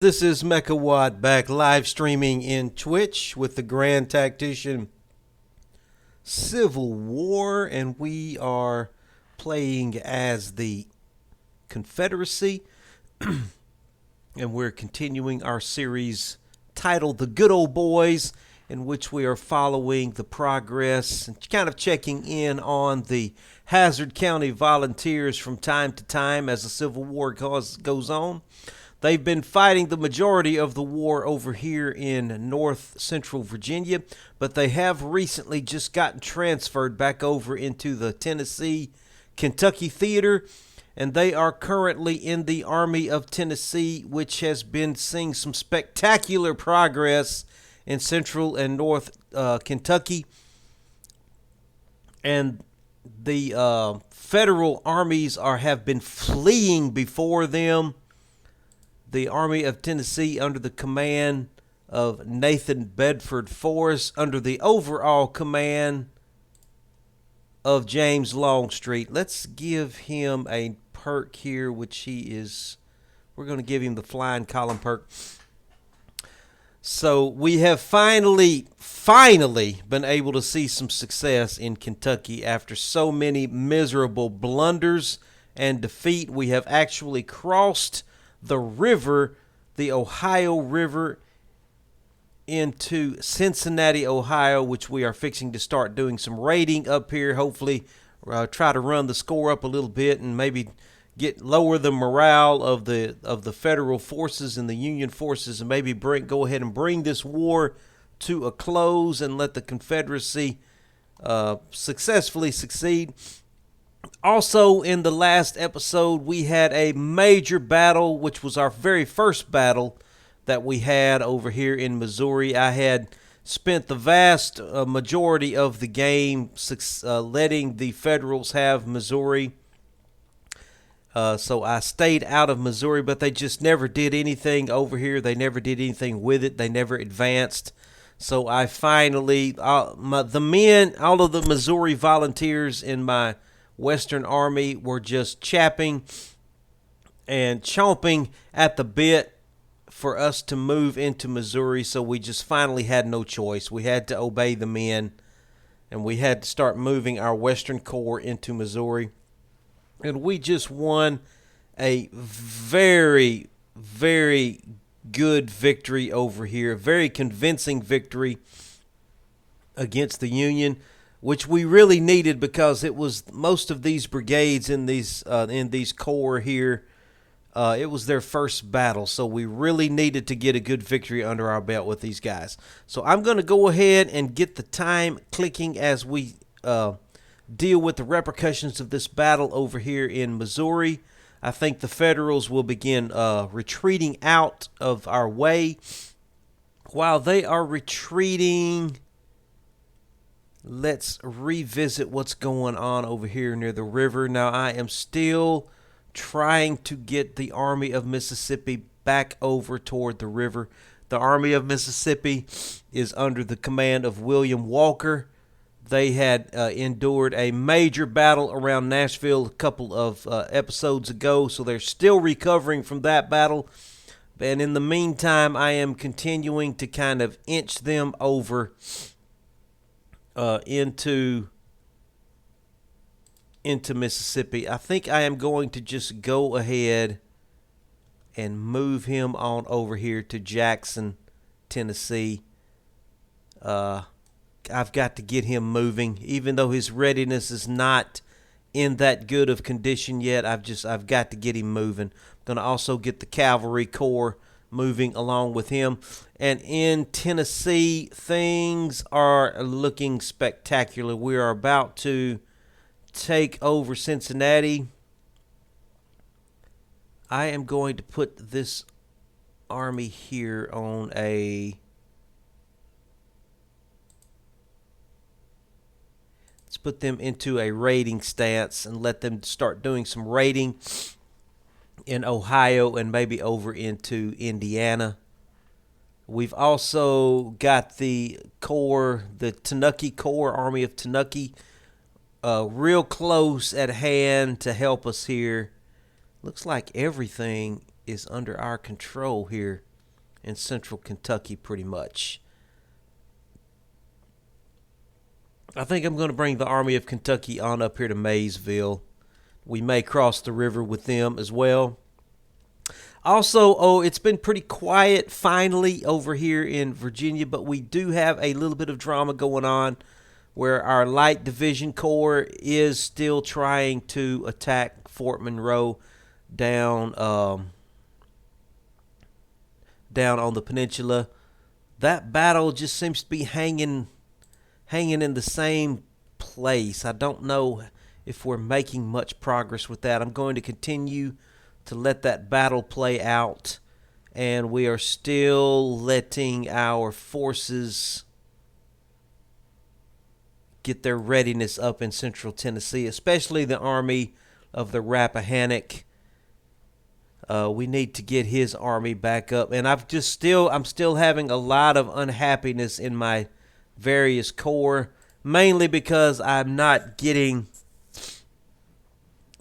This is Mecha back live streaming in Twitch with the Grand Tactician Civil War, and we are playing as the Confederacy, and we're continuing our series titled The Good Old Boys, in which we are following the progress and kind of checking in on the Hazzard County Volunteers from time to time as the Civil War goes on. They've been fighting the majority of the war over here in north central Virginia, but they have recently just gotten transferred back over into the Kentucky theater, and they are currently in the Army of Tennessee, which has been seeing some spectacular progress in central and north Kentucky. And the federal armies have been fleeing before them. The Army of Tennessee, under the command of Nathan Bedford Forrest, under the overall command of James Longstreet. Let's give him a perk here, which we're going to give him the flying column perk. So we have finally been able to see some success in Kentucky after so many miserable blunders and defeat. We have actually crossed the river, the Ohio River, into Cincinnati, Ohio, which we are fixing to start doing some raiding up here. Hopefully try to run the score up a little bit and maybe lower the morale of the federal forces and the Union forces, and maybe go ahead and bring this war to a close and let the Confederacy successfully succeed. Also, in the last episode, we had a major battle, which was our very first battle that we had over here in Missouri. I had spent the vast majority of the game letting the Federals have Missouri. So I stayed out of Missouri, but they just never did anything over here. They never did anything with it. They never advanced. So I finally, all of the Missouri volunteers in my Western Army were just chapping and chomping at the bit for us to move into Missouri, so we just finally had no choice. We had to obey the men, and we had to start moving our Western Corps into Missouri. And we just won a very, very good victory over here, a very convincing victory against the Union, which we really needed because it was most of these brigades in these corps here. It was their first battle, so we really needed to get a good victory under our belt with these guys. So I'm going to go ahead and get the time clicking as we deal with the repercussions of this battle over here in Missouri. I think the Federals will begin retreating out of our way. While they are retreating, let's revisit what's going on over here near the river. Now, I am still trying to get the Army of Mississippi back over toward the river. The Army of Mississippi is under the command of William Walker. They had endured a major battle around Nashville a couple of episodes ago, so they're still recovering from that battle. And in the meantime, I am continuing to kind of inch them over into Mississippi. I think I am going to just go ahead and move him on over here to Jackson, Tennessee. I've got to get him moving, even though his readiness is not in that good of condition yet. I've got to get him moving. I'm going to also get the cavalry corps moving along with him. And in Tennessee, things are looking spectacular. We are about to take over Cincinnati. I am going to put this army here on let's put them into a raiding stance and let them start doing some raiding in Ohio and maybe over into Indiana. We've also got the Tanukky Corps, Army of Tanukky, real close at hand to help us here. Looks like everything is under our control here. in central Kentucky pretty much. I think I'm going to bring the Army of Kentucky on up here to Maysville. We may cross the river with them as well. Also, it's been pretty quiet finally over here in Virginia, but we do have a little bit of drama going on where our Light Division Corps is still trying to attack Fort Monroe down on the peninsula. That battle just seems to be hanging in the same place. I don't know if we're making much progress with that. I'm going to continue to let that battle play out, and we are still letting our forces get their readiness up in central Tennessee, especially the Army of the Rappahannock. We need to get his army back up, and I'm still having a lot of unhappiness in my various corps, mainly because I'm not getting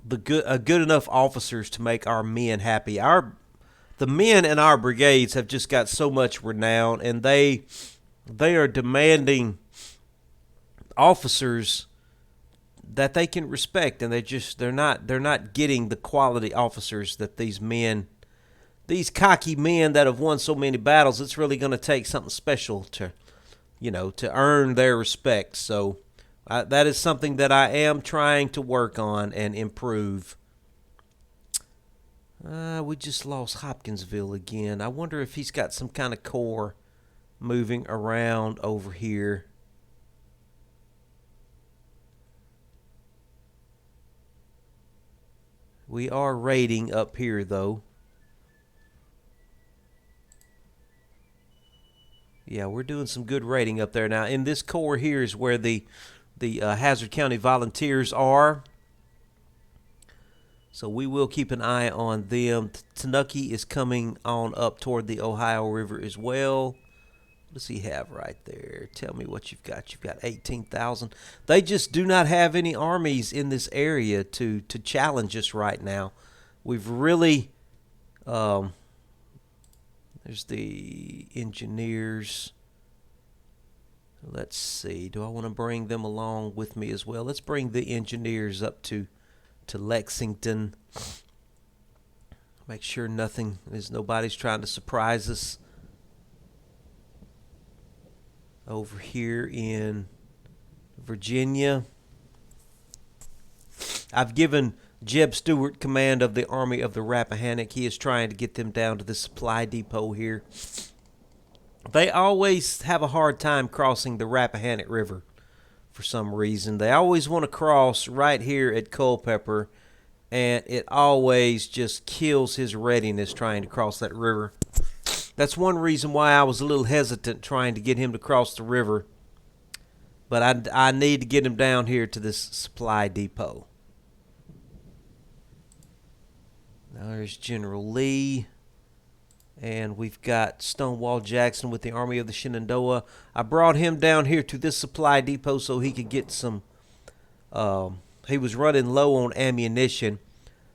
good enough officers to make our men happy. The men in our brigades have just got so much renown, and they are demanding officers that they can respect, and they're not getting the quality officers that these cocky men that have won so many battles. It's really going to take something special to earn their respect. So that is something that I am trying to work on and improve. We just lost Hopkinsville again. I wonder if he's got some kind of corps moving around over here. We are raiding up here, though. Yeah, we're doing some good raiding up there. Now, in this corps here is where the Hazzard County Volunteers are. So we will keep an eye on them. Tanukey is coming on up toward the Ohio River as well. What does he have right there? Tell me what you've got. You've got 18,000. They just do not have any armies in this area to challenge us right now. We've really... there's the engineers. Let's see. Do I want to bring them along with me as well? Let's bring the engineers up to Lexington. Make sure nobody's trying to surprise us over here in Virginia. I've given Jeb Stewart command of the Army of the Rappahannock. He is trying to get them down to the supply depot here. They always have a hard time crossing the Rappahannock River for some reason. They always want to cross right here at Culpeper, and it always just kills his readiness trying to cross that river. That's one reason why I was a little hesitant trying to get him to cross the river. But I need to get him down here to this supply depot. Now there's General Lee. And we've got Stonewall Jackson with the Army of the Shenandoah. I brought him down here to this supply depot so he could get some... he was running low on ammunition.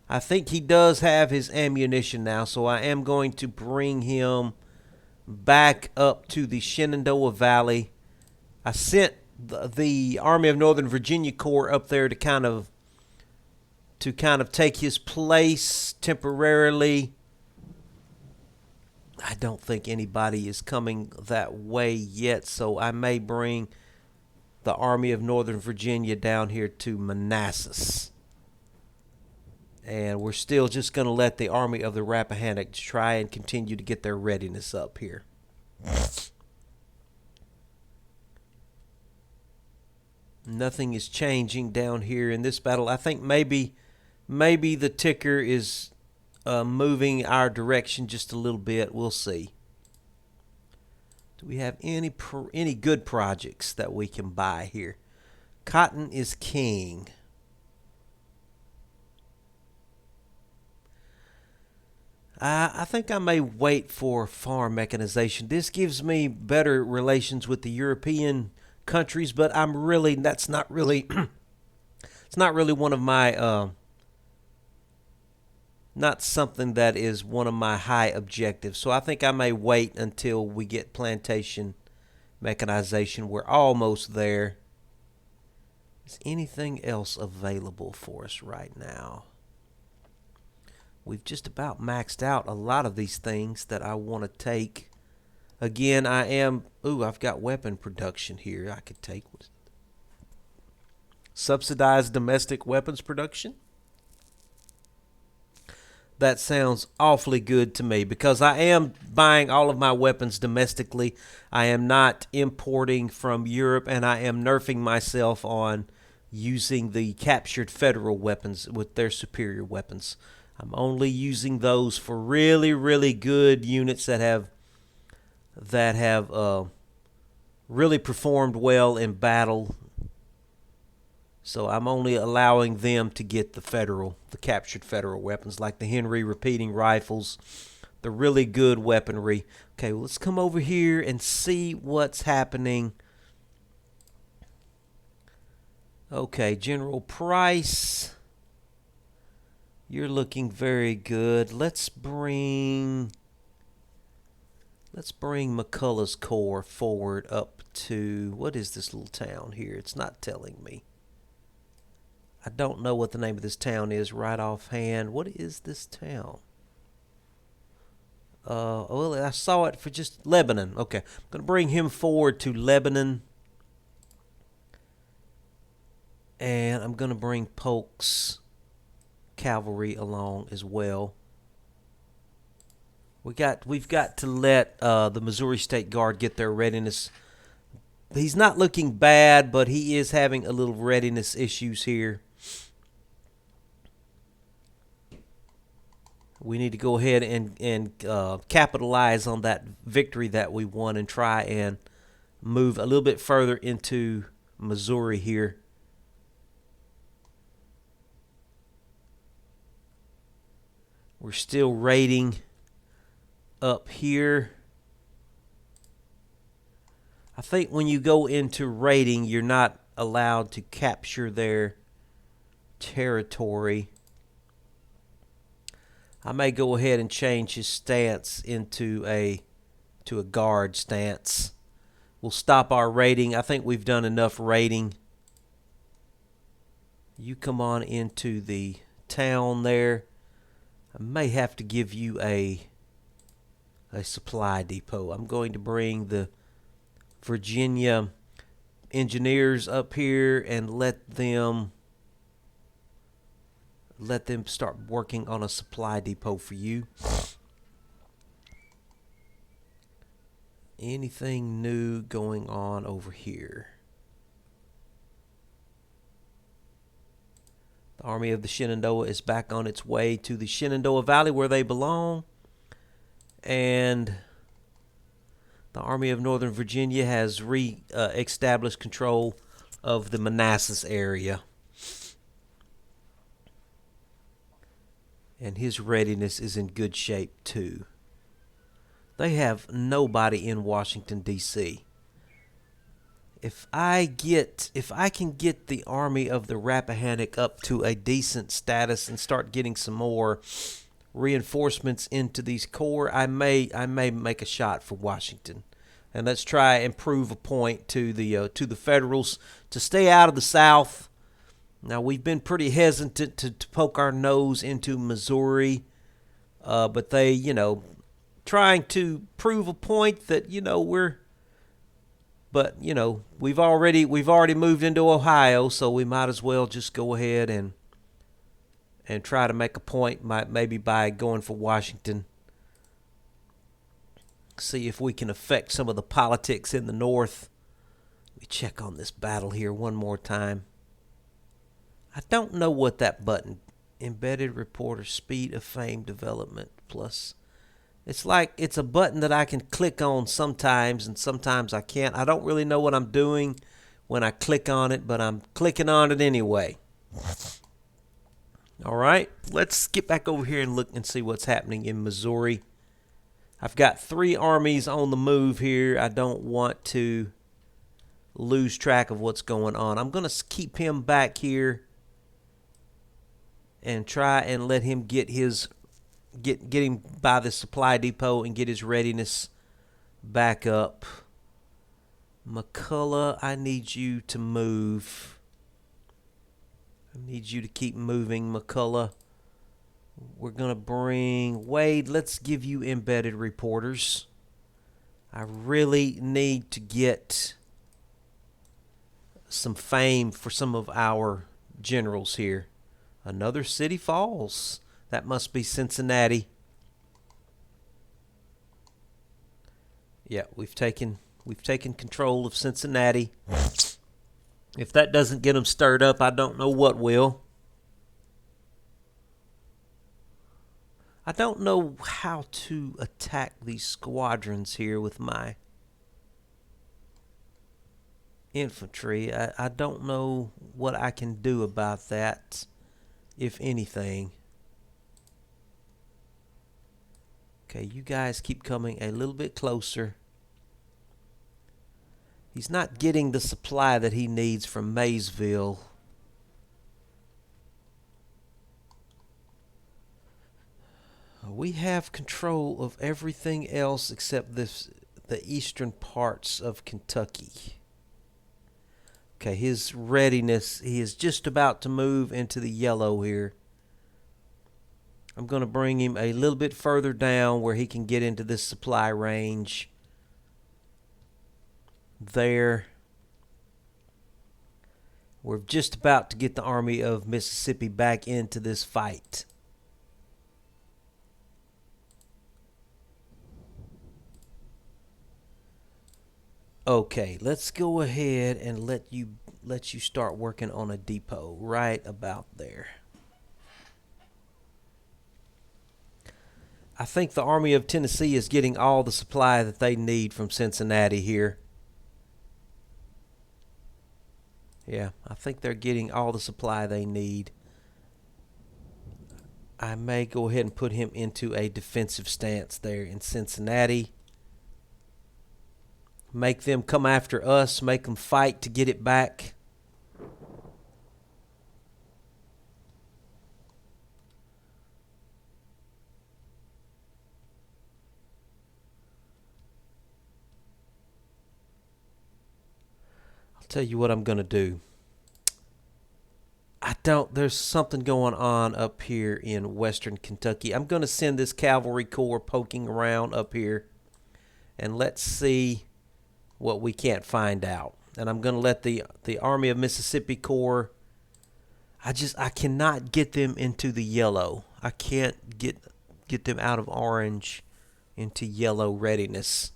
I think he does have his ammunition now, so I am going to bring him back up to the Shenandoah Valley. I sent the Army of Northern Virginia Corps up there to kind of take his place temporarily. I don't think anybody is coming that way yet, so I may bring the Army of Northern Virginia down here to Manassas. And we're still just going to let the Army of the Rappahannock try and continue to get their readiness up here. Nothing is changing down here in this battle. I think maybe the ticker is moving our direction just a little bit. We'll see. Do we have any good projects that we can buy here? Cotton is king. I think I may wait for farm mechanization. This gives me better relations with the European countries, but that's not really it's not really one of my not something that is one of my high objectives. So I think I may wait until we get plantation mechanization. We're almost there. Is anything else available for us right now? We've just about maxed out a lot of these things that I want to take. Again, I've got weapon production here I could take. Subsidized domestic weapons production. That sounds awfully good to me because I am buying all of my weapons domestically. I am not importing from Europe, and I am nerfing myself on using the captured federal weapons with their superior weapons. I'm only using those for really, really good units that have really performed well in battle. So I'm only allowing them to get the captured federal weapons, like the Henry repeating rifles, the really good weaponry. Okay, well, let's come over here and see what's happening. Okay, General Price, you're looking very good. Let's bring McCullough's Corps forward up to, what is this little town here? It's not telling me. I don't know what the name of this town is right offhand. What is this town? Well, I saw it for just Lebanon. Okay, I'm going to bring him forward to Lebanon. And I'm going to bring Polk's cavalry along as well. We've got to let the Missouri State Guard get their readiness. He's not looking bad, but he is having a little readiness issues here. We need to go ahead and capitalize on that victory that we won and try and move a little bit further into Missouri here. We're still raiding up here. I think when you go into raiding, you're not allowed to capture their territory. I may go ahead and change his stance into a guard stance. We'll stop our raiding. I think we've done enough raiding. You come on into the town there. I may have to give you a supply depot. I'm going to bring the Virginia engineers up here and let them start working on a supply depot for you. Anything new going on over here? The Army of the Shenandoah is back on its way to the Shenandoah Valley where they belong. And the Army of Northern Virginia has re-established control of the Manassas area. And his readiness is in good shape too. They have nobody in Washington, D.C. If I can get the Army of the Rappahannock up to a decent status and start getting some more reinforcements into these corps, I may make a shot for Washington. And let's try and prove a point to the Federals to stay out of the South. Now, we've been pretty hesitant to poke our nose into Missouri, but they, trying to prove a point that, we've already moved into Ohio, so we might as well just go ahead and try to make a point, maybe by going for Washington. See if we can affect some of the politics in the North. Let me check on this battle here one more time. I don't know what that button, embedded reporter, speed of fame development plus. It's like it's a button that I can click on sometimes and sometimes I can't. I don't really know what I'm doing when I click on it, but I'm clicking on it anyway. All right, let's get back over here and look and see what's happening in Missouri. I've got 3 armies on the move here. I don't want to lose track of what's going on. I'm going to keep him back here and try and let him get his get him by the supply depot and get his readiness back up. McCullough, I need you to move. I need you to keep moving, McCullough. We're going to bring Wade. Let's give you embedded reporters. I really need to get some fame for some of our generals here. Another City Falls. That must be Cincinnati. Yeah, we've taken control of Cincinnati. If that doesn't get them stirred up, I don't know what will. I don't know how to attack these squadrons here with my infantry. I don't know what I can do about that, if anything. Okay, you guys keep coming a little bit closer. He's not getting the supply that he needs from Maysville. We have control of everything else except the eastern parts of Kentucky. Okay, his readiness, he is just about to move into the yellow here. I'm going to bring him a little bit further down where he can get into this supply range. There. We're just about to get the Army of Mississippi back into this fight. Okay, let's go ahead and let you start working on a depot right about there. I think the Army of Tennessee is getting all the supply that they need from Cincinnati here. Yeah, I think they're getting all the supply they need. I may go ahead and put him into a defensive stance there in Cincinnati. Make them come after us. Make them fight to get it back. I'll tell you what I'm going to do. There's something going on up here in western Kentucky. I'm going to send this cavalry corps poking around up here. And let's see what we can't find out. And I'm going to let the Army of Mississippi Corps, I cannot get them into the yellow. I can't get them out of orange into yellow readiness.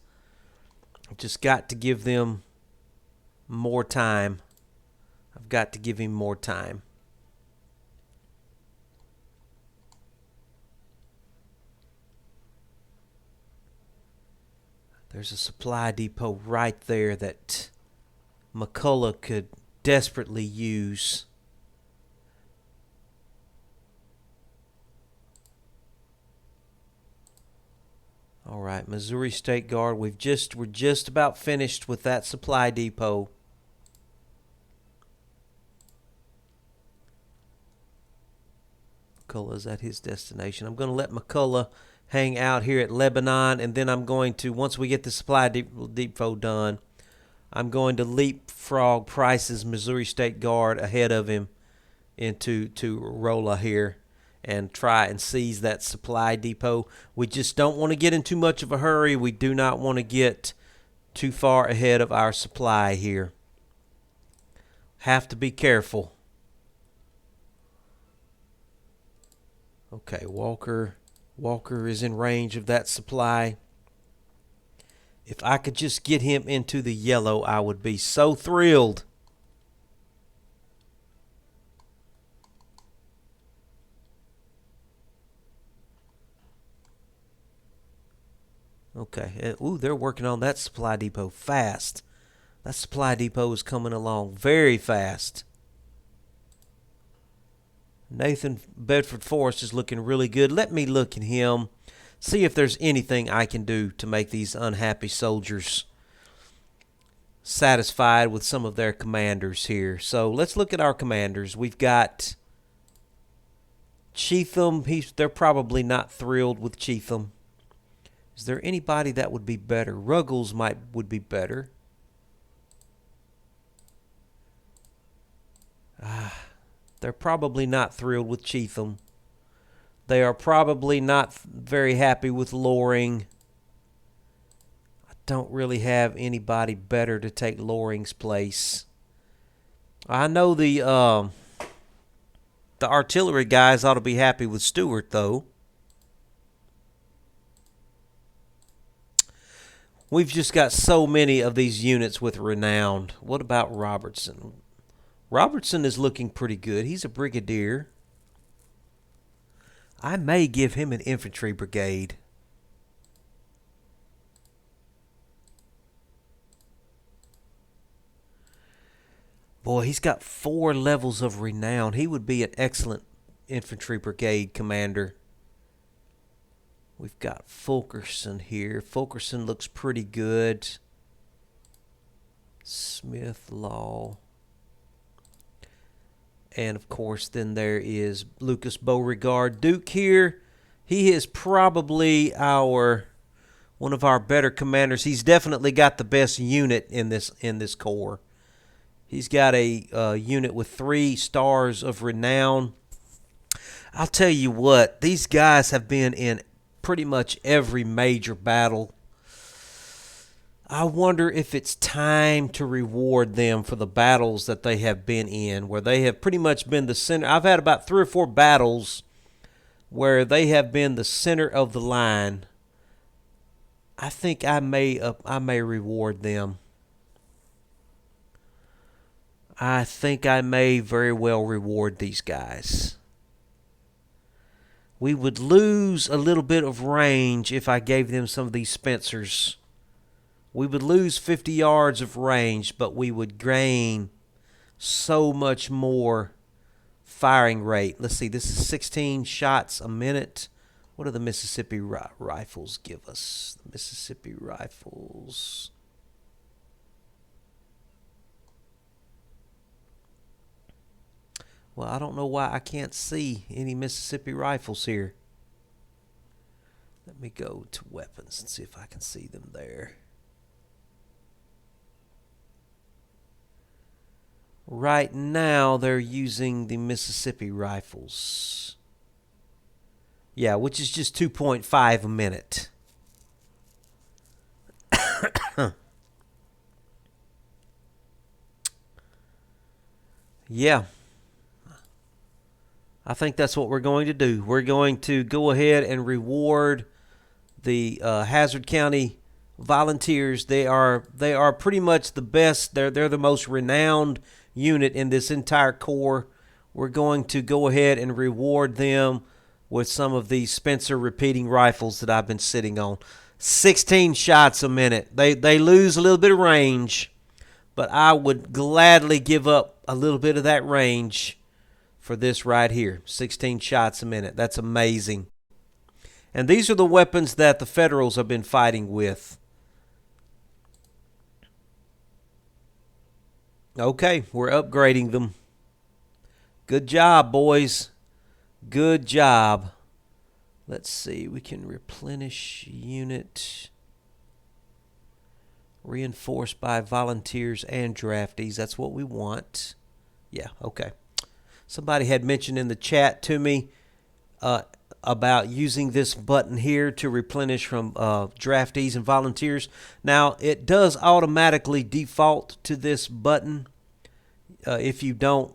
I've just got to give them more time. I've got to give him more time. There's a supply depot right there that McCullough could desperately use. All right, Missouri State Guard. We're just about finished with that supply depot. McCullough's at his destination. I'm going to let McCullough hang out here at Lebanon, and then I'm going to, once we get the supply depot done, I'm going to leapfrog Price's Missouri State Guard ahead of him into Rolla here and try and seize that supply depot. We just don't want to get in too much of a hurry. We do not want to get too far ahead of our supply here. Have to be careful. Okay, Walker is in range of that supply. If I could just get him into the yellow, I would be so thrilled. Okay. Ooh, they're working on that supply depot fast. That supply depot is coming along very fast. Nathan Bedford Forrest is looking really good. Let me look at him, see if there's anything I can do to make these unhappy soldiers satisfied with some of their commanders here. So let's look at our commanders. We've got Cheatham, they're probably not thrilled with Cheatham. Is there anybody that would be better? Ruggles would be better. They're probably not thrilled with Cheatham. They are probably not very happy with Loring. I don't really have anybody better to take Loring's place. I know the artillery guys ought to be happy with Stewart, though. We've just got so many of these units with renowned. What about Robertson? Robertson is looking pretty good. He's a brigadier. I may give him an infantry brigade. Boy, he's got 4 levels of renown. He would be an excellent infantry brigade commander. We've got Fulkerson here. Fulkerson looks pretty good. Smith, Law. And, of course, then there is Lucas Beauregard Duke here. He is probably one of our better commanders. He's definitely got the best unit in this corps. He's got a unit with 3 stars of renown. I'll tell you what, these guys have been in pretty much every major battle. I wonder if it's time to reward them for the battles that they have been in, where they have pretty much been the center. I've had about 3 or 4 battles where they have been the center of the line. I think I may reward them. I think I may very well reward these guys. We would lose a little bit of range if I gave them some of these Spencers. We would lose 50 yards of range, but we would gain so much more firing rate. Let's see, this is 16 shots a minute. What do the Mississippi rifles give us? The Mississippi rifles. Well, I don't know why I can't see any Mississippi rifles here. Let me go to weapons and see if I can see them there. Right now, they're using the Mississippi rifles. Yeah, which is just 2.5 a minute. Yeah. I think that's what we're going to do. We're going to go ahead and reward the Hazzard County Volunteers. They are pretty much the best. They're the most renowned unit in this entire corps. We're going to go ahead and reward them with some of these Spencer repeating rifles that I've been sitting on. 16 shots a minute. They lose a little bit of range, but I would gladly give up a little bit of that range for this right here. 16 shots a minute. That's amazing. And these are the weapons that the Federals have been fighting with. Okay, we're upgrading them. Good job, boys. Good job. Let's see. We can replenish unit. Reinforced by volunteers and draftees. That's what we want. Yeah, okay. Somebody had mentioned in the chat to me about using this button here to replenish from draftees and volunteers. Now, it does automatically default to this button if you don't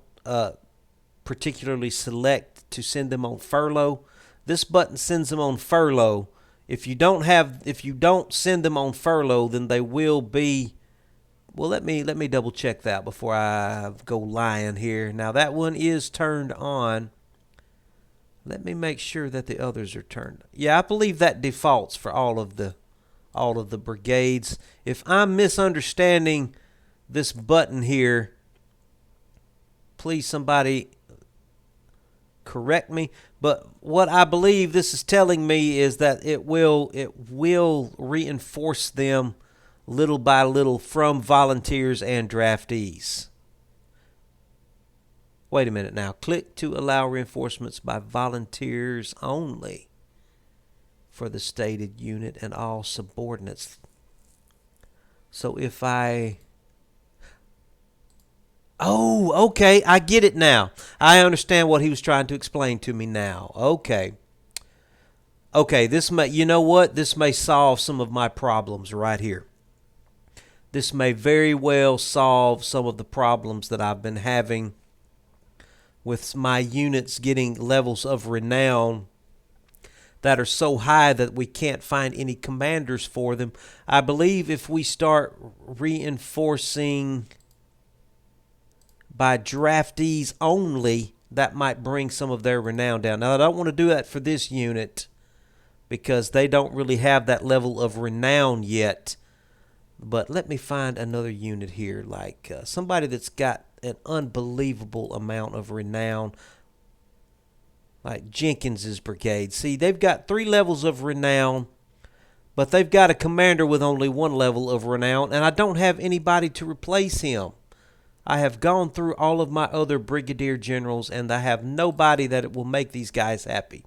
particularly select to send them on furlough. This button sends them on furlough. If you don't send them on furlough, then they will be. Well, let me double check that before I go lying here. Now that one is turned on. Let me make sure that the others are turned. Yeah, I believe that defaults for all of the brigades. If I'm misunderstanding this button here, please somebody correct me. But what I believe this is telling me is that it will reinforce them little by little from volunteers and draftees. Wait a minute now. Click to allow reinforcements by volunteers only for the stated unit and all subordinates. So if I... Oh, okay. I get it now. I understand what he was trying to explain to me now. Okay. Okay, this may, you know what? This may solve some of my problems right here. This may very well solve some of the problems that I've been having with my units getting levels of renown that are so high that we can't find any commanders for them. I believe if we start reinforcing by draftees only, that might bring some of their renown down. Now, I don't want to do that for this unit because they don't really have that level of renown yet. But let me find another unit here, like somebody that's got an unbelievable amount of renown, like Jenkins's brigade. See, they've got 3 levels of renown, but they've got a commander with only 1 level of renown, and I don't have anybody to replace him. I have gone through all of my other brigadier generals, and I have nobody that will make these guys happy.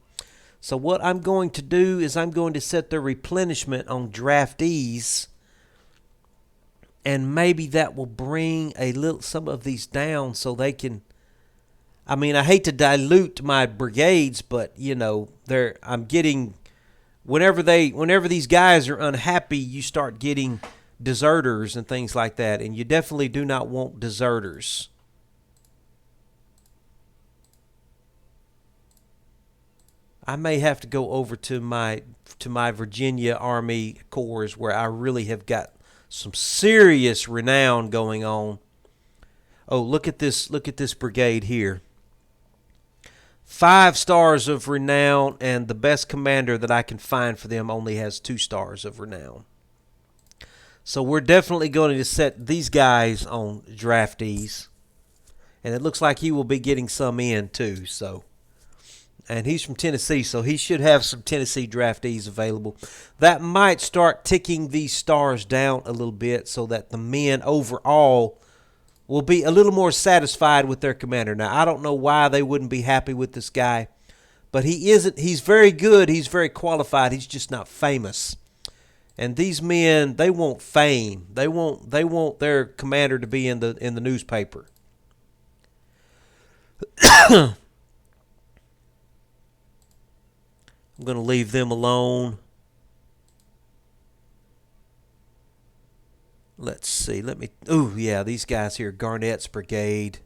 So what I'm going to do is I'm going to set the replenishment on draftees, and maybe that will bring some of these down so they can. I mean, I hate to dilute my brigades, but you know, I'm getting whenever these guys are unhappy, you start getting deserters and things like that, and you definitely do not want deserters. I may have to go over to my Virginia Army Corps where I really have got some serious renown going on. Oh, look at this brigade here. 5 stars of renown, and the best commander that I can find for them only has 2 stars of renown. So we're definitely going to set these guys on draftees. And it looks like he will be getting some in too. So, and he's from Tennessee, so he should have some Tennessee draftees available. That might start ticking these stars down a little bit so that the men overall will be a little more satisfied with their commander. Now, I don't know why they wouldn't be happy with this guy, but he isn't. He's very good. He's very qualified. He's just not famous. And these men, they want fame. They want their commander to be in the newspaper. I'm going to leave them alone. Let's see. Oh, yeah, these guys here, Garnett's brigade.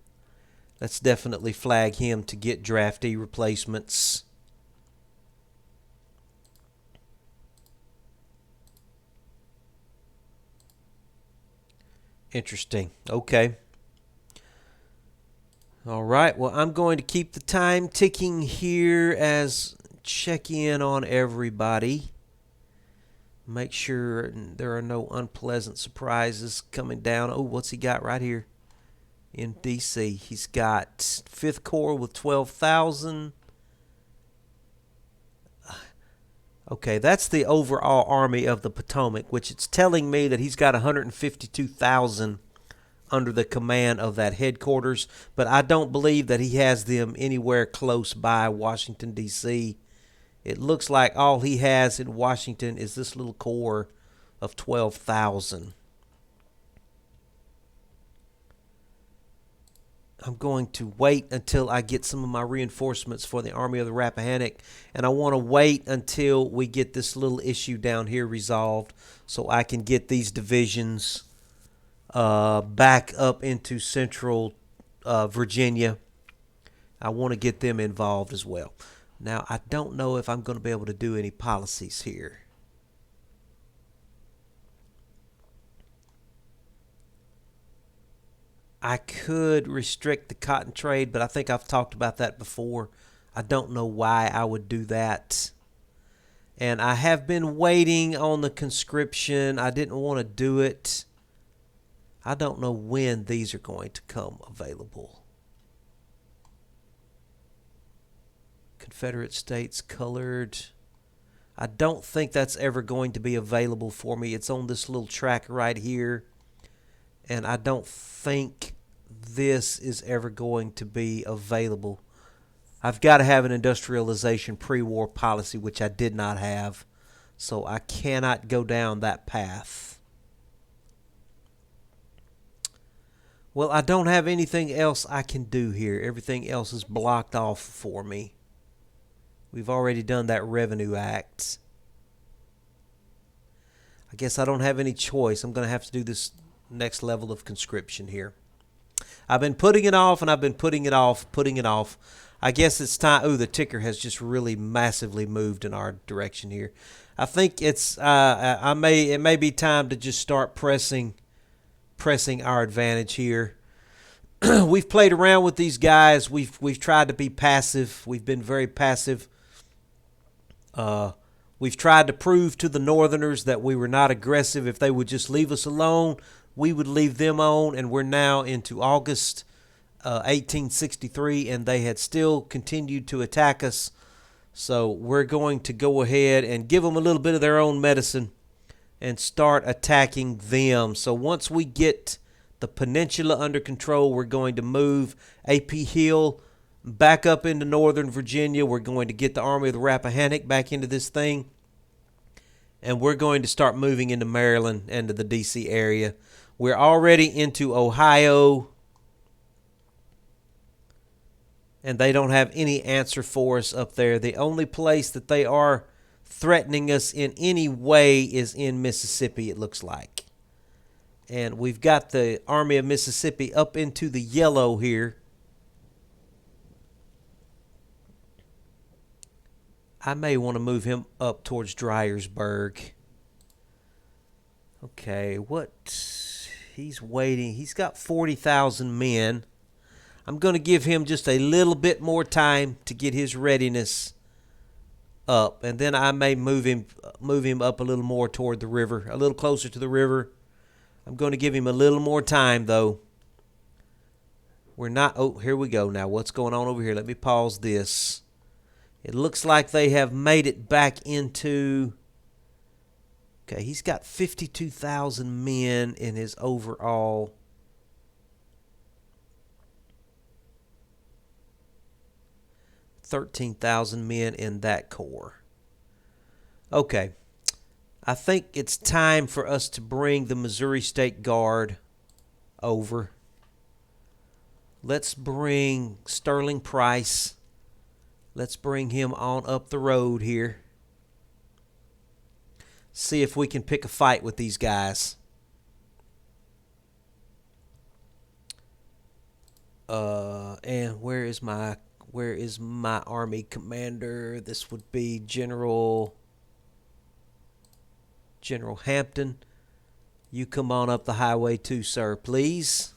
Let's definitely flag him to get draftee replacements. Interesting. Okay. All right. Well, I'm going to keep the time ticking here as check in on everybody. Make sure there are no unpleasant surprises coming down. Oh, what's he got right here in D.C.? He's got 5th Corps with 12,000. Okay, that's the overall Army of the Potomac, which it's telling me that he's got 152,000 under the command of that headquarters, but I don't believe that he has them anywhere close by Washington, D.C. It looks like all he has in Washington is this little corps of 12,000. I'm going to wait until I get some of my reinforcements for the Army of the Rappahannock, and I want to wait until we get this little issue down here resolved so I can get these divisions back up into central Virginia. I want to get them involved as well. Now, I don't know if I'm going to be able to do any policies here. I could restrict the cotton trade, but I think I've talked about that before. I don't know why I would do that. And I have been waiting on the conscription. I didn't want to do it. I don't know when these are going to come available. Confederate States colored. I don't think that's ever going to be available for me. It's on this little track right here. And I don't think this is ever going to be available. I've got to have an industrialization pre-war policy, which I did not have. So I cannot go down that path. Well, I don't have anything else I can do here. Everything else is blocked off for me. We've already done that Revenue Act. I guess I don't have any choice. I'm going to have to do this next level of conscription here. I've been putting it off, and I've been putting it off. I guess it's time. Ooh, the ticker has just really massively moved in our direction here. I think it's it may be time to just start pressing our advantage here. We've played around with these guys. We've tried to be passive. We've been very passive. We've tried to prove to the Northerners that we were not aggressive. If they would just leave us alone, we would leave them on. And we're now into August 1863, and they had still continued to attack us. So we're going to go ahead and give them a little bit of their own medicine and start attacking them. So once we get the peninsula under control, we're going to move A.P. Hill back up into northern Virginia. We're going to get the Army of the Rappahannock back into this thing. And we're going to start moving into Maryland and to the D.C. area. We're already into Ohio. And they don't have any answer for us up there. The only place that they are threatening us in any way is in Mississippi, it looks like. And we've got the Army of Mississippi up into the yellow here. I may want to move him up towards Dryersburg. Okay, he's waiting. He's got 40,000 men. I'm going to give him just a little bit more time to get his readiness up, and then I may move him up a little more toward the river, a little closer to the river. I'm going to give him a little more time, though. We're not. Oh, here we go. Now, what's going on over here? Let me pause this. It looks like they have made it back into. Okay, he's got 52,000 men in his overall. 13,000 men in that corps. Okay. I think it's time for us to bring the Missouri State Guard over. Let's bring Sterling Price. Let's bring him on up the road here. See if we can pick a fight with these guys. And where is my army commander? This would be General Hampton. You come on up the highway too, sir, please.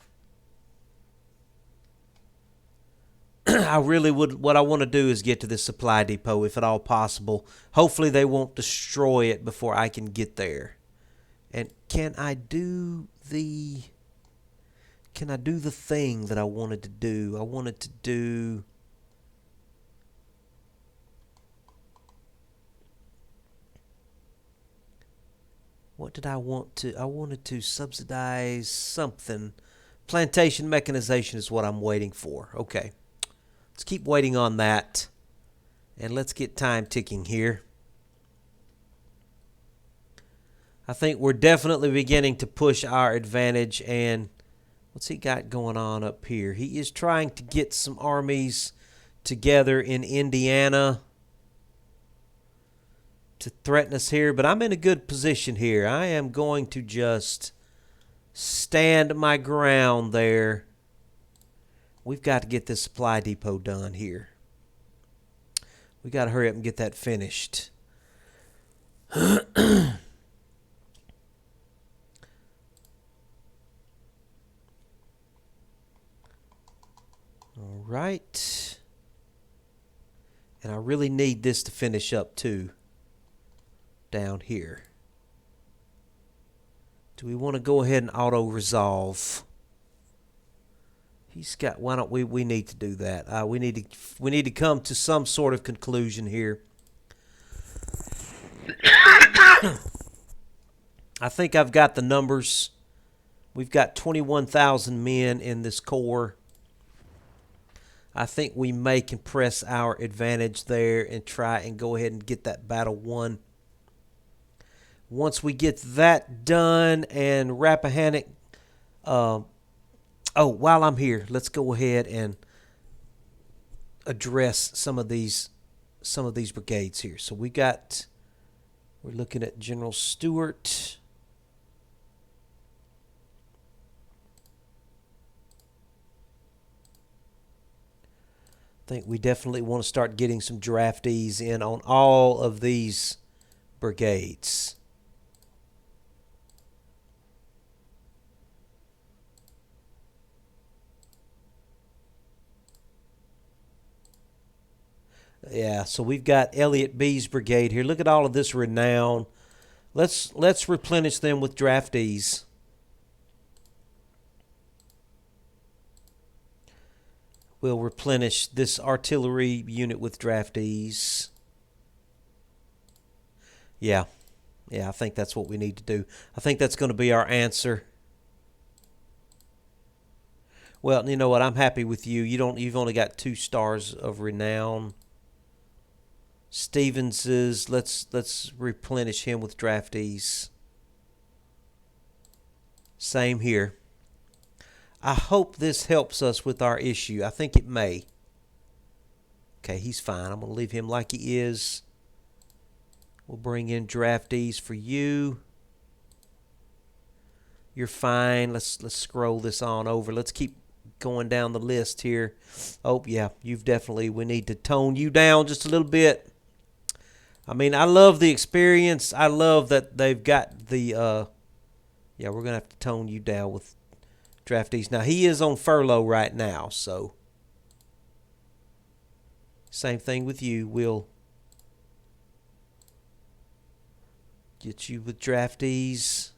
What I want to do is get to this supply depot if at all possible. Hopefully they won't destroy it before I can get there. And can I do the thing that I wanted to do? I wanted to do 'I wanted to subsidize something. Plantation mechanization is what I'm waiting for. Okay. Let's keep waiting on that. And let's get time ticking here. I think we're definitely beginning to push our advantage. And what's he got going on up here? He is trying to get some armies together in Indiana to threaten us here. But I'm in a good position here. I am going to just stand my ground there. We've got to get this supply depot done here. We got to hurry up and get that finished. All right. And I really need this to finish up too. Down here. Do we want to go ahead and auto-resolve? He's got. Why don't we? We need to do that. We need to come to some sort of conclusion here. I think I've got the numbers. We've got 21,000 men in this corps. I think we may compress our advantage there and try and go ahead and get that battle won. Once we get that done and Rappahannock, while I'm here, let's go ahead and address some of these brigades here. So we're looking at General Stewart. I think we definitely want to start getting some draftees in on all of these brigades. Yeah, so we've got Elliott B's brigade here. Look at all of this renown. Let's replenish them with draftees. We'll replenish this artillery unit with draftees. Yeah, I think that's what we need to do. I think that's going to be our answer. Well, you know what? I'm happy with you. You've only got 2 stars of renown. Stevens's, let's replenish him with draftees. Same here. I hope this helps us with our issue. I think it may. Okay, he's fine. I'm going to leave him like he is. We'll bring in draftees for you. You're fine. Let's scroll this on over. Let's keep going down the list here. Oh, yeah, we need to tone you down just a little bit. I mean, I love the experience. I love that they've got the, we're going to have to tone you down with draftees. Now, he is on furlough right now, so same thing with you. We'll get you with draftees.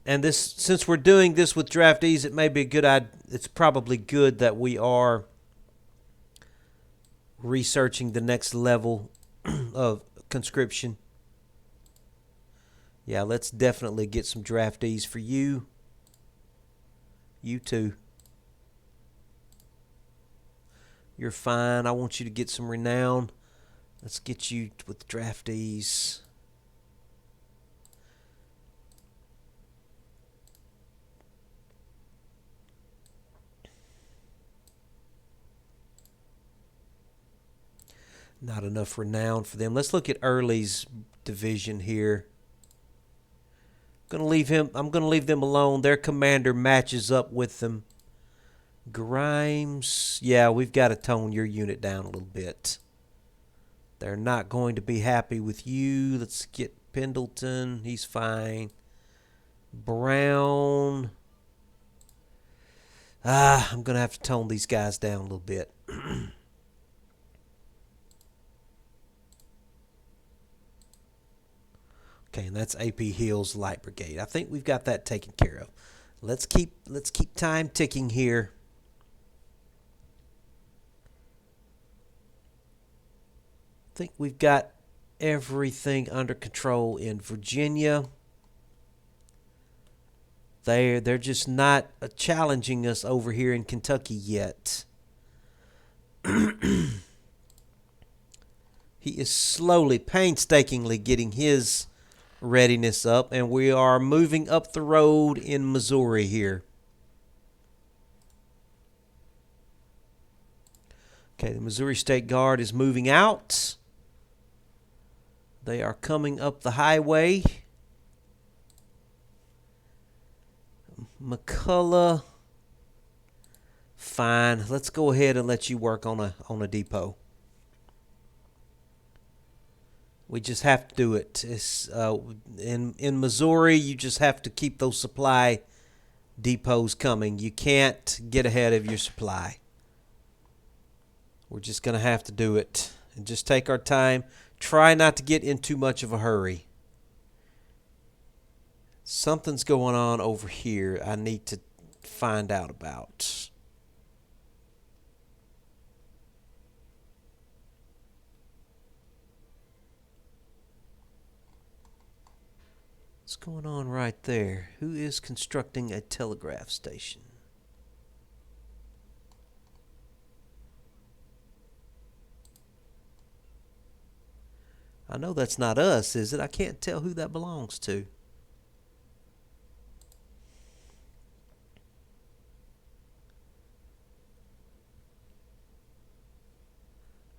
And this, since we're doing this with draftees, it may be a good idea. It's probably good that we are researching the next level of conscription. Yeah, let's definitely get some draftees for you. You too. You're fine. I want you to get some renown. Let's get you with draftees. Not enough renown for them. Let's look at Early's division here. I'm going to leave them alone. Their commander matches up with them. Grimes, yeah, we've got to tone your unit down a little bit. They're not going to be happy with you. Let's get Pendleton. He's fine. Brown. I'm going to have to tone these guys down a little bit. Okay, and that's AP Hill's Light Brigade. I think we've got that taken care of. Let's keep time ticking here. I think we've got everything under control in Virginia. They're just not challenging us over here in Kentucky yet. He is slowly, painstakingly getting his readiness up, and we are moving up the road in Missouri here. Okay, the Missouri State Guard is moving out. They are coming up the highway. McCullough, fine. Let's go ahead and let you work on a depot. We just have to do it. It's, in Missouri, you just have to keep those supply depots coming. You can't get ahead of your supply. We're just going to have to do it and just take our time. Try not to get in too much of a hurry. Something's going on over here I need to find out about. going on right there? Who is constructing a telegraph station? I know that's not us, is it? I can't tell who that belongs to.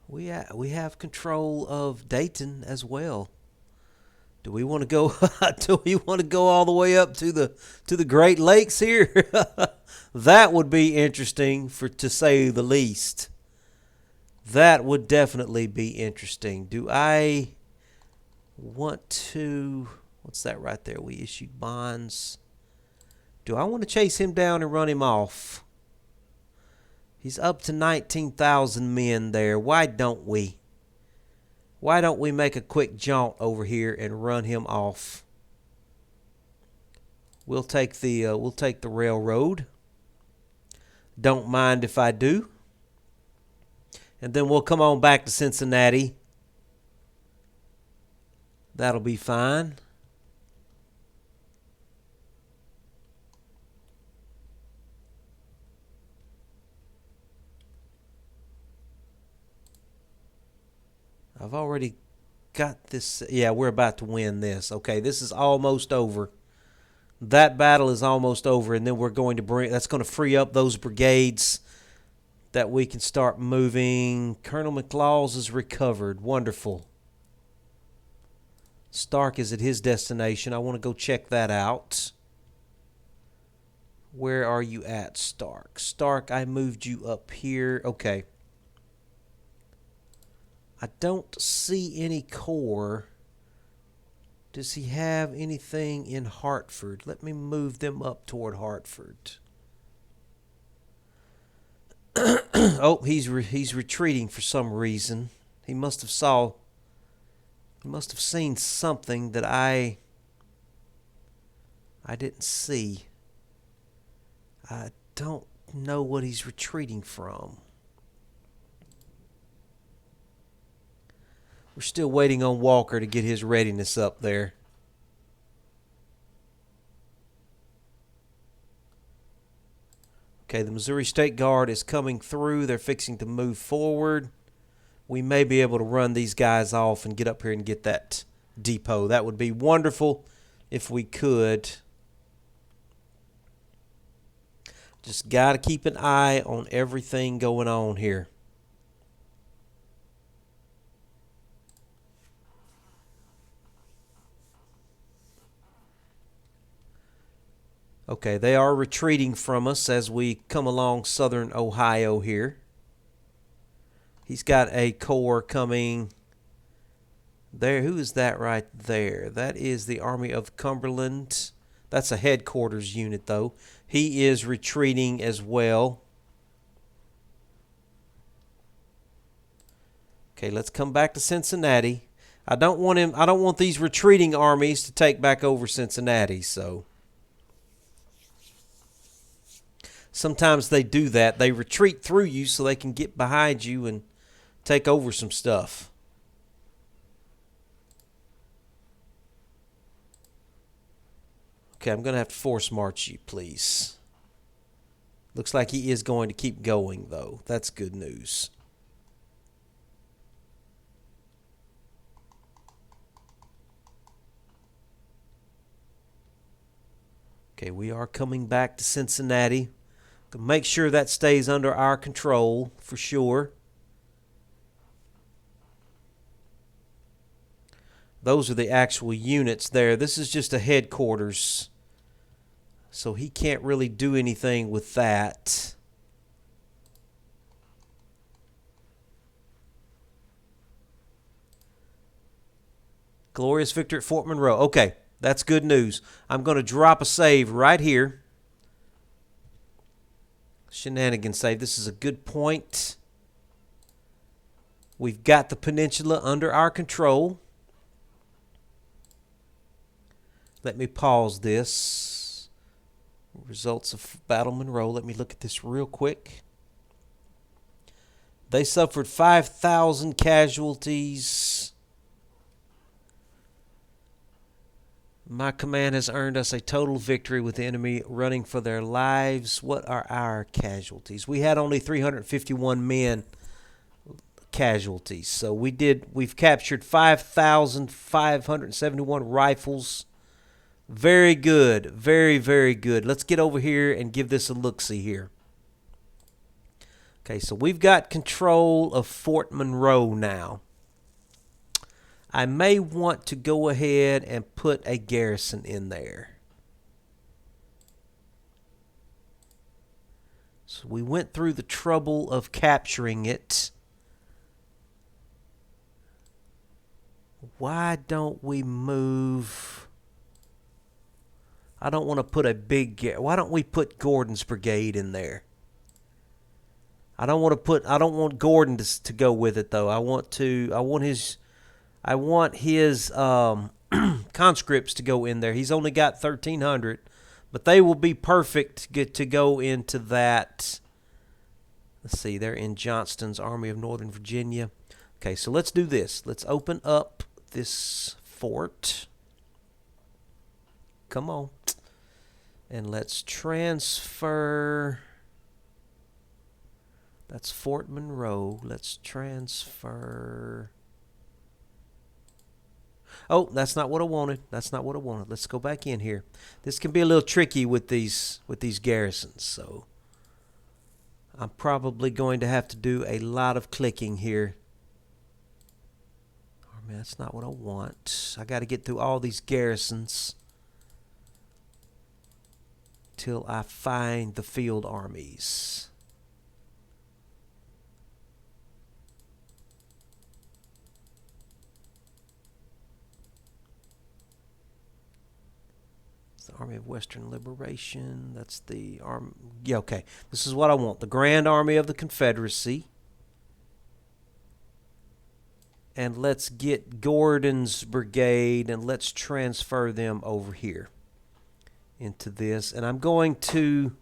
We have control of Dayton as well. Do we want to go? Do we want to go all the way up to the Great Lakes here? That would be interesting, to say the least. That would definitely be interesting. Do I want to? What's that right there? We issued bonds. Do I want to chase him down and run him off? He's up to 19,000 men there. Why don't we? Why don't we make a quick jaunt over here and run him off? We'll take the railroad. Don't mind if I do. And then we'll come on back to Cincinnati. That'll be fine. I've already got this. Yeah, we're about to win this. Okay, this is almost over. That battle is almost over, and then we're going to that's going to free up those brigades that we can start moving. Colonel McLaws is recovered. Wonderful. Stark is at his destination. I want to go check that out. Where are you at, Stark? Stark, I moved you up here. Okay. I don't see any corps. Does he have anything in Hartford? Let me move them up toward Hartford. Oh, he's retreating for some reason. He must have seen something that I didn't see. I don't know what he's retreating from. We're still waiting on Walker to get his readiness up there. Okay, the Missouri State Guard is coming through. They're fixing to move forward. We may be able to run these guys off and get up here and get that depot. That would be wonderful if we could. Just got to keep an eye on everything going on here. Okay, they are retreating from us as we come along southern Ohio here. He's got a corps coming there. Who is that right there? That is the Army of Cumberland. That's a headquarters unit, though. He is retreating as well. Okay, let's come back to Cincinnati. I don't want these retreating armies to take back over Cincinnati, so sometimes they do that. They retreat through you so they can get behind you and take over some stuff. Okay, I'm going to have to force march you, please. Looks like he is going to keep going, though. That's good news. Okay, we are coming back to Cincinnati. Make sure that stays under our control for sure. Those are the actual units there. This is just a headquarters, so he can't really do anything with that. Glorious victory at Fort Monroe. Okay, that's good news. I'm going to drop a save right here. Shenanigan save. This is a good point. We've got the peninsula under our control. Let me pause this. Results of Battle Monroe. Let me look at this real quick. They suffered 5,000 casualties. My command has earned us a total victory with the enemy running for their lives. What are our casualties? We had only 351 men casualties. So we've captured 5,571 rifles. Very good. Very, very good. Let's get over here and give this a look-see here. Okay, so we've got control of Fort Monroe now. I may want to go ahead and put a garrison in there. So we went through the trouble of capturing it. Why don't we move? I don't want to put a big... Why don't we put Gordon's brigade in there? I don't want Gordon to go with it though. I want his conscripts to go in there. He's only got 1,300, but they will be perfect to go into that. Let's see, they're in Johnston's Army of Northern Virginia. Okay, so let's do this. Let's open up this fort. Come on. And let's transfer. That's Fort Monroe. Let's transfer. Oh, that's not what I wanted. That's not what I wanted. Let's go back in here. This can be a little tricky with these garrisons, so I'm probably going to have to do a lot of clicking here. Oh man, that's not what I want. I got to get through all these garrisons till I find the field armies. The Army of Western Liberation. That's the army. Yeah, okay. This is what I want. The Grand Army of the Confederacy. And let's get Gordon's brigade and let's transfer them over here into this. And I'm going to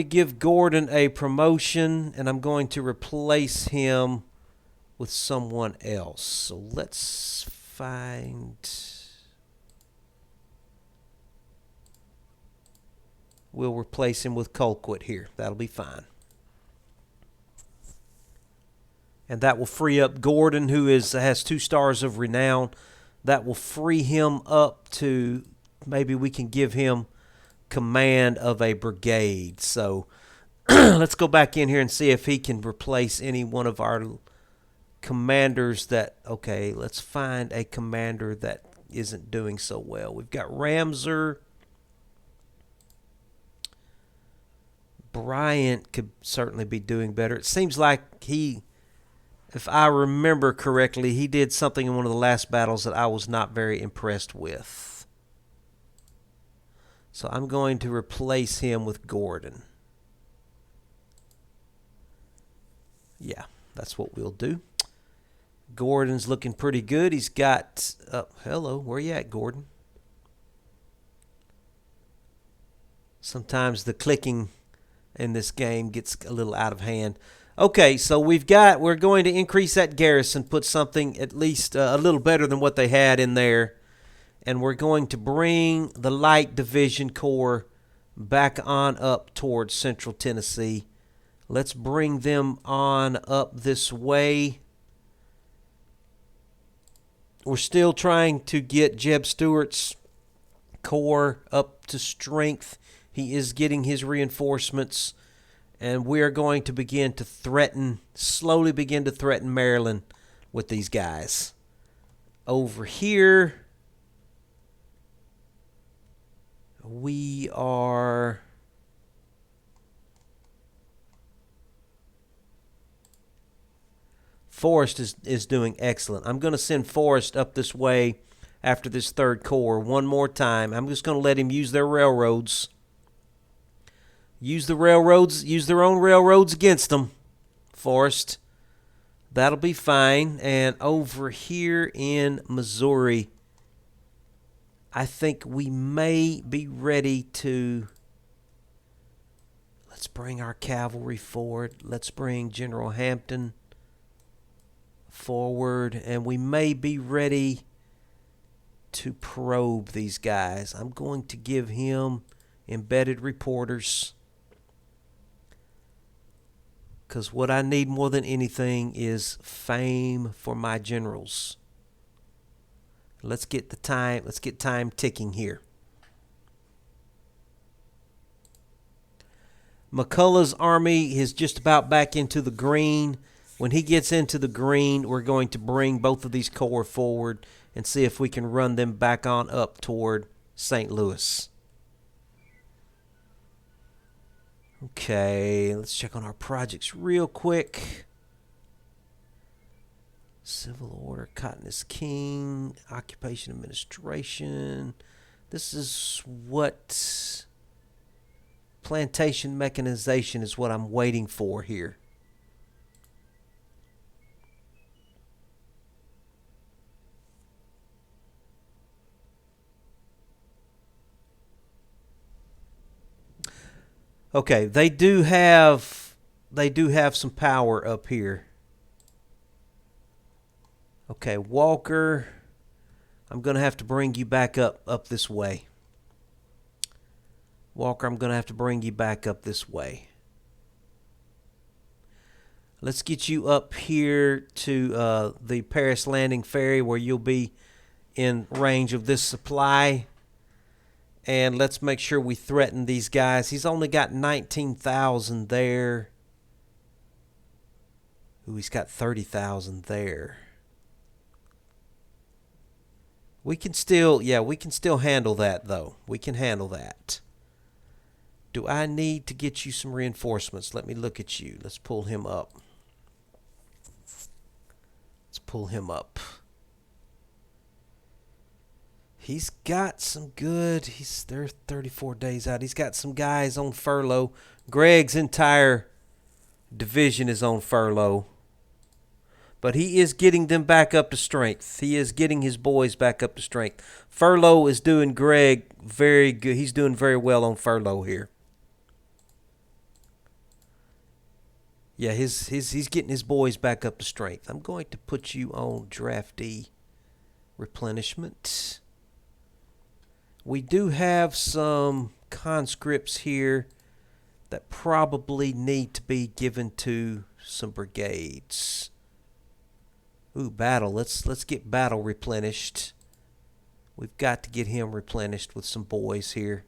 give Gordon a promotion, and I'm going to replace him with someone else. So let's find... We'll replace him with Colquitt here. That'll be fine. And that will free up Gordon, who has 2 stars of renown. That will free him up to, maybe we can give him command of a brigade. So let's go back in here and see if he can replace any one of our commanders that, okay, let's find a commander that isn't doing so well. We've got Ramser. Bryant could certainly be doing better. It seems like if I remember correctly, he did something in one of the last battles that I was not very impressed with. So I'm going to replace him with Gordon. Yeah, that's what we'll do. Gordon's looking pretty good. He's got... hello, where you at, Gordon? Sometimes the clicking in this game gets a little out of hand. Okay, so we're going to increase that garrison, put something at least a little better than what they had in there, and we're going to bring the Light Division Corps back on up towards Central Tennessee. Let's bring them on up this way. We're still trying to get Jeb Stuart's corps up to strength. He is getting his reinforcements, and we are going to slowly begin to threaten Maryland with these guys. Over here, we are... Forrest is doing excellent. I'm going to send Forrest up this way after this 3rd Corps one more time. I'm just going to let him use their railroads. Use the railroads, use their own railroads against them, Forrest. That'll be fine. And over here in Missouri, I think we may be ready to... Let's bring our cavalry forward. Let's bring General Hampton forward. And we may be ready to probe these guys. I'm going to give him embedded reporters, because what I need more than anything is fame for my generals. Let's get time ticking here. McCullough's army is just about back into the green. When he gets into the green, we're going to bring both of these corps forward and see if we can run them back on up toward St. Louis. Okay, let's check on our projects real quick. Civil order, cotton is king, occupation administration. This is what plantation mechanization is what I'm waiting for here. Okay, they do have some power up here. Okay, Walker, I'm going to have to bring you back up this way. Walker, I'm going to have to bring you back up this way. Let's get you up here to the Paris Landing Ferry where you'll be in range of this supply. And let's make sure we threaten these guys. He's only got 19,000 there. Ooh, he's got 30,000 there. We can still handle that, though. We can handle that. Do I need to get you some reinforcements? Let me look at you. Let's pull him up. Let's pull him up. He's got some good. They're 34 days out. He's got some guys on furlough. Greg's entire division is on furlough. But he is getting them back up to strength. He is getting his boys back up to strength. Furlough is doing Greg very good. He's doing very well on furlough here. Yeah, he's getting his boys back up to strength. I'm going to put you on draftee replenishment. We do have some conscripts here that probably need to be given to some brigades. Ooh, battle. Let's get battle replenished. We've got to get him replenished with some boys here.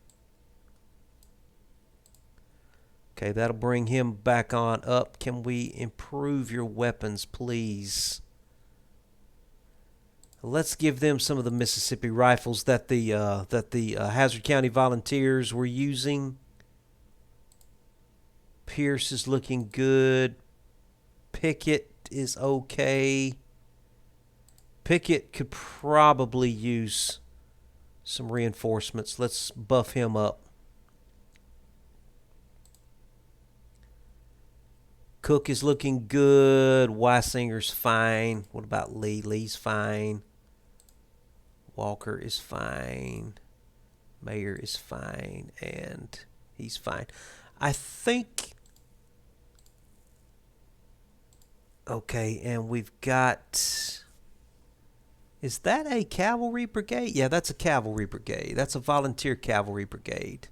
Okay, that'll bring him back on up. Can we improve your weapons, please? Let's give them some of the Mississippi rifles that the Hazzard County Volunteers were using. Pierce is looking good. Pickett is okay. Pickett could probably use some reinforcements. Let's buff him up. Cook is looking good. Weisinger's fine. What about Lee? Lee's fine. Walker is fine. Mayer is fine. And he's fine. I think... Okay, and we've got... Is that a cavalry brigade? Yeah, that's a cavalry brigade. That's a volunteer cavalry brigade.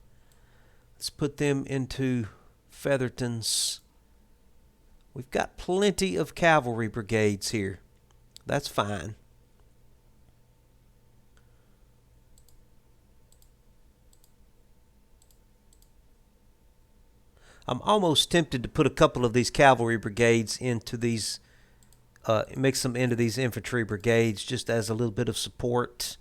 Let's put them into Featherton's. We've got plenty of cavalry brigades here. That's fine. I'm almost tempted to put a couple of these cavalry brigades into these, mix them into these infantry brigades just as a little bit of support.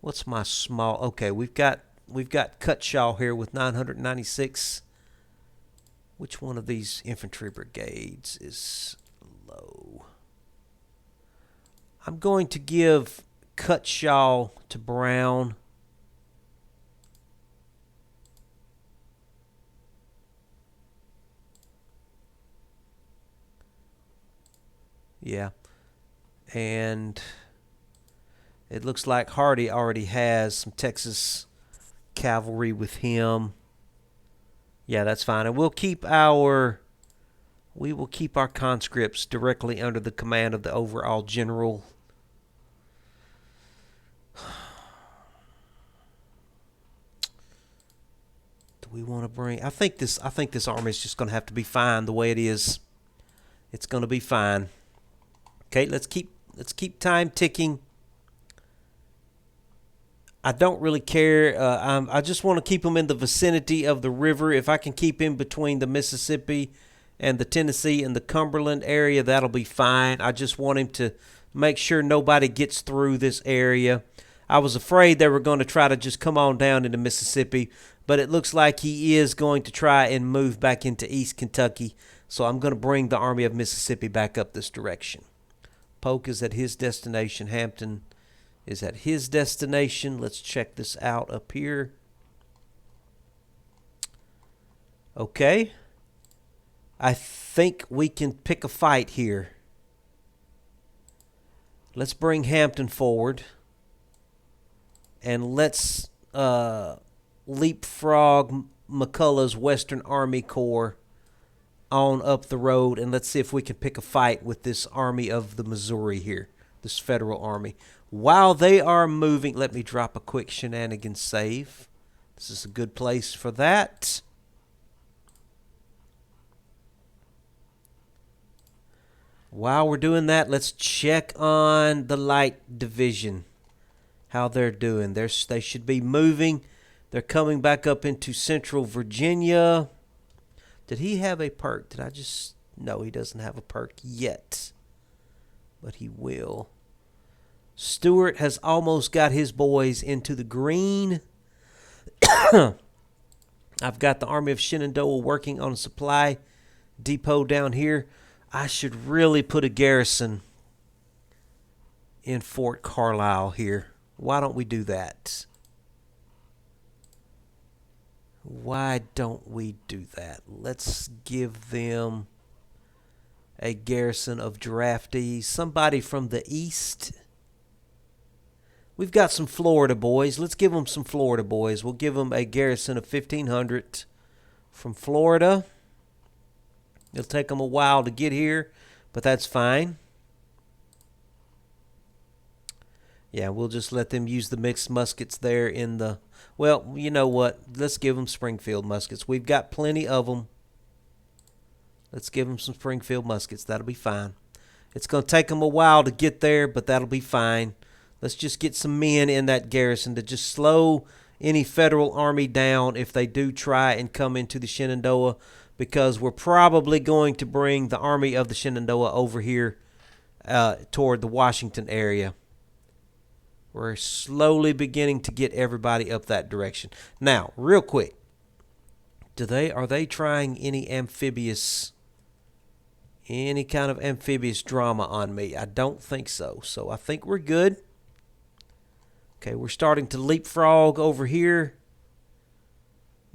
What's my small? Okay, we've got Cutshaw here with 996. Which one of these infantry brigades is low? I'm going to give Cutshaw to Brown. Yeah. And it looks like Hardy already has some Texas cavalry with him. Yeah, that's fine. And we will keep our conscripts directly under the command of the overall general. Do we want to bring? I think this army is just going to have to be fine the way it is. It's going to be fine. Okay, let's keep time ticking. I don't really care. I just want to keep them in the vicinity of the river. If I can keep him between the Mississippi and the Tennessee and the Cumberland area, that'll be fine. I just want him to make sure nobody gets through this area. I was afraid they were going to try to just come on down into Mississippi, but it looks like he is going to try and move back into East Kentucky. So I'm going to bring the Army of Mississippi back up this direction. Polk is at his destination. Hampton is at his destination. Let's check this out up here. Okay. I think we can pick a fight here. Let's bring Hampton forward. And let's leapfrog McCullough's Western Army Corps on up the road. And let's see if we can pick a fight with this Army of the Missouri here. This federal army. While they are moving, let me drop a quick shenanigans save. This is a good place for that. While we're doing that, let's check on the light division. How they're doing. They should be moving. They're coming back up into central Virginia. Did he have a perk? No, he doesn't have a perk yet. But he will. Stewart has almost got his boys into the green. I've got the Army of Shenandoah working on a supply depot down here. I should really put a garrison in Fort Carlisle here. Why don't we do that? Why don't we do that? Let's give them a garrison of draftees. Somebody from the east. We've got some Florida boys. Let's give them some Florida boys. We'll give them a garrison of 1,500 from Florida. It'll take them a while to get here, but that's fine. Yeah, we'll just let them use the mixed muskets there in the... Well, you know what? Let's give them Springfield muskets. We've got plenty of them. Let's give them some Springfield muskets. That'll be fine. It's going to take them a while to get there, but that'll be fine. Let's just get some men in that garrison to just slow any federal army down if they do try and come into the Shenandoah, because we're probably going to bring the Army of the Shenandoah over here toward the Washington area. We're slowly beginning to get everybody up that direction. Now, real quick, are they trying any kind of amphibious drama on me? I don't think so. So I think we're good. Okay, we're starting to leapfrog over here.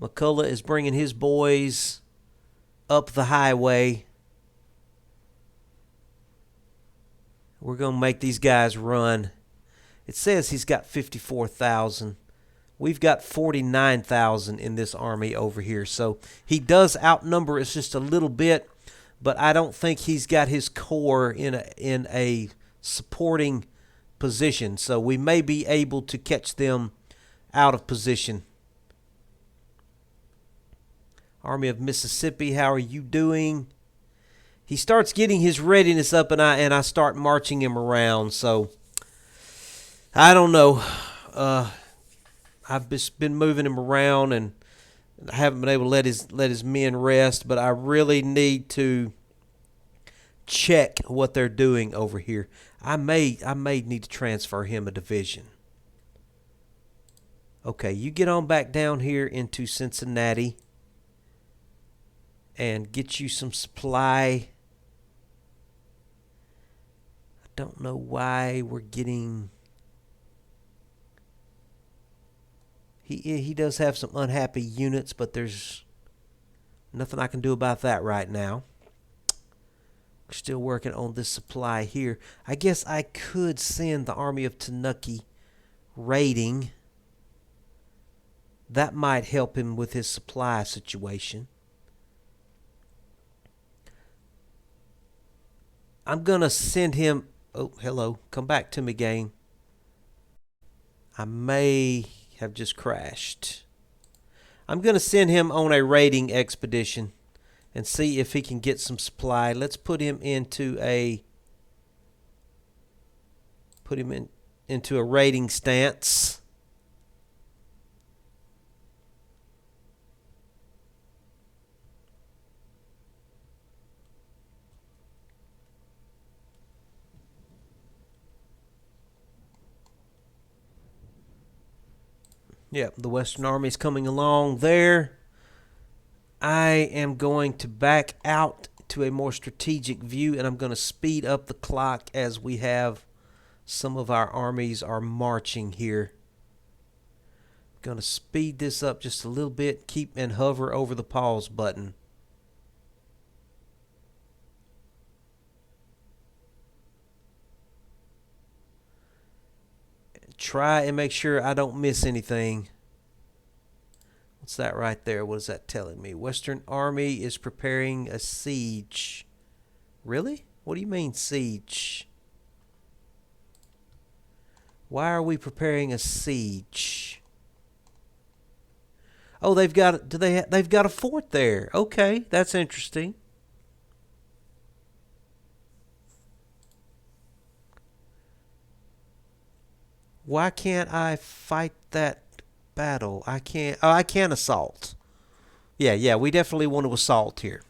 McCullough is bringing his boys up the highway. We're going to make these guys run. It says he's got 54,000. We've got 49,000 in this army over here. So he does outnumber us just a little bit, but I don't think he's got his corps in a supporting position. So we may be able to catch them out of position. Army of Mississippi, how are you doing? He starts getting his readiness up, and I start marching him around. So I don't know. I've just been moving him around, and I haven't been able to let his men rest. But I really need to check what they're doing over here. I may need to transfer him a division. Okay, you get on back down here into Cincinnati and get you some supply. I don't know why we're getting... He does have some unhappy units, but there's nothing I can do about that right now. We're still working on this supply here. I guess I could send the Army of Tanukey raiding. That might help him with his supply situation. I'm going to send him... Oh, hello. Come back to me, game. I may have just crashed. I'm going to send him on a raiding expedition and see if he can get some supply. Let's put him into a raiding stance. Yep, the Western Army is coming along there. I am going to back out to a more strategic view, and I'm going to speed up the clock as we have some of our armies are marching here. I'm going to speed this up just a little bit, keep and hover over the pause button. Try and make sure I don't miss anything. What's that right there? What is that telling me? Western Army is preparing a siege. Really? What do you mean siege? Why are we preparing a siege? Oh, they've got they've got a fort there. Okay, that's interesting. Why can't I fight that battle? I can't. Oh, I can assault. Yeah, we definitely want to assault here.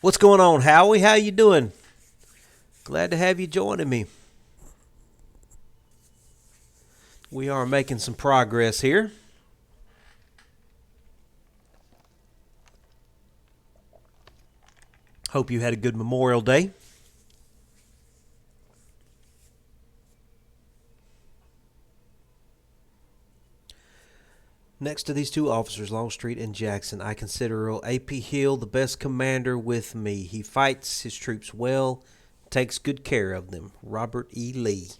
What's going on, Howie? How you doing? Glad to have you joining me. We are making some progress here. Hope you had a good Memorial Day. Next to these two officers, Longstreet and Jackson, I consider A.P. Hill the best commander with me. He fights his troops well, takes good care of them. Robert E. Lee.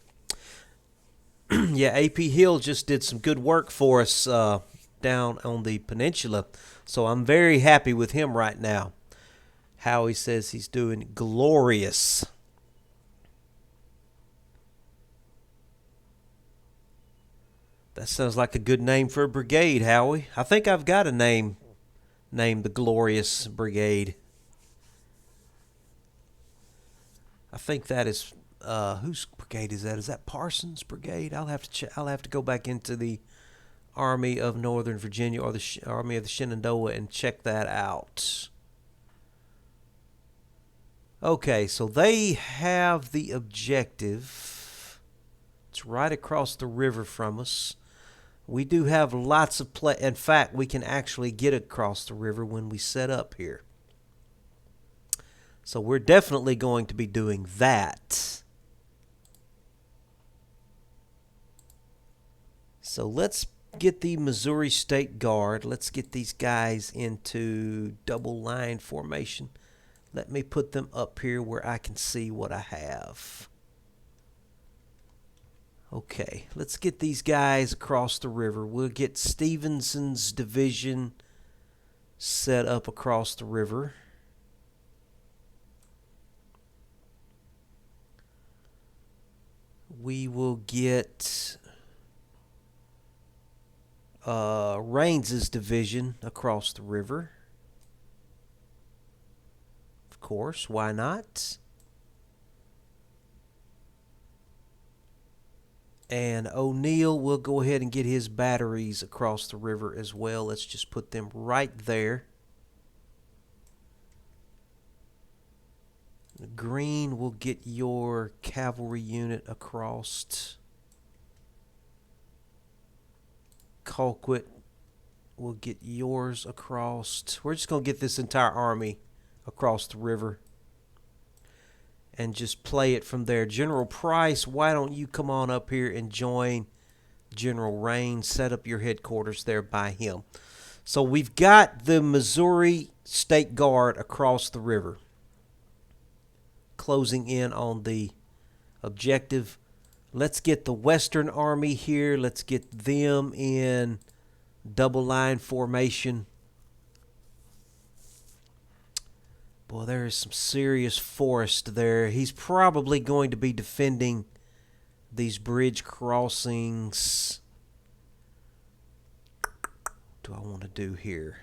Yeah, A.P. Hill just did some good work for us down on the peninsula, so I'm very happy with him right now. Howie says he's doing glorious. That sounds like a good name for a brigade, Howie. I think I've got a name named the Glorious Brigade. I think that is whose brigade is that? Is that Parsons' brigade? I'll have to go back into the Army of Northern Virginia or the Army of the Shenandoah and check that out. Okay, so they have the objective. It's right across the river from us. We do have lots of play. In fact, we can actually get across the river when we set up here. So we're definitely going to be doing that. So let's get the Missouri State Guard. Let's get these guys into double line formation. Let me put them up here where I can see what I have. Okay, let's get these guys across the river. We'll get Stevenson's division set up across the river. We will get Raines's division across the river. Of course, why not? And O'Neill will go ahead and get his batteries across the river as well. Let's just put them right there. Green will get your cavalry unit across. Colquitt will get yours across. We're just going to get this entire army across the river and just play it from there. General Price, why don't you come on up here and join General Raines? Set up your headquarters there by him. So we've got the Missouri State Guard across the river, closing in on the objective. Let's get the Western Army here. Let's get them in double line formation. Boy, there is some serious forest there. He's probably going to be defending these bridge crossings. do I want to do here?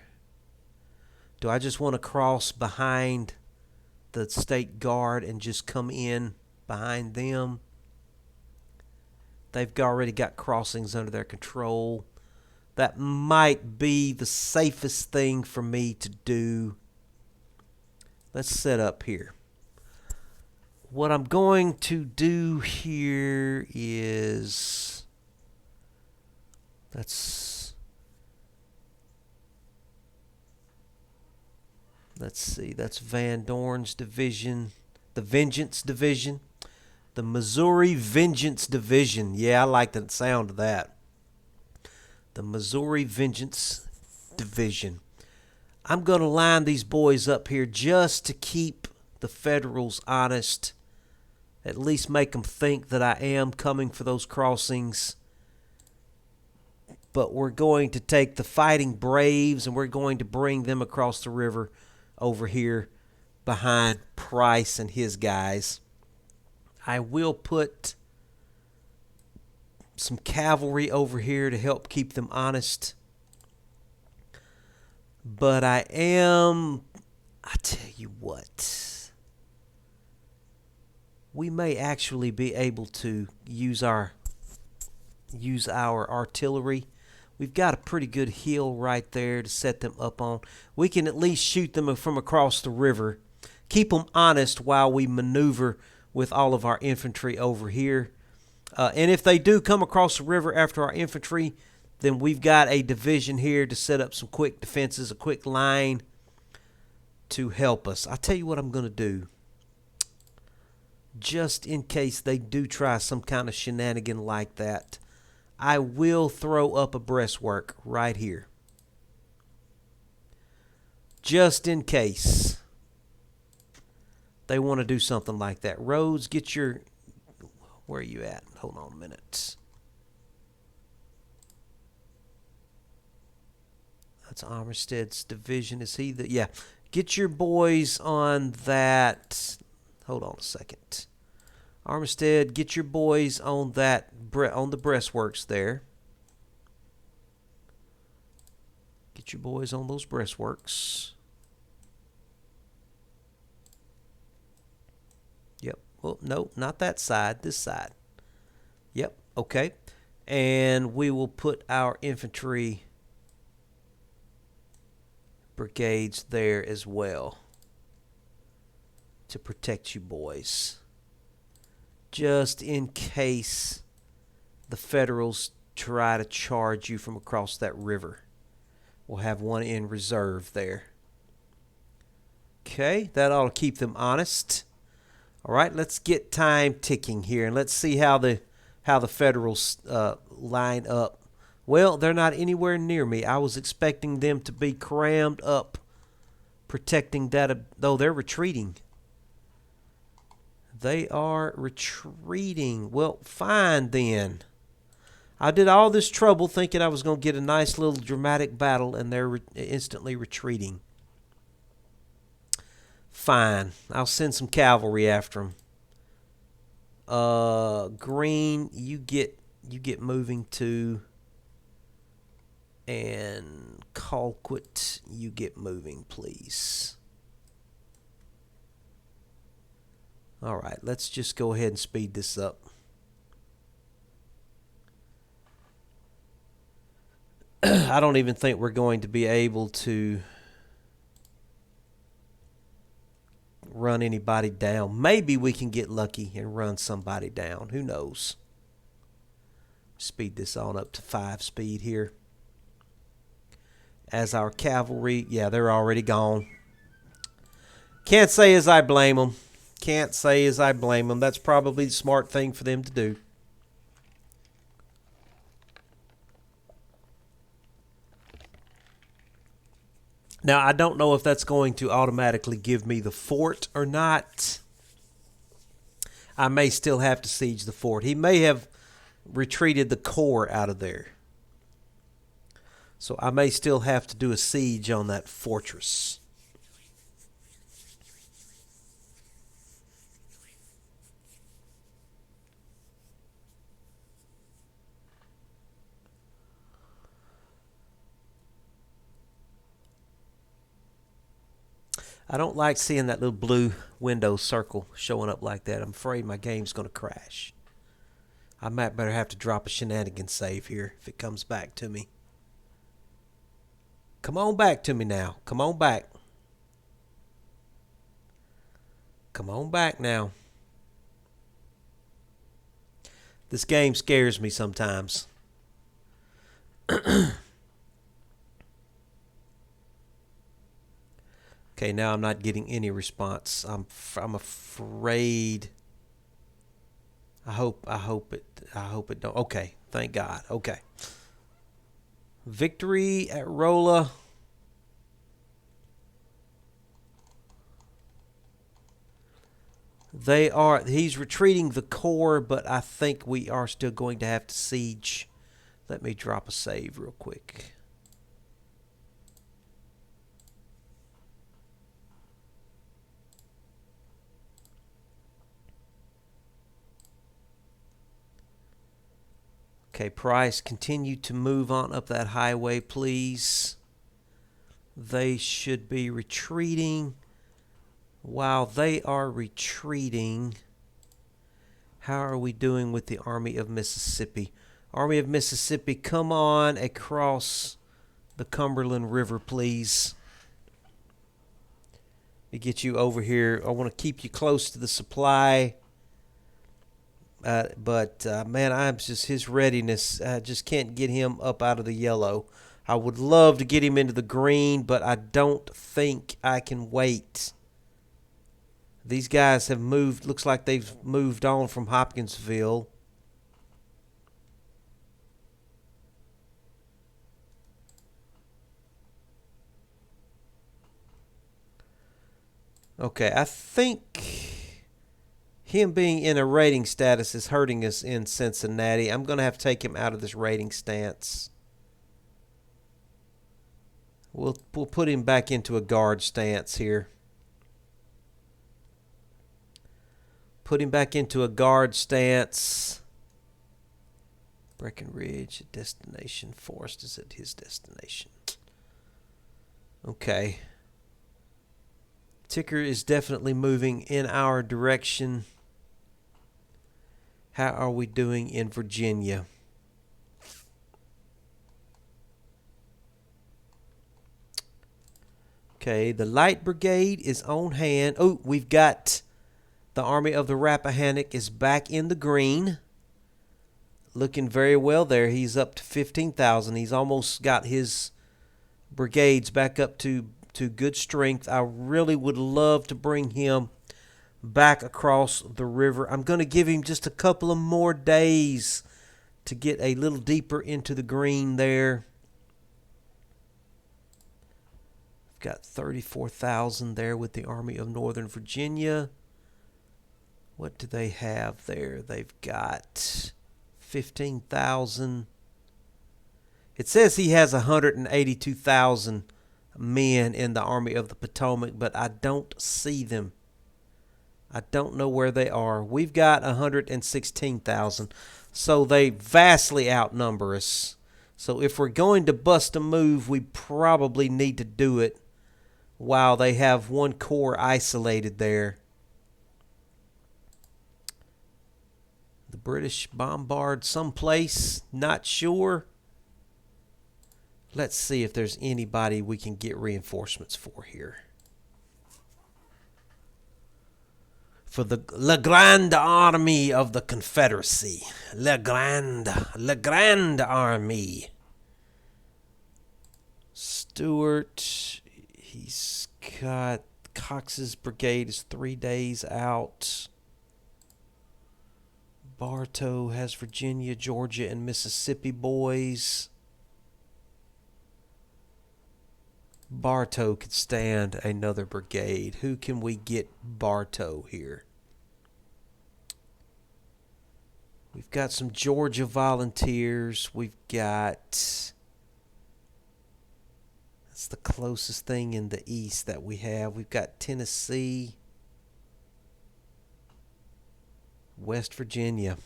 Do I just want to cross behind the state guard and just come in behind them? They've already got crossings under their control. That might be the safest thing for me to do. Let's set up here. What I'm going to do here is, let's see, that's Van Dorn's division, the Vengeance Division, the Missouri Vengeance Division. Yeah, I like the sound of that. The Missouri Vengeance Division. I'm going to line these boys up here just to keep the Federals honest. At least make them think that I am coming for those crossings. But we're going to take the Fighting Braves and we're going to bring them across the river over here behind Price and his guys. I will put some cavalry over here to help keep them honest. But I tell you what, we may actually be able to use our artillery. We've got a pretty good hill right there to set them up on. We can at least shoot them from across the river. Keep them honest while we maneuver with all of our infantry over here. And if they do come across the river after our infantry, then we've got a division here to set up some quick defenses, a quick line to help us. I'll tell you what I'm going to do. Just in case they do try some kind of shenanigan like that, I will throw up a breastwork right here. Just in case they want to do something like that. Rhodes, get your... Where are you at? Hold on a minute. That's Armistead's division. Is he the... Yeah. Get your boys on that... Hold on a second. Armistead, get your boys on that... on the breastworks there. Get your boys on those breastworks. Yep. Well, no, not that side. This side. Yep. Okay. And we will put our infantry brigades there as well to protect you boys. Just in case the Federals try to charge you from across that river. We'll have one in reserve there. Okay, that ought to keep them honest. All right, let's get time ticking here, and let's see how the Federals line up. Well, they're not anywhere near me. I was expecting them to be crammed up, protecting that. Though they're retreating. They are retreating. Well, fine then. I did all this trouble thinking I was going to get a nice little dramatic battle, and they're instantly retreating. Fine. I'll send some cavalry after them. Green, you get moving too. And Colquitt, you get moving, please. All right, let's just go ahead and speed this up. I don't even think we're going to be able to run anybody down. Maybe we can get lucky and run somebody down. Who knows? Speed this on up to 5 speed here. As our cavalry, yeah, they're already gone. Can't say as I blame them. Can't say as I blame them. That's probably the smart thing for them to do. Now, I don't know if that's going to automatically give me the fort or not. I may still have to siege the fort. He may have retreated the corps out of there. So I may still have to do a siege on that fortress. I don't like seeing that little blue window circle showing up like that. I'm afraid my game's going to crash. I might better have to drop a shenanigan save here if it comes back to me. Come on back to me now. Come on back. Come on back now. This game scares me sometimes. Okay, now I'm not getting any response. I'm afraid. I hope it don't. Okay, thank God. Okay. Victory at Rolla. He's retreating the core, but I think we are still going to have to siege. Let me drop a save real quick. Okay, Price, continue to move on up that highway, please. They should be retreating. While they are retreating, how are we doing with the Army of Mississippi? Army of Mississippi, come on across the Cumberland River, please. To get you over here. I want to keep you close to the supply. But man, I'm just his readiness. I just can't get him up out of the yellow. I would love to get him into the green, but I don't think I can wait. These guys have moved. Looks like they've moved on from Hopkinsville. Okay, I think him being in a raiding status is hurting us in Cincinnati. I'm going to have to take him out of this raiding stance. We'll put him back into a guard stance here. Put him back into a guard stance. Breckenridge, destination. Forest is at his destination. Okay. Ticker is definitely moving in our direction. How are we doing in Virginia? Okay, the Light Brigade is on hand. Oh, we've got the Army of the Rappahannock is back in the green. Looking very well there. He's up to 15,000. He's almost got his brigades back up to good strength. I really would love to bring him back across the river. I'm going to give him just a couple of more days to get a little deeper into the green there. I've got 34,000 there with the Army of Northern Virginia. What do they have there? They've got 15,000. It says he has 182,000 men in the Army of the Potomac, but I don't see them. I don't know where they are. We've got 116,000, so they vastly outnumber us. So if we're going to bust a move, we probably need to do it while they have one corps isolated there. The British bombard someplace, not sure. Let's see if there's anybody we can get reinforcements for here. For the Le Grande Army of the Confederacy. Le Grande Army. Stewart, he's got Cox's brigade is 3 days out. Bartow has Virginia, Georgia, and Mississippi boys. Bartow could stand another brigade. Who can we get Bartow here? We've got some Georgia volunteers. We've got... That's the closest thing in the east that we have. We've got Tennessee. West Virginia.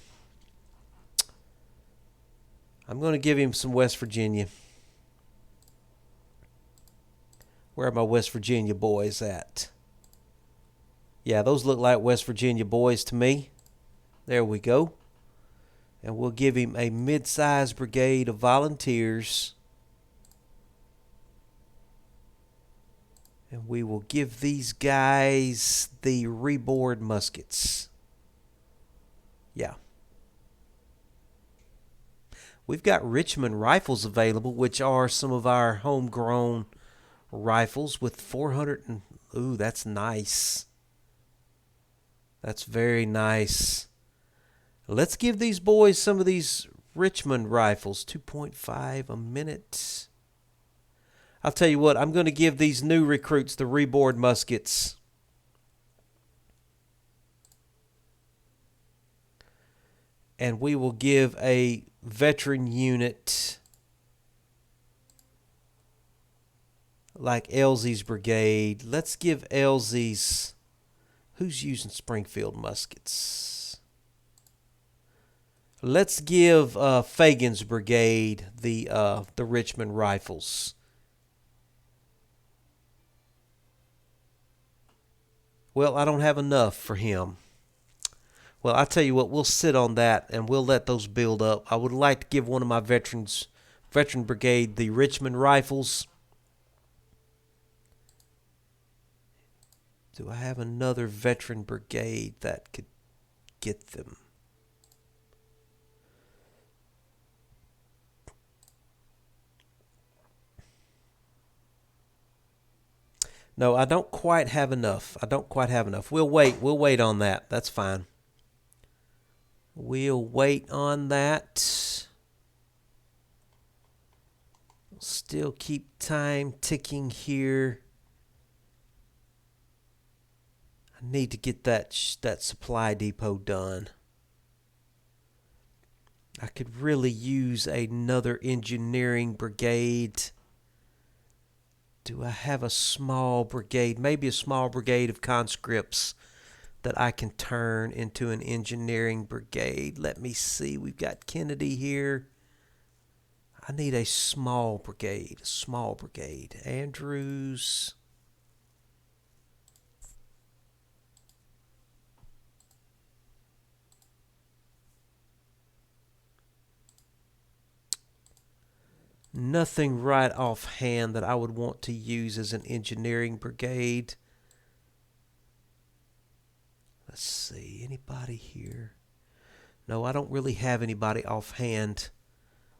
I'm going to give him some West Virginia. Where are my West Virginia boys at? Yeah, those look like West Virginia boys to me. There we go. And we'll give him a mid-sized brigade of volunteers. And we will give these guys the reboard muskets. Yeah. We've got Richmond rifles available, which are some of our homegrown rifles with 400 and... Ooh, that's nice. That's very nice. Let's give these boys some of these Richmond rifles. 2.5 a minute. I'll tell you what, I'm going to give these new recruits the reboard muskets. And we will give a veteran unit like Elsie's brigade. Let's give Elsie's... Who's using Springfield muskets? Let's give Fagan's brigade the Richmond rifles. Well, I don't have enough for him. Well, I tell you what, we'll sit on that and we'll let those build up. I would like to give one of my veteran brigade the Richmond rifles. Do I have another veteran brigade that could get them? No, I don't quite have enough. We'll wait on that. That's fine. We'll wait on that. We'll still keep time ticking here. I need to get that supply depot done. I could really use another engineering brigade. Do I have a small brigade? Maybe a small brigade of conscripts that I can turn into an engineering brigade. Let me see. We've got Kennedy here. I need a small brigade. Andrews. Nothing right offhand that I would want to use as an engineering brigade. Let's see, anybody here? No, I don't really have anybody offhand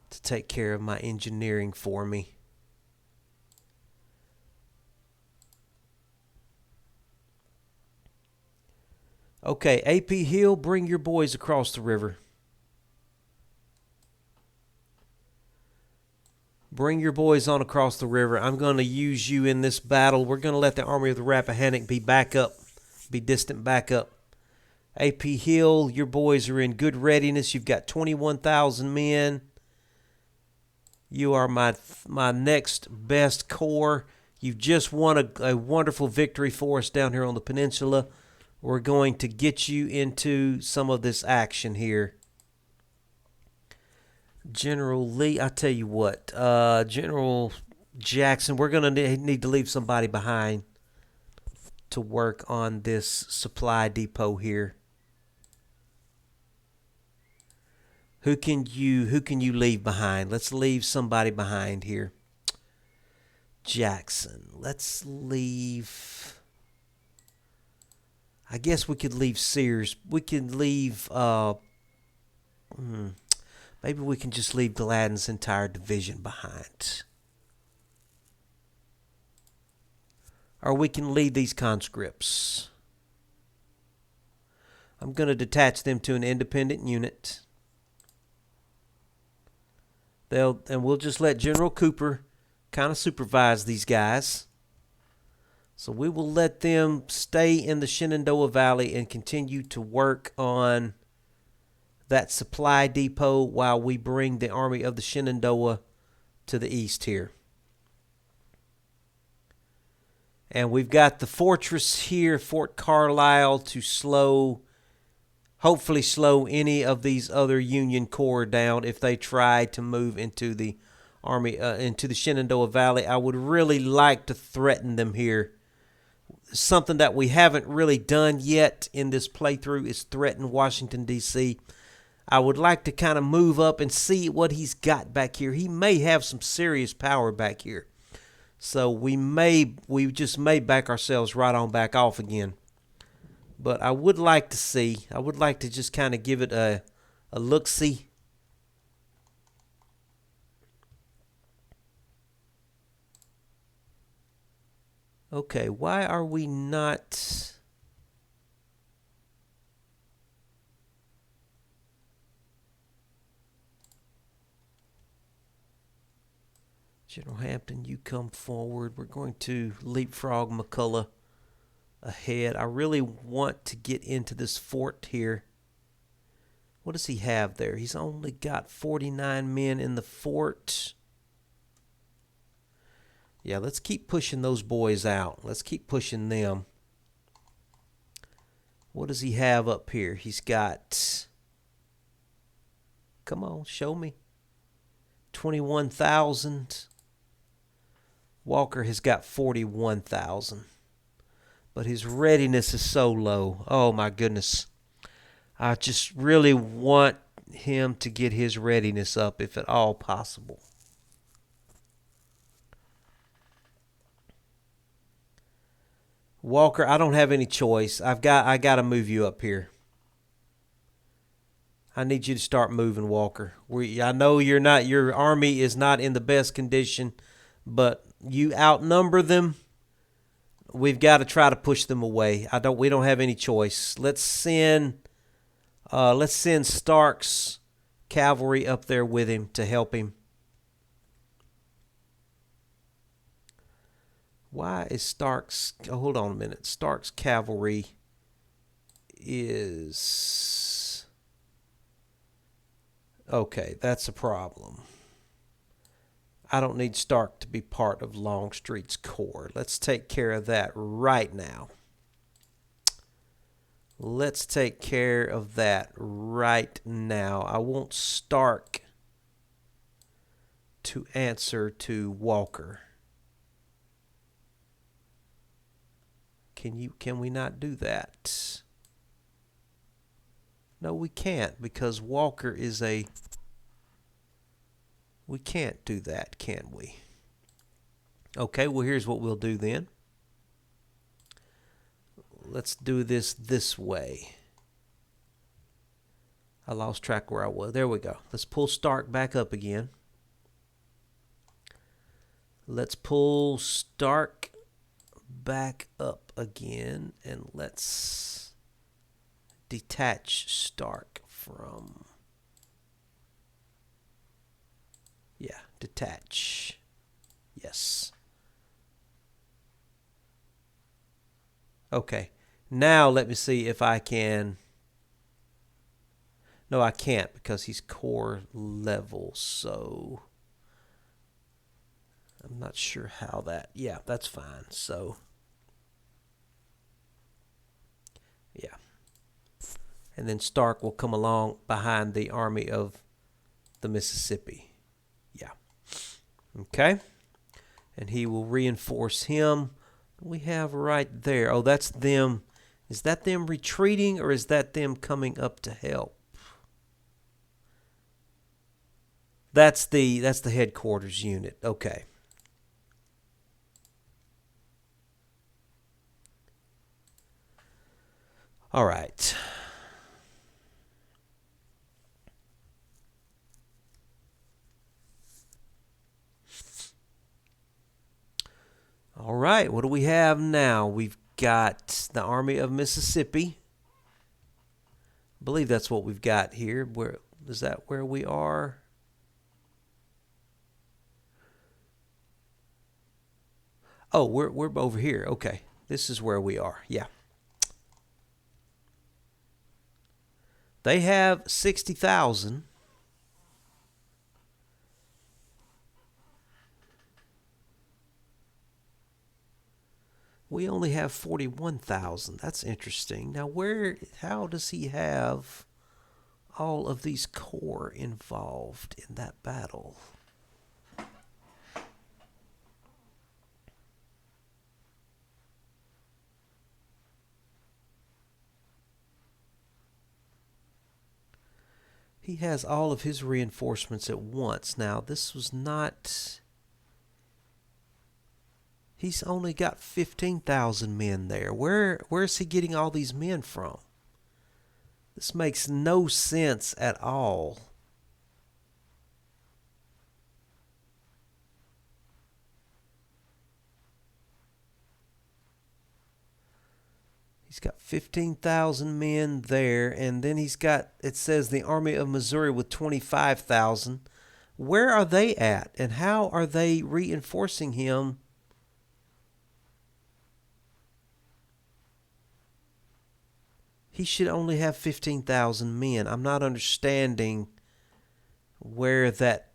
to take care of my engineering for me. Okay, AP Hill, bring your boys across the river. Bring your boys on across the river. I'm going to use you in this battle. We're going to let the Army of the Rappahannock be distant backup. AP Hill, your boys are in good readiness. You've got 21,000 men. You are my next best corps. You've just won a wonderful victory for us down here on the peninsula. We're going to get you into some of this action here. General Lee, I tell you what, General Jackson, we're going to need to leave somebody behind to work on this supply depot here. Who can you leave behind? Let's leave somebody behind here. Jackson. Let's leave. I guess we could leave Sears. We could leave maybe we can just leave Gladden's entire division behind. Or we can leave these conscripts. I'm going to detach them to an independent unit. And we'll just let General Cooper kind of supervise these guys. So we will let them stay in the Shenandoah Valley and continue to work on that supply depot while we bring the Army of the Shenandoah to the east here. And we've got the fortress here, Fort Carlisle, to hopefully slow any of these other Union Corps down if they try to move into the Army, into the Shenandoah Valley. I would really like to threaten them here Something that we haven't really done yet in this playthrough is threaten Washington, D.C. I would like to kind of move up and see what he's got back here. He may have some serious power back here. So we just may back ourselves right on back off again. But I would like to just kind of give it a look-see. Okay, why are we not... General Hampton, you come forward. We're going to leapfrog McCullough ahead. I really want to get into this fort here. What does he have there? He's only got 49 men in the fort. Yeah, let's keep pushing those boys out. Let's keep pushing them. What does he have up here? He's got... Come on, show me. 21,000. Walker has got 41,000. But his readiness is so low. Oh, my goodness. I just really want him to get his readiness up, if at all possible. Walker, I don't have any choice. I got to move you up here. I need you to start moving, Walker. I know your army is not in the best condition, but you outnumber them. We've got to try to push them away. We don't have any choice. Let's send Stark's cavalry up there with him to help him. Why is Stark's... Oh, hold on a minute. Stark's cavalry is... Okay, that's a problem. I don't need Stark to be part of Longstreet's corps. Let's take care of that right now. Let's take care of that right now. I want Stark to answer to Walker. Can we not do that? No, we can't, because Walker is a... We can't do that, can we? Okay, well, here's what we'll do then. Let's do this way. I lost track where I was. There we go. Let's pull Stark back up again. Let's pull Stark back up again, and let's detach Stark from... Yeah, detach. Yes. Okay. Now let me see if I can... No, I can't, because he's core level, so... I'm not sure how that... Yeah, that's fine, so... Yeah. And then Stark will come along behind the Army of the Mississippi. Yeah. Okay. And he will reinforce him. We have right there. Oh, that's them. Is that them retreating, or is that them coming up to help? That's the headquarters unit. Okay. All right. All right, what do we have now? We've got the Army of Mississippi. I believe that's what we've got here. Where is that where we are? Oh, we're over here. Okay. This is where we are. Yeah. They have 60,000. We only have 41,000. That's interesting. Now, how does he have all of these corps involved in that battle? He has all of his reinforcements at once. Now, this was not... He's only got 15,000 men there. Where's he getting all these men from? This makes no sense at all. He's got 15,000 men there, and then he's got, it says, the Army of Missouri with 25,000. Where are they at, and how are they reinforcing him? He should only have 15,000 men. I'm not understanding where that...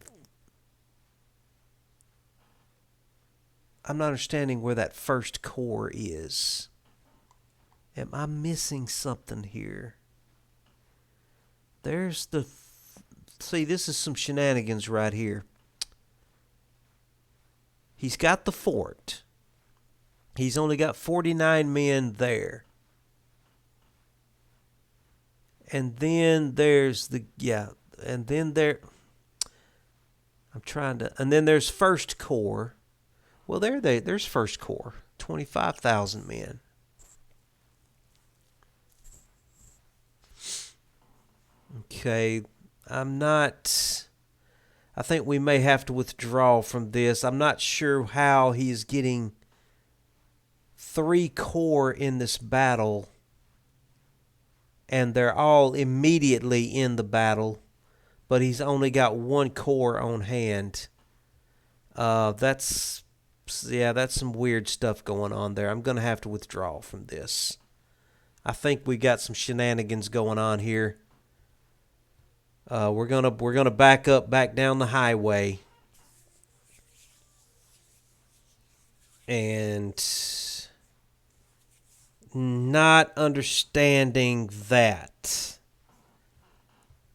I'm not understanding where that first corps is. Am I missing something here? There's the... See, this is some shenanigans right here. He's got the fort. He's only got 49 men there. And then there's the... Yeah, and then there... I'm trying to... And then there's First Corps. Well, there's First Corps. 25,000 men. Okay, I'm not... I think we may have to withdraw from this. I'm not sure how he is getting 3 corps in this battle, and they're all immediately in the battle, but he's only got 1 corps on hand. That's some weird stuff going on there. I'm going to have to withdraw from this. I think we got some shenanigans going on here. We're gonna back down the highway, and not understanding that,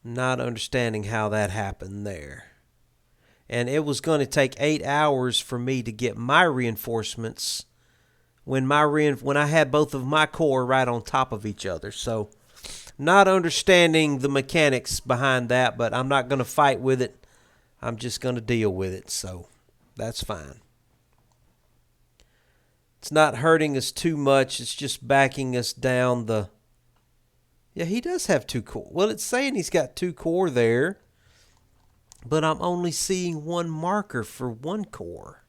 not understanding how that happened there, and it was going to take 8 hours for me to get my reinforcements when I had both of my corps right on top of each other. So. Not understanding the mechanics behind that, but I'm not going to fight with it. I'm just going to deal with it, so that's fine. It's not hurting us too much. It's just backing us down the... Yeah, he does have 2 corps. Well, it's saying he's got 2 corps there, but I'm only seeing 1 marker for 1 corps.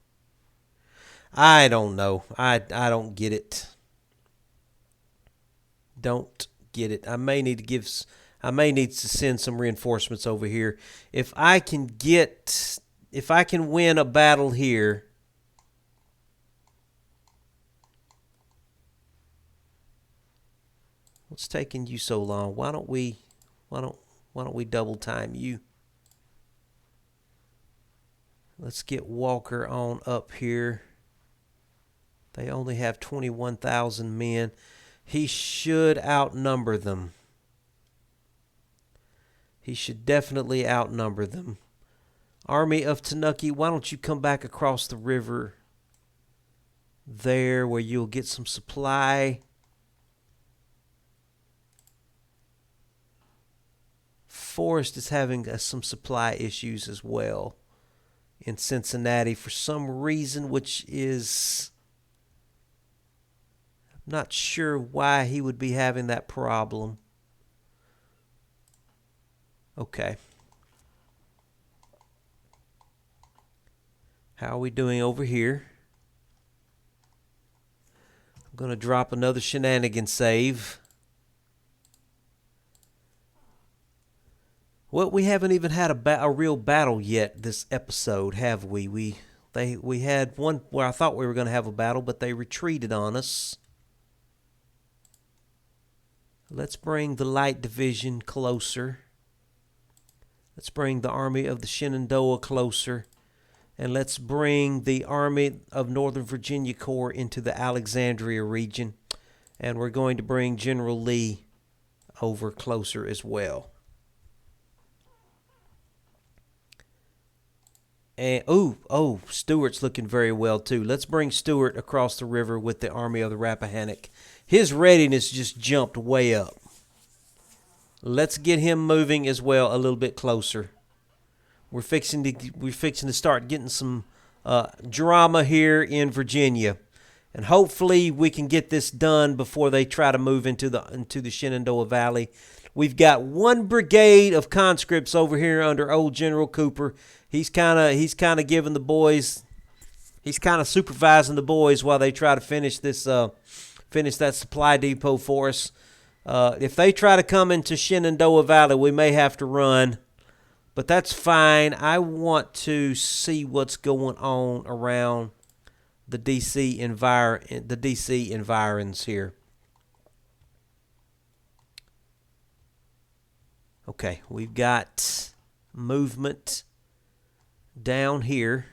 I don't know. I don't get it. Don't get it. I may need to send some reinforcements over here. If I can win a battle here, what's taking you so long? Why don't we double time you? Let's get Walker on up here. They only have 21,000 men. He should outnumber them. He should definitely outnumber them. Army of Tanuki, why don't you come back across the river there where you'll get some supply. Forrest is having some supply issues as well in Cincinnati for some reason, which is... Not sure why he would be having that problem. Okay. How are we doing over here? I'm going to drop another shenanigan save. Well, we haven't even had a real battle yet this episode, have we? We had one where I thought we were going to have a battle, but they retreated on us. Let's bring the Light Division closer. Let's bring the Army of the Shenandoah closer. And let's bring the Army of Northern Virginia Corps into the Alexandria region. And we're going to bring General Lee over closer as well. And Stewart's looking very well too. Let's bring Stewart across the river with the Army of the Rappahannock. His readiness just jumped way up. Let's get him moving as well a little bit closer. We're fixing to start getting some drama here in Virginia, and hopefully we can get this done before they try to move into the Shenandoah Valley. We've got one brigade of conscripts over here under old General Cooper. He's kind of giving the boys. He's kind of supervising the boys while they try to finish that supply depot for us. If they try to come into Shenandoah Valley, we may have to run, but that's fine. I want to see what's going on around the DC environs here. Okay, we've got movement down here.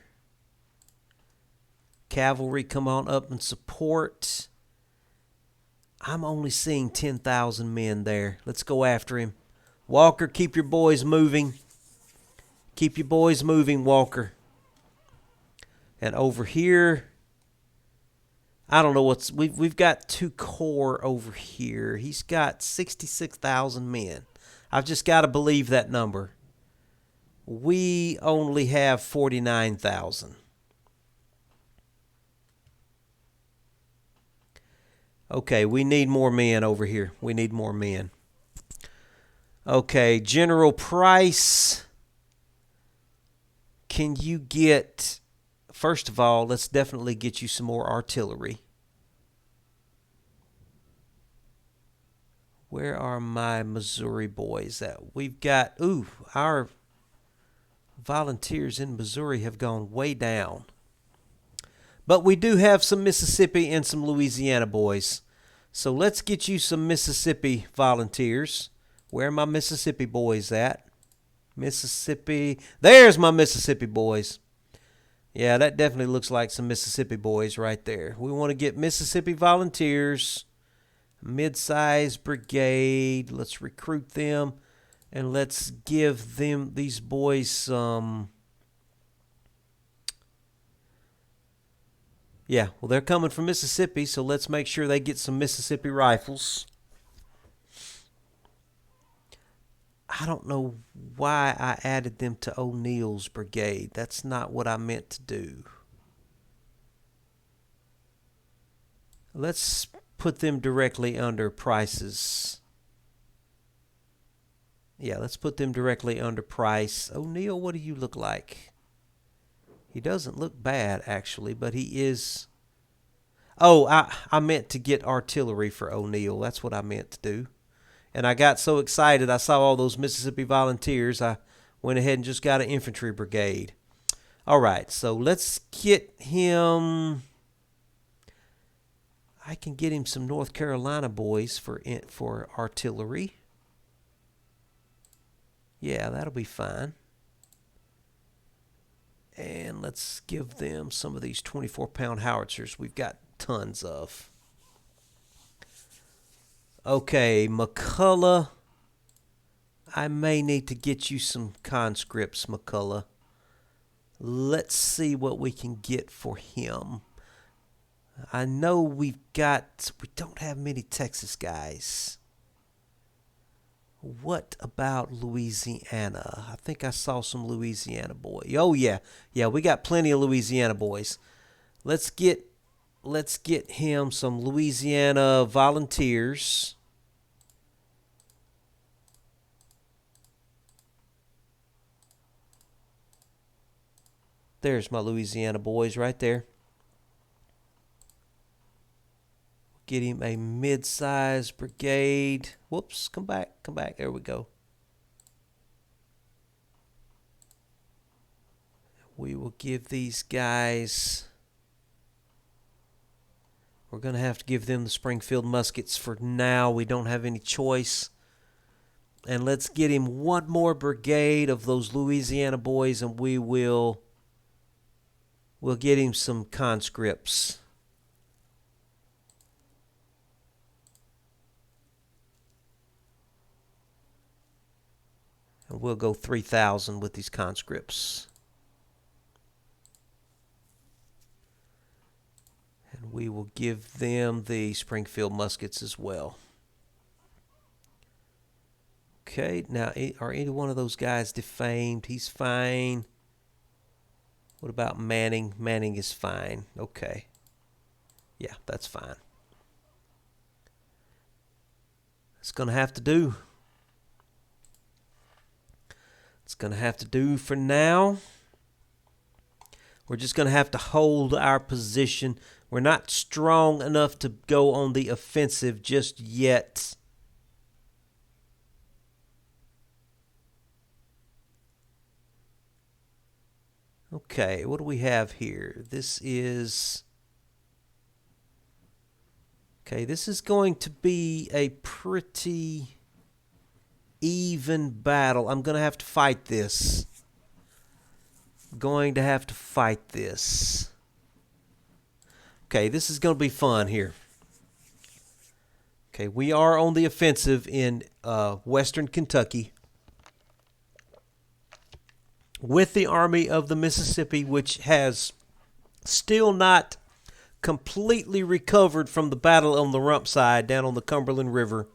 Cavalry, come on up and support. I'm only seeing 10,000 men there. Let's go after him. Walker, keep your boys moving. Keep your boys moving, Walker. And over here, I don't know we've got 2 corps over here. He's got 66,000 men. I've just got to believe that number. We only have 49,000. Okay, we need more men over here. We need more men. Okay, General Price, can you get, first of all, let's definitely get you some more artillery. Where are my Missouri boys at? We've got, our volunteers in Missouri have gone way down. But we do have some Mississippi and some Louisiana boys. So let's get you some Mississippi volunteers. Where are my Mississippi boys at? Mississippi. There's my Mississippi boys. Yeah, that definitely looks like some Mississippi boys right there. We want to get Mississippi volunteers, mid-size brigade. Let's recruit them, and let's give these boys some. Yeah, well, they're coming from Mississippi, so let's make sure they get some Mississippi rifles. I don't know why I added them to O'Neill's brigade. That's not what I meant to do. Let's put them directly under Price's. Yeah, let's put them directly under Price. O'Neill, what do you look like? He doesn't look bad, actually, but he is. Oh, I meant to get artillery for O'Neill. That's what I meant to do. And I got so excited. I saw all those Mississippi volunteers. I went ahead and just got an infantry brigade. All right, so let's get him. I can get him some North Carolina boys for artillery. Yeah, that'll be fine. And let's give them some of these 24-pound howitzers we've got tons of. Okay, McCullough. I may need to get you some conscripts, McCullough. Let's see what we can get for him. I know we don't have many Texas guys. What about Louisiana? I think I saw some Louisiana boys. Oh yeah, we got plenty of Louisiana boys. Let's get him some Louisiana volunteers. There's my Louisiana boys right there. Get him a mid-sized brigade. Whoops, come back. There we go. We will give these guys. We're going to have to give them the Springfield muskets for now. We don't have any choice. And let's get him one more brigade of those Louisiana boys, and we'll get him some conscripts. And we'll go 3,000 with these conscripts. And we will give them the Springfield muskets as well. Okay, now are any one of those guys defamed? He's fine. What about Manning? Manning is fine. Okay. Yeah, that's fine. It's going to have to do. It's going to have to do for now. We're just going to have to hold our position. We're not strong enough to go on the offensive just yet. Okay, what do we have here? This is... Okay, this is going to be a pretty even battle. I'm going to have to fight this. Going to have to fight this. Okay, this is going to be fun here. Okay, we are on the offensive in western Kentucky with the Army of the Mississippi, which has still not completely recovered from the battle on the rump side down on the Cumberland River.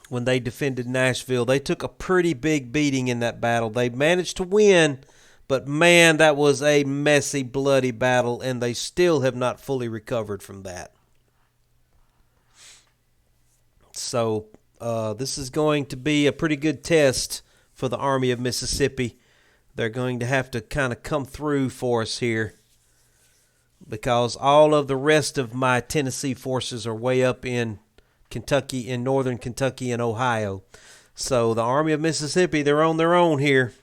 When they defended Nashville, they took a pretty big beating in that battle. They managed to win, but man, that was a messy, bloody battle, and they still have not fully recovered from that. So this is going to be a pretty good test for the Army of Mississippi. They're going to have to kind of come through for us here, because all of the rest of my Tennessee forces are way up in Kentucky, in northern Kentucky and Ohio. So the Army of Mississippi, they're on their own here.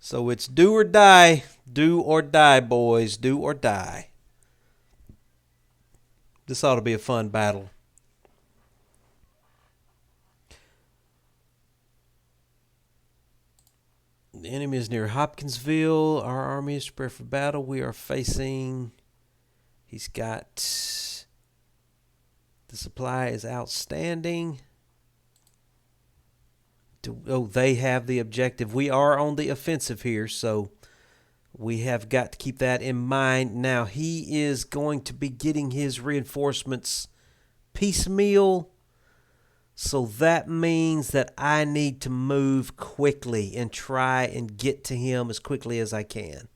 So it's do or die. Do or die, boys. Do or die. This ought to be a fun battle. The enemy is near Hopkinsville. Our army is prepared for battle. We are facing... He's got... The supply is outstanding. They have the objective. We are on the offensive here, so we have got to keep that in mind. Now, he is going to be getting his reinforcements piecemeal. So that means that I need to move quickly and try and get to him as quickly as I can.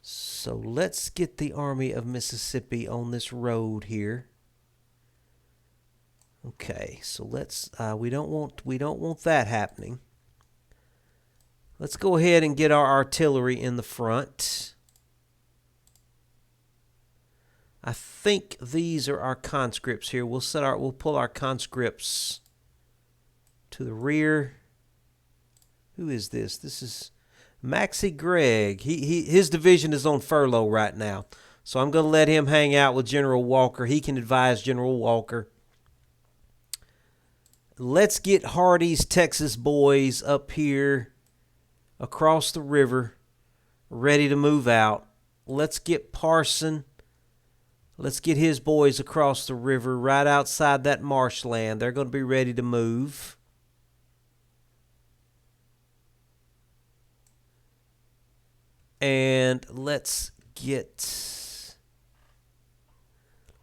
So let's get the Army of Mississippi on this road here. Okay, so let's we don't want that happening. Let's go ahead and get our artillery in the front. I think these are our conscripts here. We'll pull our conscripts to the rear. Who is this? This is Maxie Gregg. His division is on furlough right now. So I'm going to let him hang out with General Walker. He can advise General Walker. Let's get Hardee's Texas boys up here across the river, ready to move out. Let's get Parson. Let's get his boys across the river right outside that marshland. They're going to be ready to move. And let's get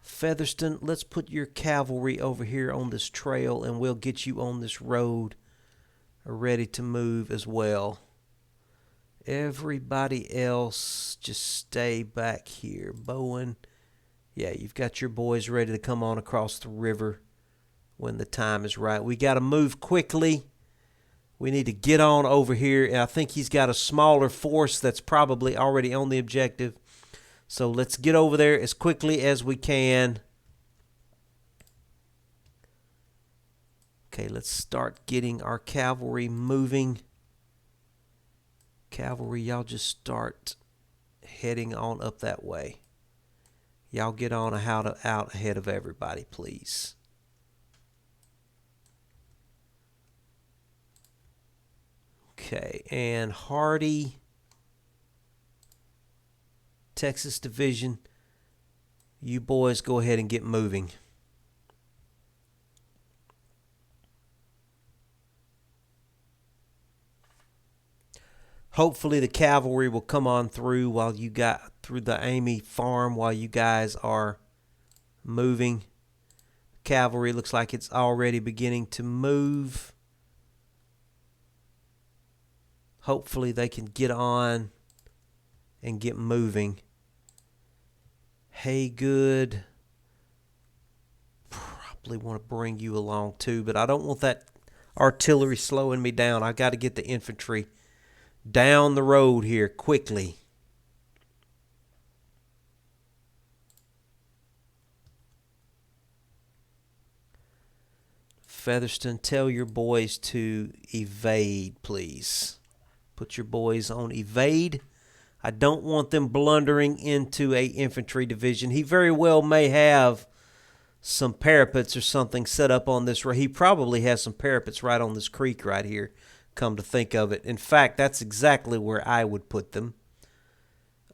Featherston. Let's put your cavalry over here on this trail, and we'll get you on this road ready to move as well. Everybody else, just stay back here. Bowen. Yeah, you've got your boys ready to come on across the river when the time is right. We got to move quickly. We need to get on over here. And I think he's got a smaller force that's probably already on the objective. So let's get over there as quickly as we can. Okay, let's start getting our cavalry moving. Cavalry, y'all just start heading on up that way. Y'all get on out ahead of everybody, please. Okay, and Hardee, Texas Division, you boys go ahead and get moving. Hopefully the cavalry will come on through while you got through the Amy farm while you guys are moving. Cavalry looks like it's already beginning to move. Hopefully they can get on and get moving. Haygood. Probably want to bring you along too, but I don't want that artillery slowing me down. I got to get the infantry down the road here quickly. Featherston, tell your boys to evade, please. Put your boys on evade. I don't want them blundering into a infantry division. He very well may have some parapets or something set up on this. He probably has some parapets right on this creek right here, come to think of it. In fact, that's exactly where I would put them.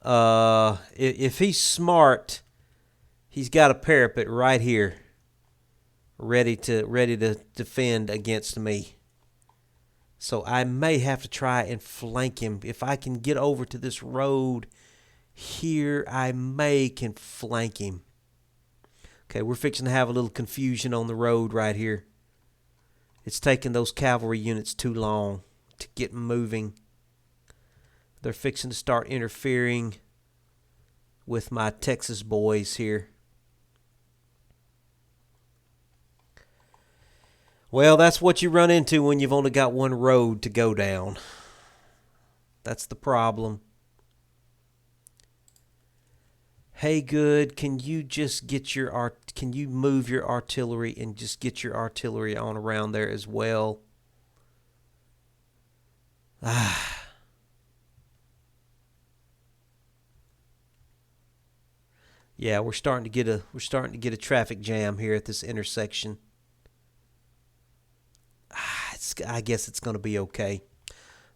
If he's smart, he's got a parapet right here, ready to defend against me. So I may have to try and flank him. If I can get over to this road here, I can flank him. Okay, we're fixing to have a little confusion on the road right here. It's taking those cavalry units too long to get moving. They're fixing to start interfering with my Texas boys here. Well, that's what you run into when you've only got one road to go down. That's the problem. Haygood, can you just get can you move your artillery and just get your artillery on around there as well? Yeah, we're starting to get a traffic jam here at this intersection. I guess it's going to be okay.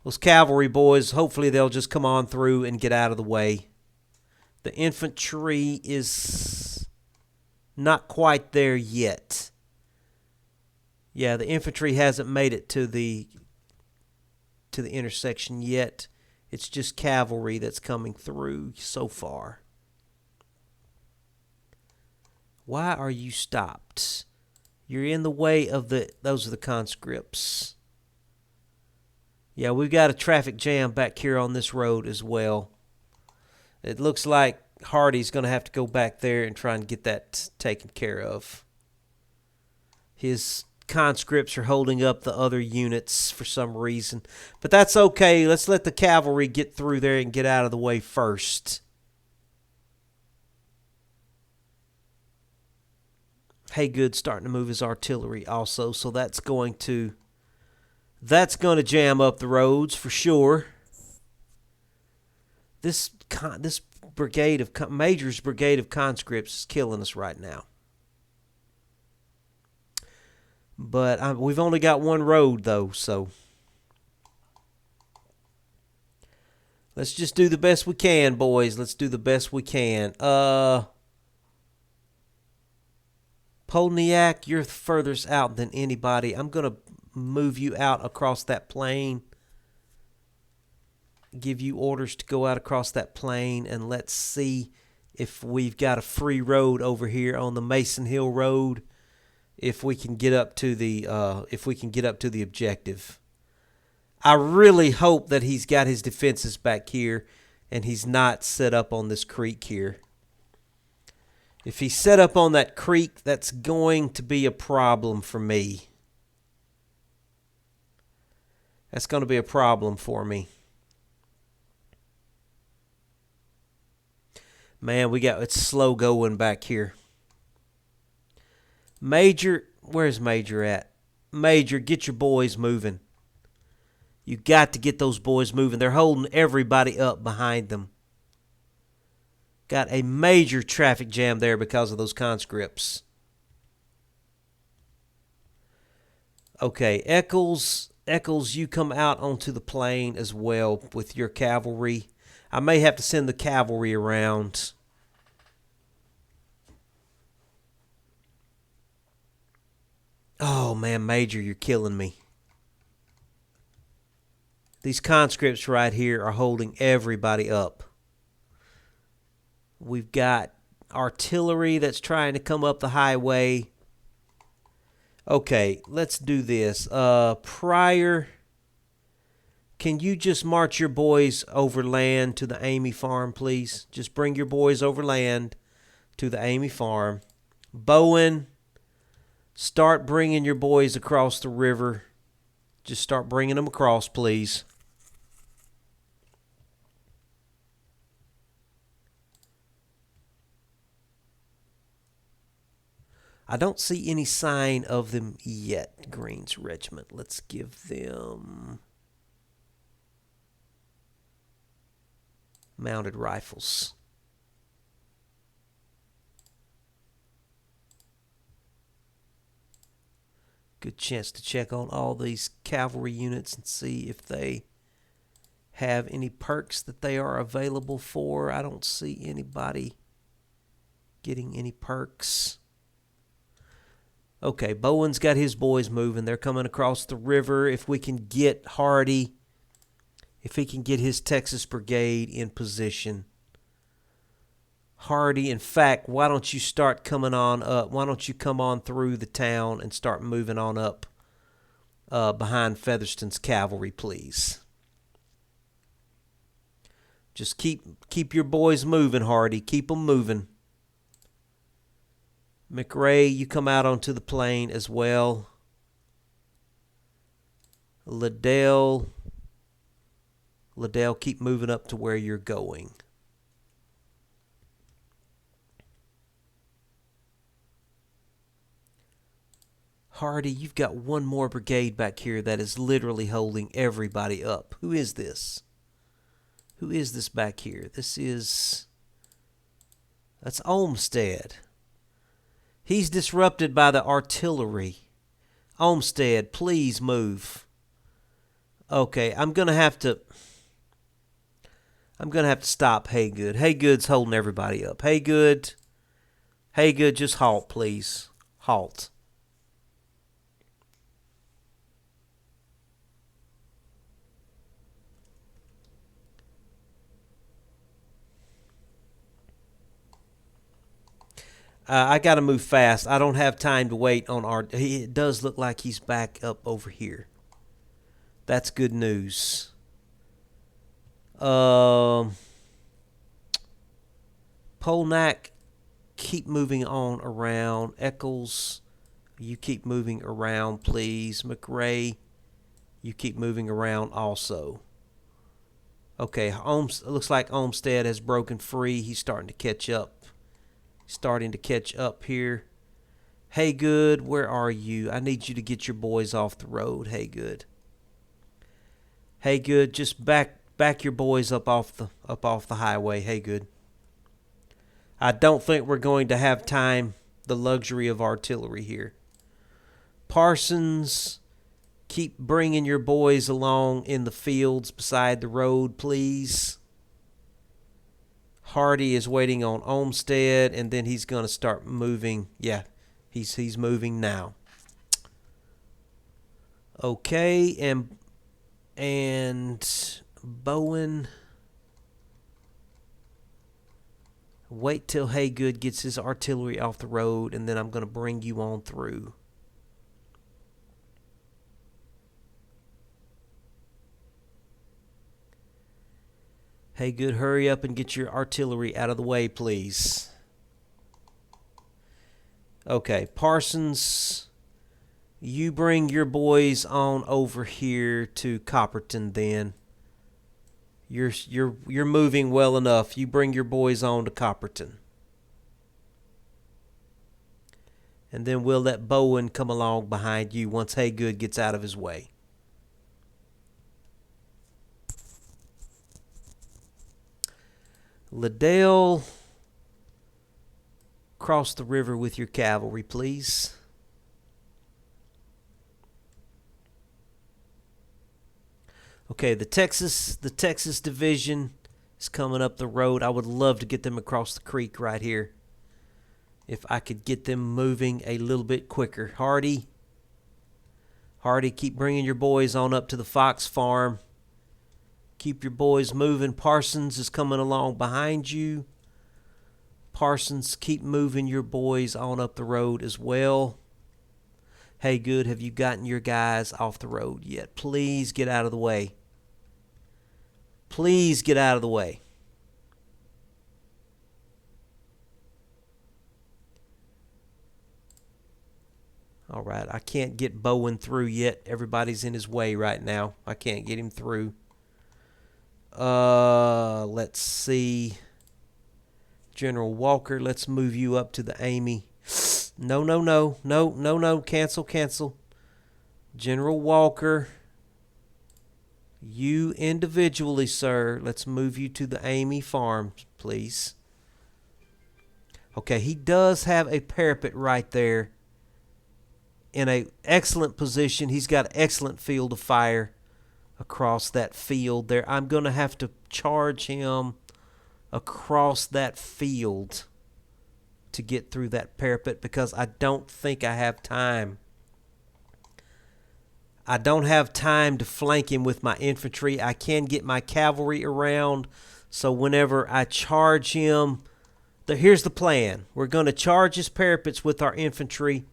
Those cavalry boys, hopefully they'll just come on through and get out of the way. The infantry is not quite there yet. Yeah, the infantry hasn't made it to the intersection yet. It's just cavalry that's coming through so far. Why are you stopped? You're in the way of those are the conscripts. Yeah, we've got a traffic jam back here on this road as well. It looks like Hardy's going to have to go back there and try and get that taken care of. His conscripts are holding up the other units for some reason. But that's okay. Let's let the cavalry get through there and get out of the way first. Haygood's starting to move his artillery also, so that's going to jam up the roads for sure. This brigade of Major's brigade of conscripts is killing us right now. But we've only got one road though, so let's just do the best we can, boys. Let's do the best we can. Polniak, you're furthest out than anybody. I'm going to move you out across that plain. Give you orders to go out across that plain, and let's see if we've got a free road over here on the Mason Hill Road. If we can get up to the objective. I really hope that he's got his defenses back here and he's not set up on this creek here. If he's set up on that creek, that's going to be a problem for me. That's going to be a problem for me. Man, it's slow going back here. Major, where's Major at? Major, get your boys moving. You got to get those boys moving. They're holding everybody up behind them. Got a major traffic jam there because of those conscripts. Okay, Eccles, you come out onto the plain as well with your cavalry. I may have to send the cavalry around. Oh, man, Major, you're killing me. These conscripts right here are holding everybody up. We've got artillery that's trying to come up the highway. Okay, let's do this. Pryor, can you just march your boys overland to the Amy farm, please? Just bring your boys overland to the Amy farm. Bowen, start bringing your boys across the river. Just start bringing them across, please. I don't see any sign of them yet, Green's Regiment. Let's give them mounted rifles. Good chance to check on all these cavalry units and see if they have any perks that they are available for. I don't see anybody getting any perks. Okay, Bowen's got his boys moving. They're coming across the river. If we can get Hardy, if he can get his Texas Brigade in position. Hardy, in fact, why don't you start coming on up? Why don't you come on through the town and start moving on up behind Featherston's cavalry, please? Just keep your boys moving, Hardy. Keep them moving. McRae, you come out onto the plain as well. Liddell, keep moving up to where you're going. Hardy, you've got one more brigade back here that is literally holding everybody up. Who is this? Who is this back here? That's Olmsted. He's disrupted by the artillery. Olmsted, please move. Okay, I'm gonna have to stop Haygood. Haygood's holding everybody up. Haygood, just halt, please. Halt. I got to move fast. I don't have time to wait on our... It does look like he's back up over here. That's good news. Polnack, keep moving on around. Eccles, you keep moving around, please. McRae, you keep moving around also. Okay, it looks like Olmsted has broken free. He's starting to catch up. Here. Haygood, where are you? I need you to get your boys off the road, Haygood. Haygood, just back your boys up off the highway, Haygood. I don't think we're going to have the luxury of artillery here. Parsons, keep bringing your boys along in the fields beside the road, please. Hardy is waiting on Olmsted, and then he's going to start moving. Yeah, he's moving now. Okay, and Bowen. Wait till Haygood gets his artillery off the road, and then I'm going to bring you on through. Haygood, hurry up and get your artillery out of the way, please. Okay, Parsons, you bring your boys on over here to Copperton then. You're moving well enough. You bring your boys on to Copperton. And then we'll let Bowen come along behind you once Haygood gets out of his way. Liddell, cross the river with your cavalry, please. Okay, the Texas division is coming up the road. I would love to get them across the creek right here. If I could get them moving a little bit quicker. Hardy, keep bringing your boys on up to the Fox Farm. Keep your boys moving. Parsons is coming along behind you. Parsons, keep moving your boys on up the road as well. Hey, good. Have you gotten your guys off the road yet? Please get out of the way. Please get out of the way. All right, I can't get Bowen through yet. Everybody's in his way right now. I can't get him through. Let's see. General Walker, let's move you up to the Amy. No. Cancel. General Walker, you individually, sir, let's move you to the Amy farm, please. Okay, he does have a parapet right there in an excellent position. He's got an excellent field of fire across that field there. I'm going to have to charge him across that field to get through that parapet because I don't think I have time. I don't have time to flank him with my infantry. I can get my cavalry around, so whenever I charge him, here's the plan. We're going to charge his parapets with our infantry,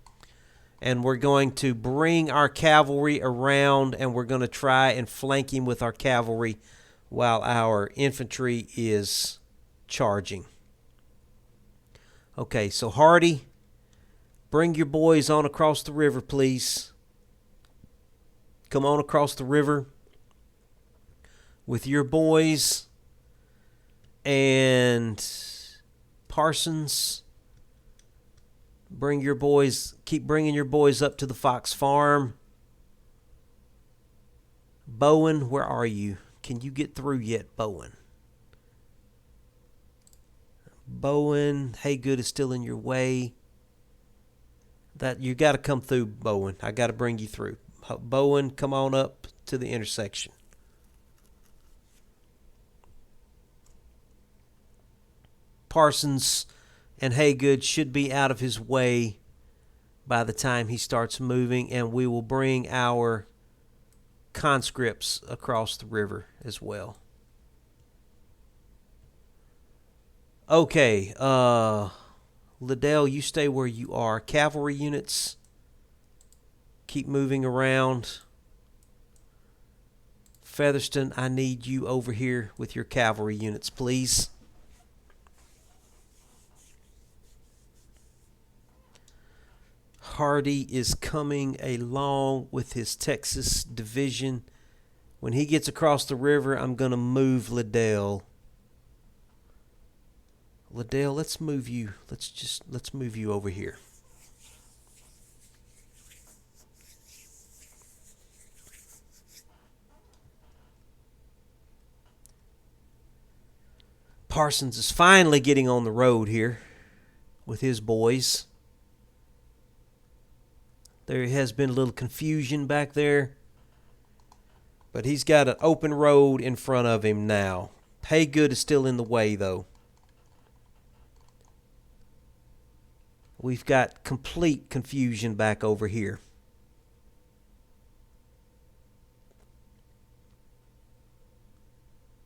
and we're going to bring our cavalry around, and we're going to try and flank him with our cavalry while our infantry is charging. Okay, so Hardy, bring your boys on across the river, please. Come on across the river with your boys. And Parsons, bring your boys, keep bringing your boys up to the Fox Farm. Bowen, where are you? Can you get through yet, Bowen? Bowen, Haygood is still in your way. That you got to come through, Bowen. I got to bring you through. Bowen, come on up to the intersection. Parsons and Haygood should be out of his way by the time he starts moving, and we will bring our conscripts across the river as well. Okay, Liddell, you stay where you are. Cavalry units, keep moving around. Featherston, I need you over here with your cavalry units, please. Hardy is coming along with his Texas division. When he gets across the river, I'm going to move Liddell. Liddell, let's move you. Let's move you over here. Parsons is finally getting on the road here with his boys. There has been a little confusion back there, but he's got an open road in front of him now. Haygood is still in the way, though. We've got complete confusion back over here.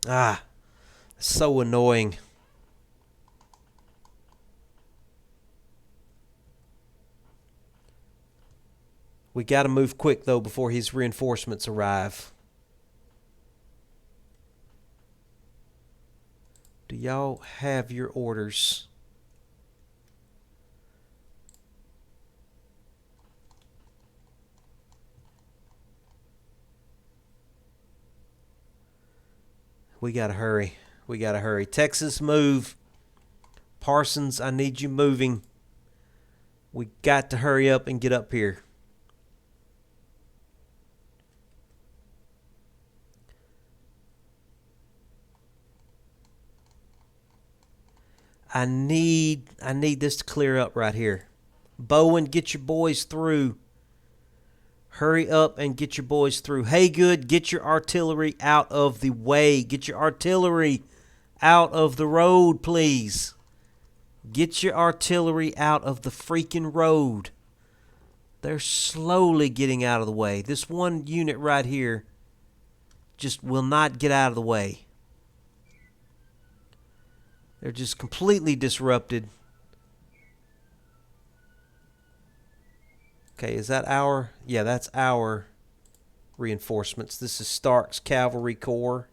Ah, so annoying. We got to move quick, though, before his reinforcements arrive. Do y'all have your orders? We got to hurry. We got to hurry. Texas, move. Parsons, I need you moving. We got to hurry up and get up here. I need this to clear up right here. Bowen, get your boys through. Hurry up and get your boys through. Haygood, get your artillery out of the way. Get your artillery out of the road, please. Get your artillery out of the freaking road. They're slowly getting out of the way. This one unit right here just will not get out of the way. They're just completely disrupted. Okay, is that our? Yeah, that's our reinforcements. This is Stark's Cavalry Corps.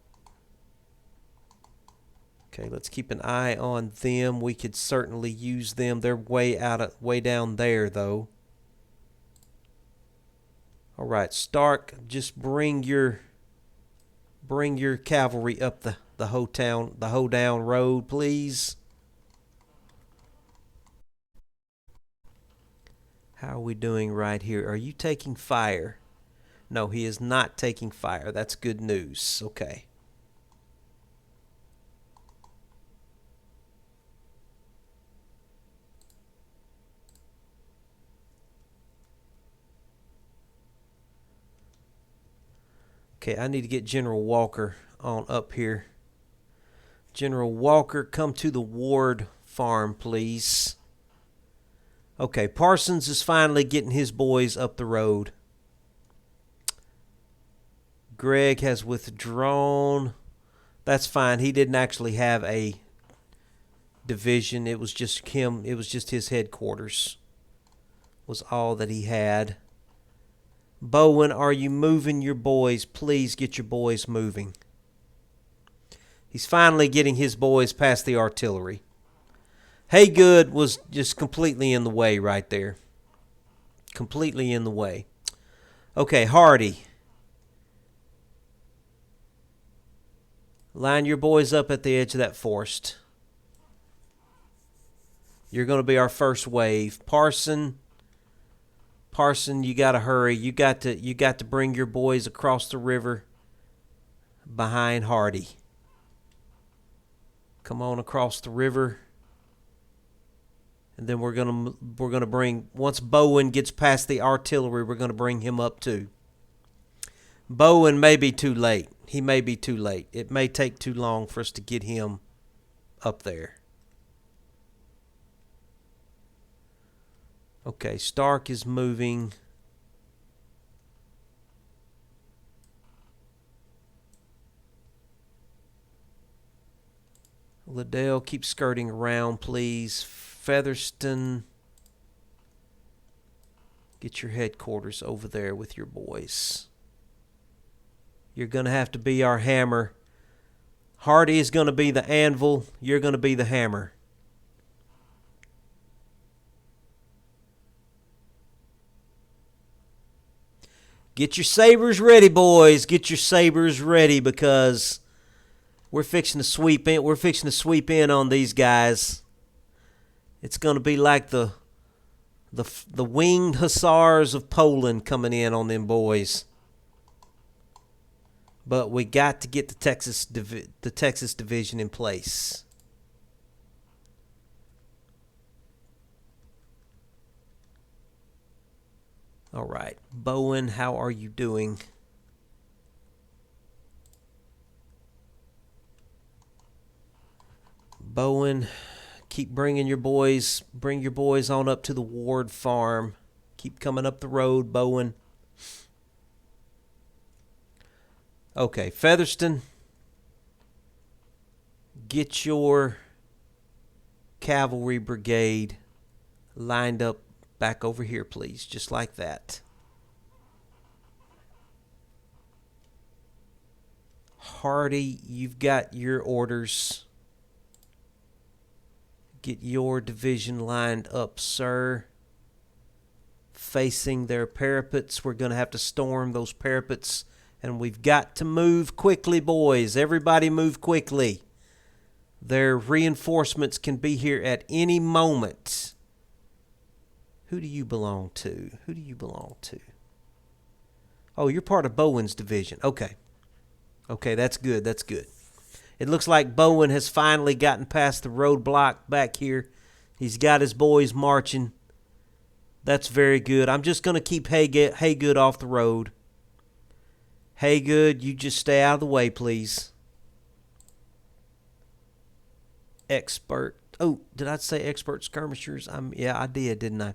Okay, let's keep an eye on them. We could certainly use them. They're way down there, though. All right, Stark, just bring your cavalry up the hoedown road, please. How are we doing right here? Are you taking fire? No, he is not taking fire. That's good news. Okay. Okay, I need to get General Walker on up here. General Walker, come to the Ward farm, please. Okay, Parsons is finally getting his boys up the road. Greg has withdrawn. That's fine. He didn't actually have a division. It was just him. It was just his headquarters was all that he had. Bowen, are you moving your boys? Please get your boys moving. He's finally getting his boys past the artillery. Haygood was just completely in the way right there. Completely in the way. Okay, Hardy. Line your boys up at the edge of that forest. You're going to be our first wave. Parson, you got to hurry. You got to bring your boys across the river behind Hardy. Come on across the river. And then we're going to bring, once Bowen gets past the artillery, we're going to bring him up too. Bowen may be too late. He may be too late. It may take too long for us to get him up there. Okay, Stark is moving. Liddell, keep skirting around, please. Featherston, get your headquarters over there with your boys. You're going to have to be our hammer. Hardy is going to be the anvil. You're going to be the hammer. Get your sabers ready, boys. Get your sabers ready because we're fixing to sweep in. We're fixing to sweep in on these guys. It's going to be like the winged hussars of Poland coming in on them boys. But we got to get the Texas division in place. All right, Bowen, how are you doing? Bowen, keep bringing your boys. Bring your boys on up to the Ward farm. Keep coming up the road, Bowen. Okay, Featherston, get your cavalry brigade lined up back over here, please, just like that. Hardy, you've got your orders. Get your division lined up, sir. Facing their parapets. We're going to have to storm those parapets. And we've got to move quickly, boys. Everybody move quickly. Their reinforcements can be here at any moment. Who do you belong to? Who do you belong to? Oh, you're part of Bowen's division. Okay. Okay, that's good. That's good. It looks like Bowen has finally gotten past the roadblock back here. He's got his boys marching. That's very good. I'm just going to keep Haygood off the road. Haygood, you just stay out of the way, please. Expert. Oh, did I say expert skirmishers? Yeah, I did, didn't I?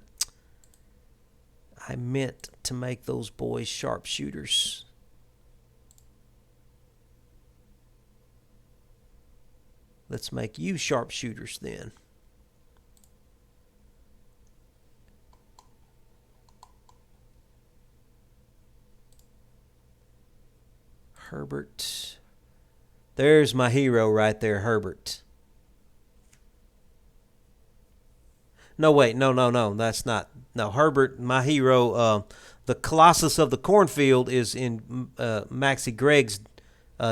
I meant to make those boys sharpshooters. Let's make you sharpshooters then. Herbert. There's my hero right there, Herbert. No, wait, no. That's not. No, Herbert, my hero. The Colossus of the Cornfield is in Maxie Gregg's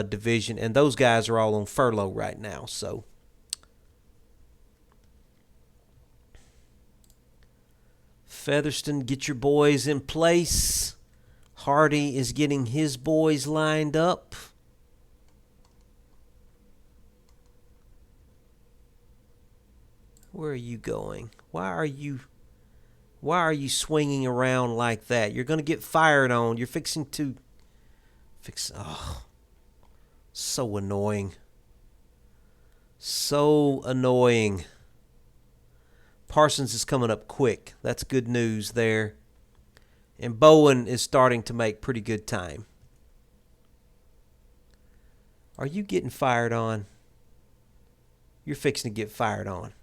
division, and those guys are all on furlough right now. So, Featherston, get your boys in place. Hardy is getting his boys lined up. Where are you going? Why are you swinging around like that? You're going to get fired on. You're fixing to oh, so annoying. So annoying. Parsons is coming up quick. That's good news there. And Bowen is starting to make pretty good time. Are you getting fired on? You're fixing to get fired on.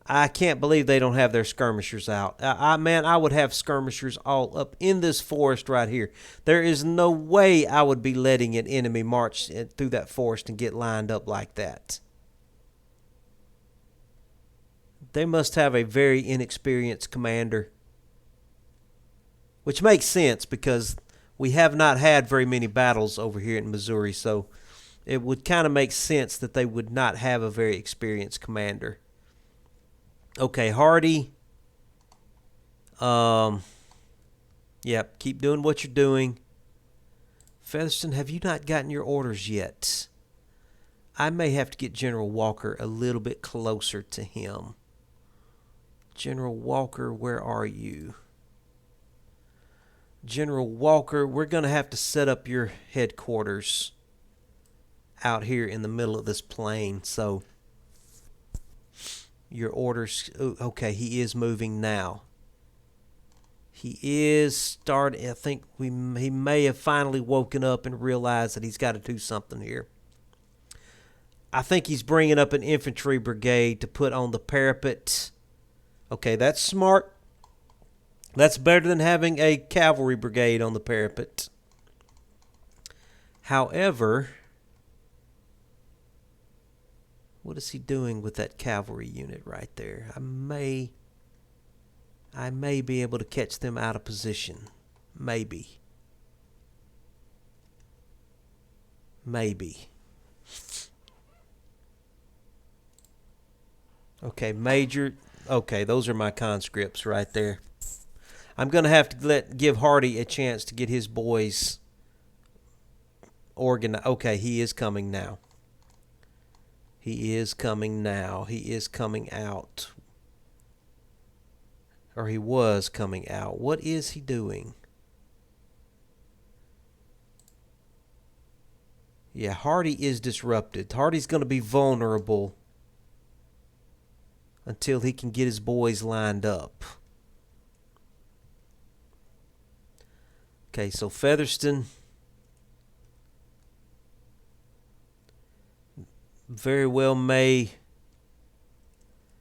I can't believe they don't have their skirmishers out. Man, I would have skirmishers all up in this forest right here. There is no way I would be letting an enemy march through that forest and get lined up like that. They must have a very inexperienced commander. Which makes sense because we have not had very many battles over here in Missouri, so it would kind of make sense that they would not have a very experienced commander. Okay, Hardy. Yep, keep doing what you're doing. Featherston, have you not gotten your orders yet? I may have to get General Walker a little bit closer to him. General Walker, where are you? General Walker, we're going to have to set up your headquarters out here in the middle of this plain. So, your orders. Okay, he is moving now. He is starting. I think he may have finally woken up and realized that he's got to do something here. I think he's bringing up an infantry brigade to put on the parapet. Okay, that's smart. That's better than having a cavalry brigade on the parapet. However, what is he doing with that cavalry unit right there? I may be able to catch them out of position. Maybe. Okay, Major. Okay, those are my conscripts right there. I'm going to have to give Hardy a chance to get his boys organized. Okay, he is coming now. He is coming now. He is coming out. Or he was coming out. What is he doing? Yeah, Hardy is disrupted. Hardy's going to be vulnerable until he can get his boys lined up. Okay, so Featherston very well may.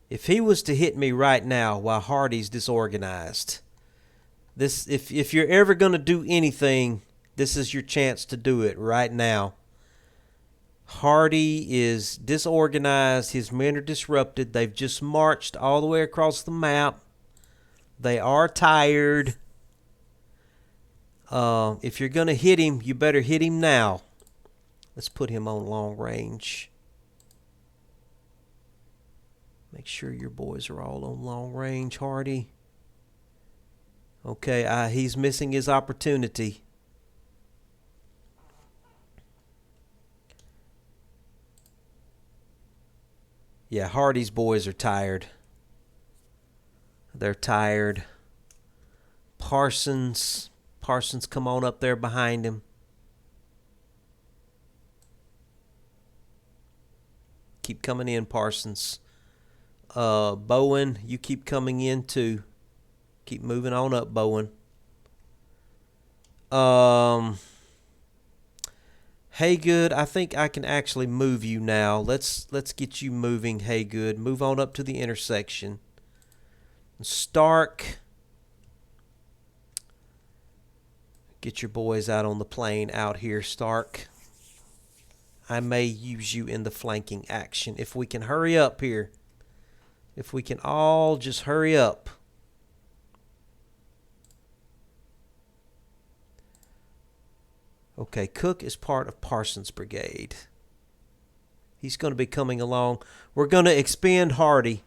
If he was to hit me right now while Hardy's disorganized, if you're ever going to do anything, this is your chance to do it right now. Hardy is disorganized. His men are disrupted. They've just marched all the way across the map. They are tired. If you're going to hit him, you better hit him now. Let's put him on long range. Make sure your boys are all on long range, Hardy. Okay, he's missing his opportunity. Yeah, Hardy's boys are tired. They're tired. Parsons, come on up there behind him. Keep coming in, Parsons. Bowen, you keep coming in too. Keep moving on up, Bowen. Haygood, I think I can actually move you now. Let's get you moving, Haygood. Move on up to the intersection. Stark, get your boys out on the plane out here, Stark. I may use you in the flanking action. If we can hurry up here. If we can all just hurry up. Okay, Cook is part of Parsons' brigade. He's going to be coming along. We're going to expend Hardy.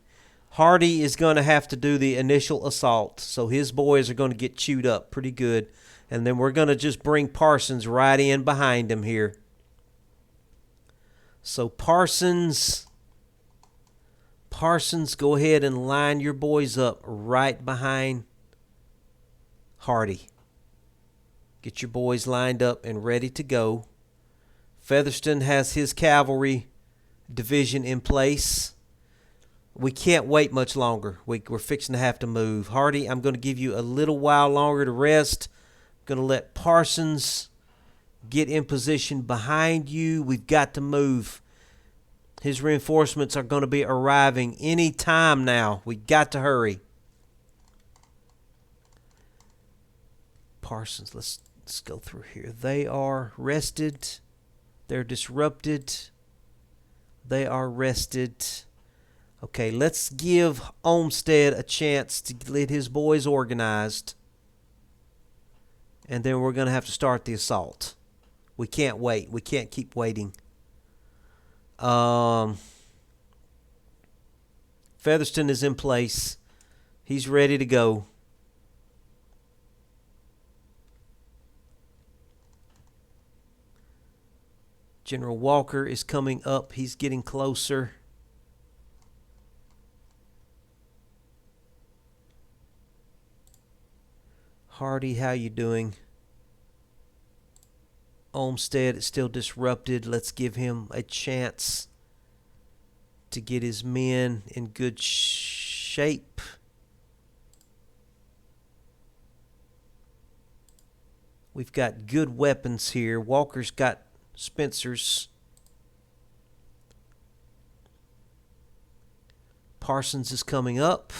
Hardy is going to have to do the initial assault, so his boys are going to get chewed up pretty good. And then we're going to just bring Parsons right in behind him here. So Parsons, go ahead and line your boys up right behind Hardy. Get your boys lined up and ready to go. Featherston has his cavalry division in place. We can't wait much longer. We're fixing to have to move. Hardy, I'm going to give you a little while longer to rest. I'm going to let Parsons get in position behind you. We've got to move. His reinforcements are going to be arriving any time now. We've got to hurry. Parsons, let's go through here. They are rested. They're disrupted. They are rested. Okay, let's give Olmsted a chance to get his boys organized. And then we're going to have to start the assault. We can't wait. We can't keep waiting. Featherston is in place. He's ready to go. General Walker is coming up. He's getting closer. Hardy, how you doing? Olmsted is still disrupted. Let's give him a chance to get his men in good shape. We've got good weapons here. Walker's got Spencer's. Parsons is coming up.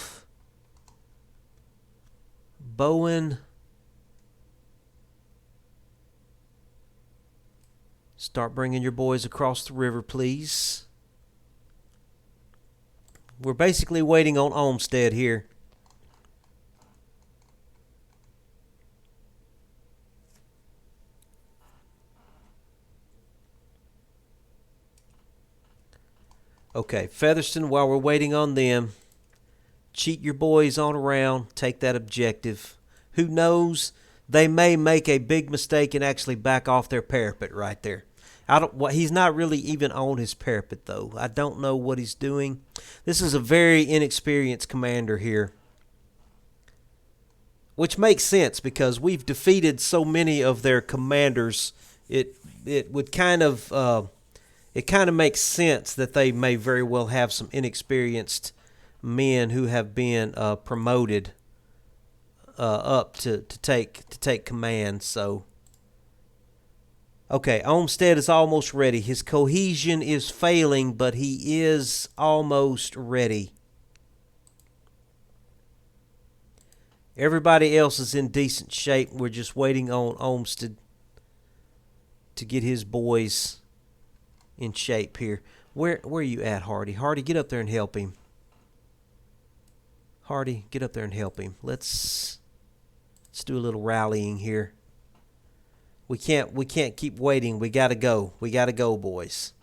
Bowen. Start bringing your boys across the river, please. We're basically waiting on Olmsted here. Okay, Featherston, while we're waiting on them, cheat your boys on around, take that objective. Who knows? They may make a big mistake and actually back off their parapet right there. He's not really even on his parapet, though. I don't know what he's doing. This is a very inexperienced commander here, which makes sense because we've defeated so many of their commanders. It kind of makes sense that they may very well have some inexperienced men who have been promoted up to take command. So, okay, Olmsted is almost ready. His cohesion is failing, but he is almost ready. Everybody else is in decent shape. We're just waiting on Olmsted to get his boys in shape here. Where are you at, Hardy? Hardy, get up there and help him. Hardy, get up there and help him. Let's do a little rallying here. We can't keep waiting. We got to go. We got to go, boys.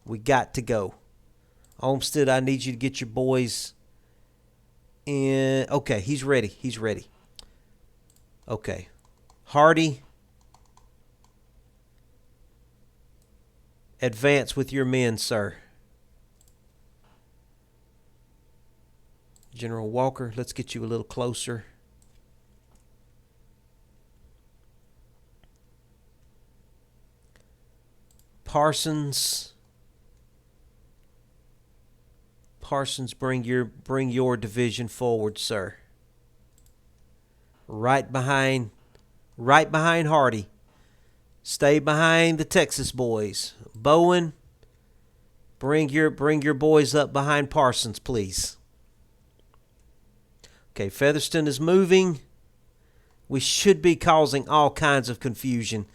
We got to go. Olmsted, I need you to get your boys in. Okay, he's ready. He's ready. Okay. Hardy, advance with your men, sir. General Walker, let's get you a little closer. Parsons, bring your division forward, sir. Right behind Hardy. Stay behind the Texas boys. Bowen, bring your boys up behind Parsons, please. Okay, Featherston is moving. We should be causing all kinds of confusion.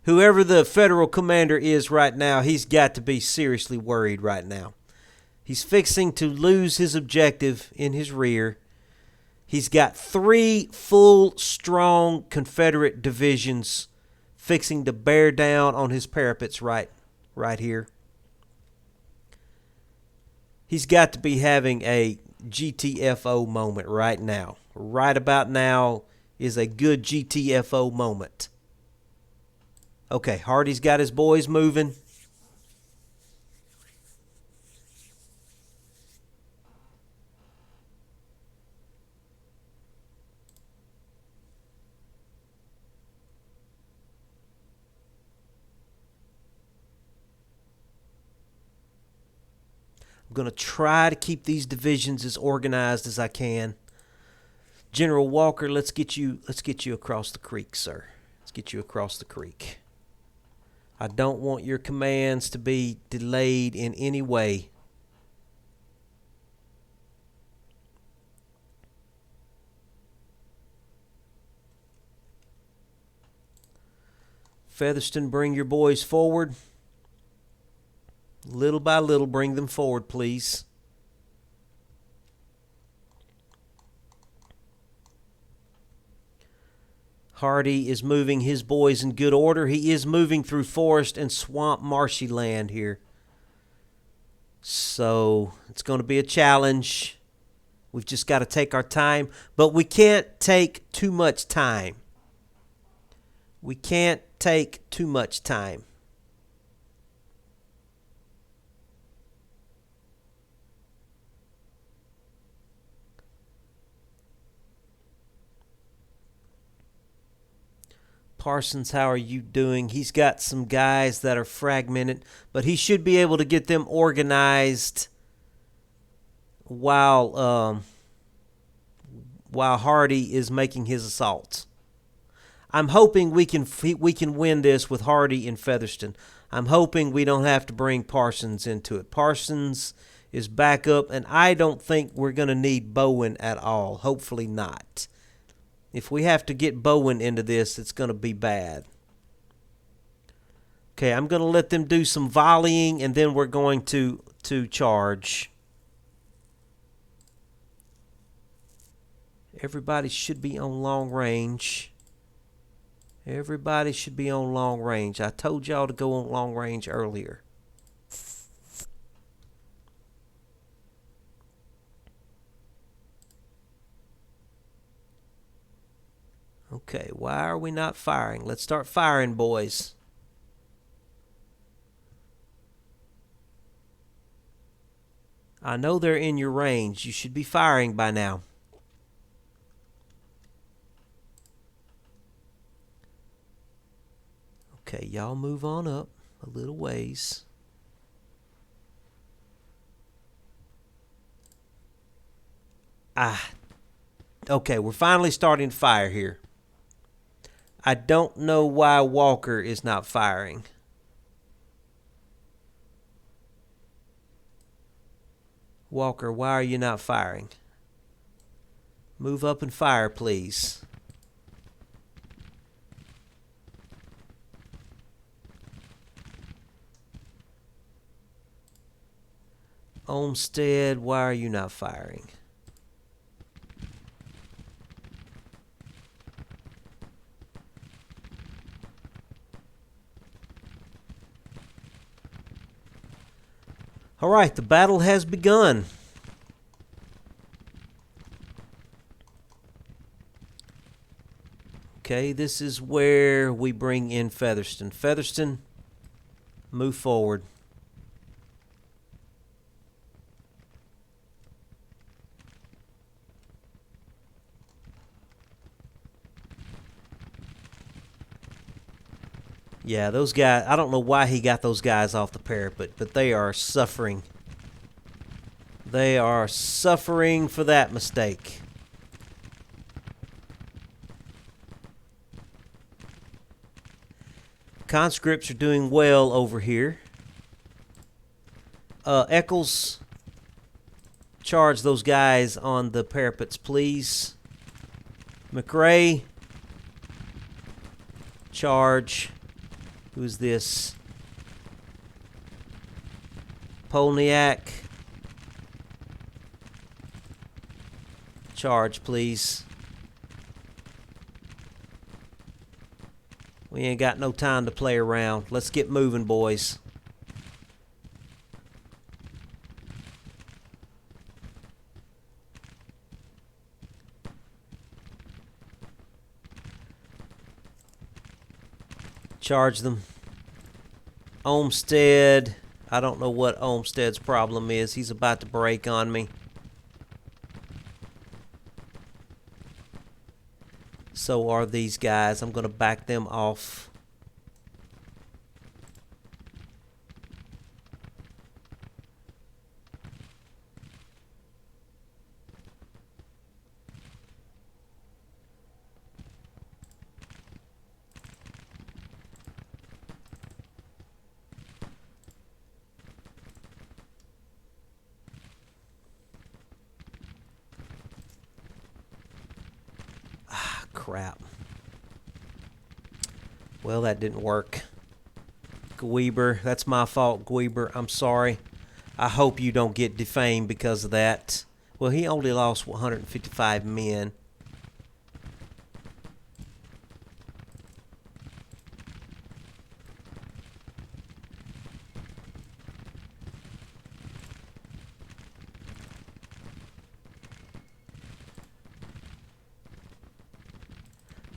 Whoever the federal commander is right now, he's got to be seriously worried right now. He's fixing to lose his objective in his rear. He's got 3 full, strong Confederate divisions fixing to bear down on his parapets right here. He's got to be having a GTFO moment right now. Right about now is a good GTFO moment. Okay, Hardy's got his boys moving. I'm going to try to keep these divisions as organized as I can. General Walker, let's get you across the creek, sir. Let's get you across the creek. I don't want your commands to be delayed in any way. Featherston, bring your boys forward. Little by little, bring them forward, please. Hardy is moving his boys in good order. He is moving through forest and swamp marshy land here. So it's going to be a challenge. We've just got to take our time. But we can't take too much time. We can't take too much time. Parsons, how are you doing? He's got some guys that are fragmented, but he should be able to get them organized while Hardy is making his assaults. I'm hoping we can win this with Hardy and Featherston. I'm hoping we don't have to bring Parsons into it. Parsons is back up, and I don't think we're going to need Bowen at all. Hopefully not. If we have to get Bowen into this, it's going to be bad. Okay, I'm going to let them do some volleying, and then we're going to charge. Everybody should be on long range. Everybody should be on long range. I told y'all to go on long range earlier. Okay, why are we not firing? Let's start firing, boys. I know they're in your range. You should be firing by now. Okay, y'all move on up a little ways. Okay, we're finally starting to fire here. I don't know why Walker is not firing. Walker, why are you not firing? Move up and fire, please. Olmsted, why are you not firing? All right, the battle has begun. Okay, this is where we bring in Featherston. Featherston, move forward. Yeah, those guys, I don't know why he got those guys off the parapet, but they are suffering. They are suffering for that mistake. Conscripts are doing well over here. Eccles, charge those guys on the parapets, please. McRae, charge. Who's this? Polniak, charge, please. We ain't got no time to play around. Let's get moving, boys. Charge them. Olmsted. I don't know what Olmsted's problem is. He's about to break on me. So are these guys. I'm going to back them off. Crap. Well, that didn't work. Gweber, that's my fault, Gweber. I'm sorry. I hope you don't get defamed because of that. Well, he only lost 155 men.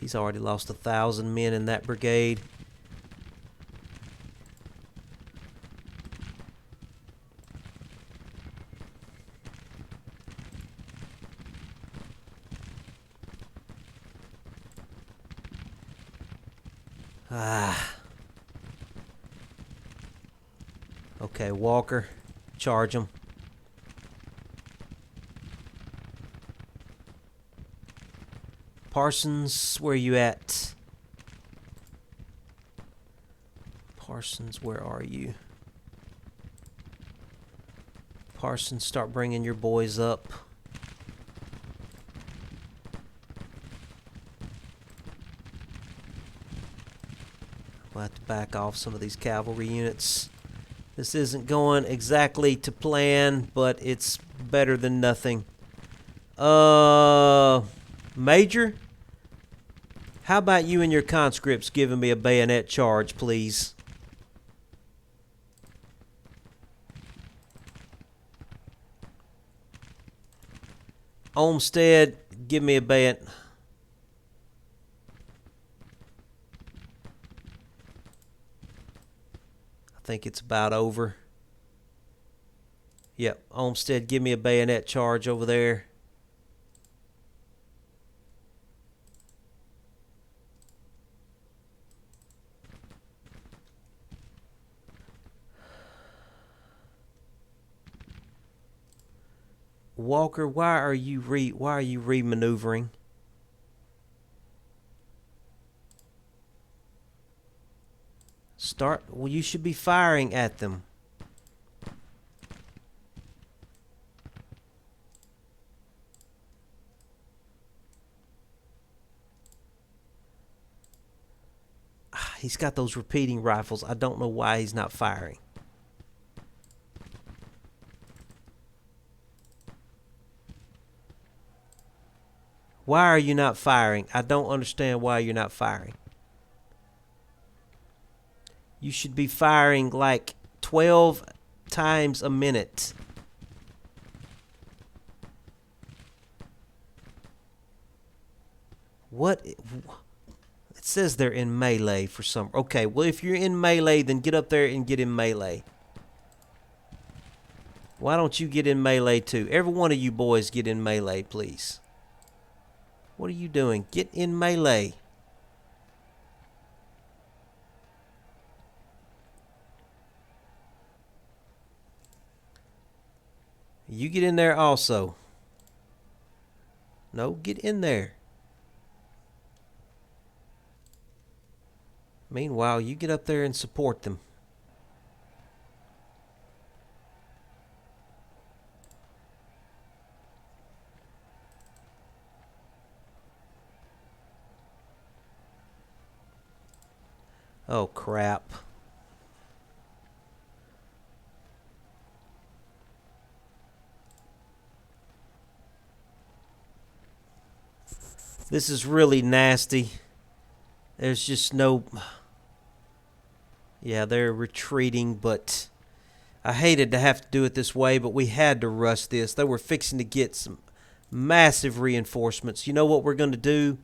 He's already lost 1,000 men in that brigade. Okay, Walker, charge him. Parsons, where you at? Parsons, where are you? Parsons, start bringing your boys up. We'll have to back off some of these cavalry units. This isn't going exactly to plan, but it's better than nothing. Major? How about you and your conscripts giving me a bayonet charge, please? Olmsted, give me a bayonet. I think it's about over. Yep, Olmsted, give me a bayonet charge over there. Walker, why are you re-maneuvering? Well, you should be firing at them. He's got those repeating rifles. I don't know why he's not firing. Why are you not firing? I don't understand why you're not firing. You should be firing like 12 times a minute. What? It says they're in melee for some... Okay, well, if you're in melee, then get up there and get in melee. Why don't you get in melee too? Every one of you boys get in melee, please. What are you doing? Get in melee. You get in there also. No, get in there. Meanwhile, you get up there and support them. Oh, crap. This is really nasty. There's just no... Yeah, they're retreating, but I hated to have to do it this way, but we had to rush this. They were fixing to get some massive reinforcements. You know what we're going to do?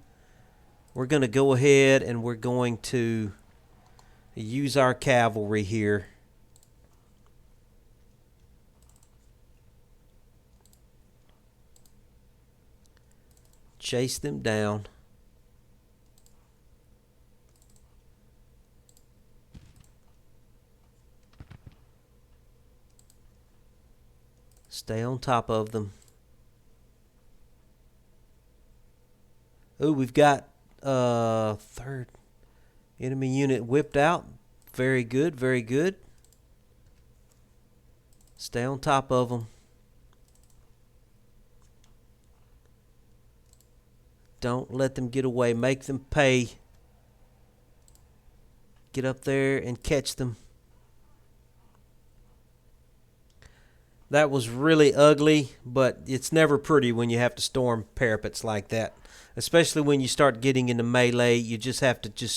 We're going to go ahead and we're going to use our cavalry here. Chase them down. Stay on top of them. Ooh, we've got third enemy unit whipped out. Very good, very good. Stay on top of them. Don't let them get away. Make them pay. Get up there and catch them. That was really ugly, but it's never pretty when you have to storm parapets like that. Especially when you start getting into melee, you just have to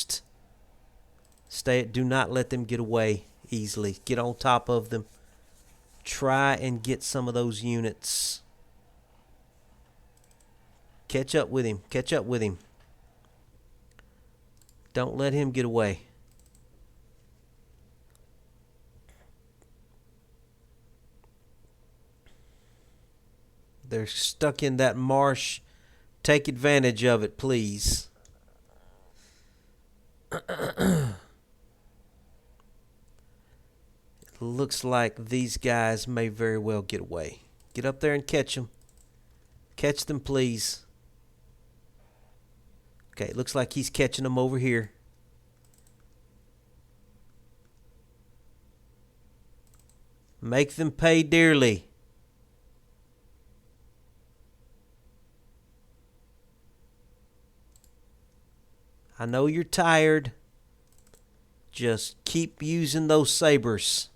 stay. Do not let them get away easily. Get on top of them. Try and get some of those units. Catch up with him. Catch up with him. Don't let him get away. They're stuck in that marsh. Take advantage of it, please. It looks like these guys may very well get away. Get up there and catch them. Catch them, please. Okay, it looks like he's catching them over here. Make them pay dearly. I know you're tired. Just keep using those sabers.